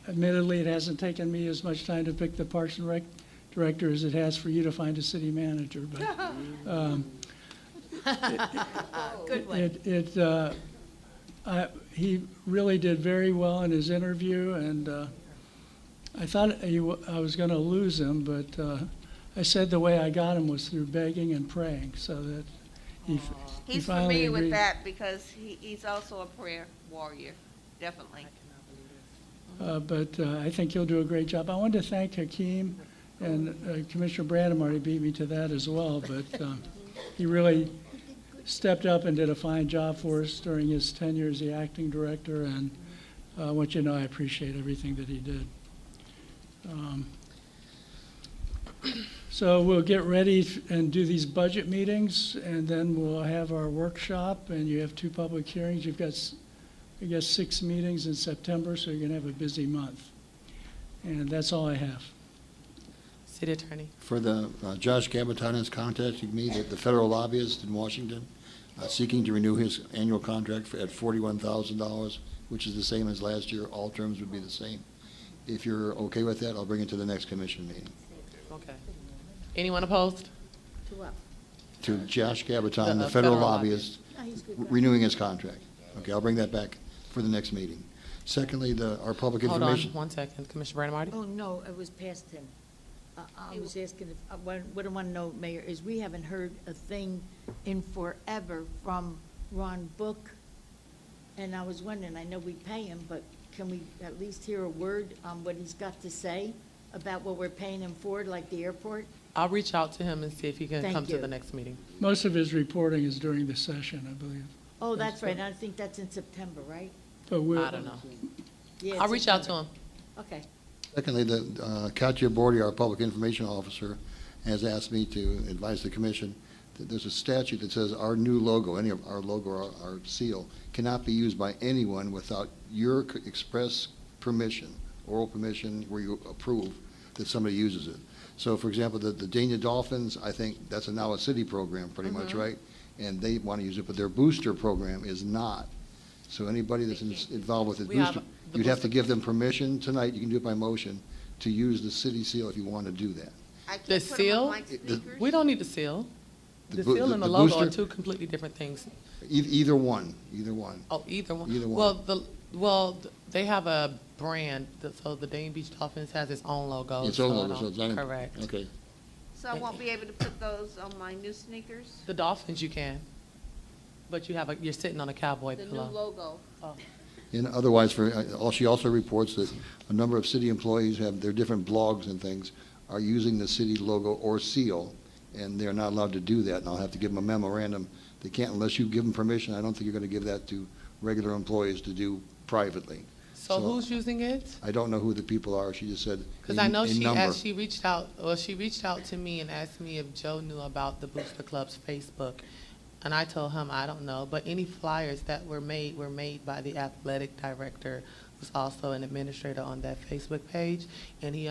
Admittedly, it hasn't taken me as much time to pick the Parks and Rec director as it has for you to find a city manager. But Good one. he really did very well in his interview, and I thought I was going to lose him, but I said the way I got him was through begging and praying, so that he He's finally familiar with agreed. that because he's also a prayer warrior, definitely. But I think he'll do a great job. I wanted to thank Hakeem, and Commissioner Brandon already beat me to that as well, but he really stepped up and did a fine job for us during his tenure as the acting director, and I want you to know I appreciate everything that he did. So we'll get ready and do these budget meetings, and then we'll have our workshop, and you have 2 public hearings. You've got, I guess, 6 meetings in September, so you're going to have a busy month. And that's all I have. City Attorney. For the, Josh Gabaton has contacted me, the federal lobbyist in Washington, seeking to renew his annual contract at $41,000, which is the same as last year. All terms would be the same. If you're okay with that, I'll bring it to the next commission meeting. Okay. Anyone opposed? To what? To Josh Gabaton, The the federal federal lobbyist, No, he's good. renewing his contract. Okay, I'll bring that back for the next meeting. Secondly, our public Hold on information. 1 second. Commissioner Brandon Marty? Oh, no, it was past him. I was asking, what I want to know, Mayor, is we haven't heard a thing in forever from Ron Book. And I was wondering, I know we pay him, but can we at least hear a word on what he's got to say about what we're paying him for, like the airport? I'll reach out to him and see if he can Thank come to you. the next meeting. Most of his reporting is during the session, I believe. Oh, that's right, I think that's in September, right? But we'll. I don't know. Yeah, I'll it's reach out to September. him. Okay. Secondly, Katya Bordy, our public information officer, has asked me to advise the commission that there's a statute that says our new logo, any of our logo or our seal, cannot be used by anyone without your express permission, oral permission, where you approve that somebody uses it. So, for example, the Dania Dolphins, I think that's now a city program, pretty much, right? And they want to use it, but their booster program is not. So anybody that's involved with the We have booster, the you'd have to booster- give them permission tonight, you can do it by motion, to use the city seal if you want to do that. I The can't put 'em on seal? my The- sneakers. We don't need the seal. The boo- seal and the the logo are booster- two completely different things. Either one, either one. Oh, either one? Either one. They have a brand, so the Dane Beach Dolphins has its own logo. Its own so I logo, so don't- it's not. Correct. Okay. So I won't be able to put those on my new sneakers? The Dolphins you can, but you're sitting on a cowboy The new pillow. logo. Oh. And otherwise, she also reports that a number of city employees have their different blogs and things are using the city logo or seal, and they're not allowed to do that, and I'll have to give them a memorandum. They can't, unless you give them permission, I don't think you're going to give that to regular employees to do privately. So who's using it? I don't know who the people are, she just said Because I know a number. she reached out to me and asked me if Joe knew about the Booster Club's Facebook. And I told him, I don't know, but any flyers that were made by the athletic director, who's also an administrator on that Facebook page, and he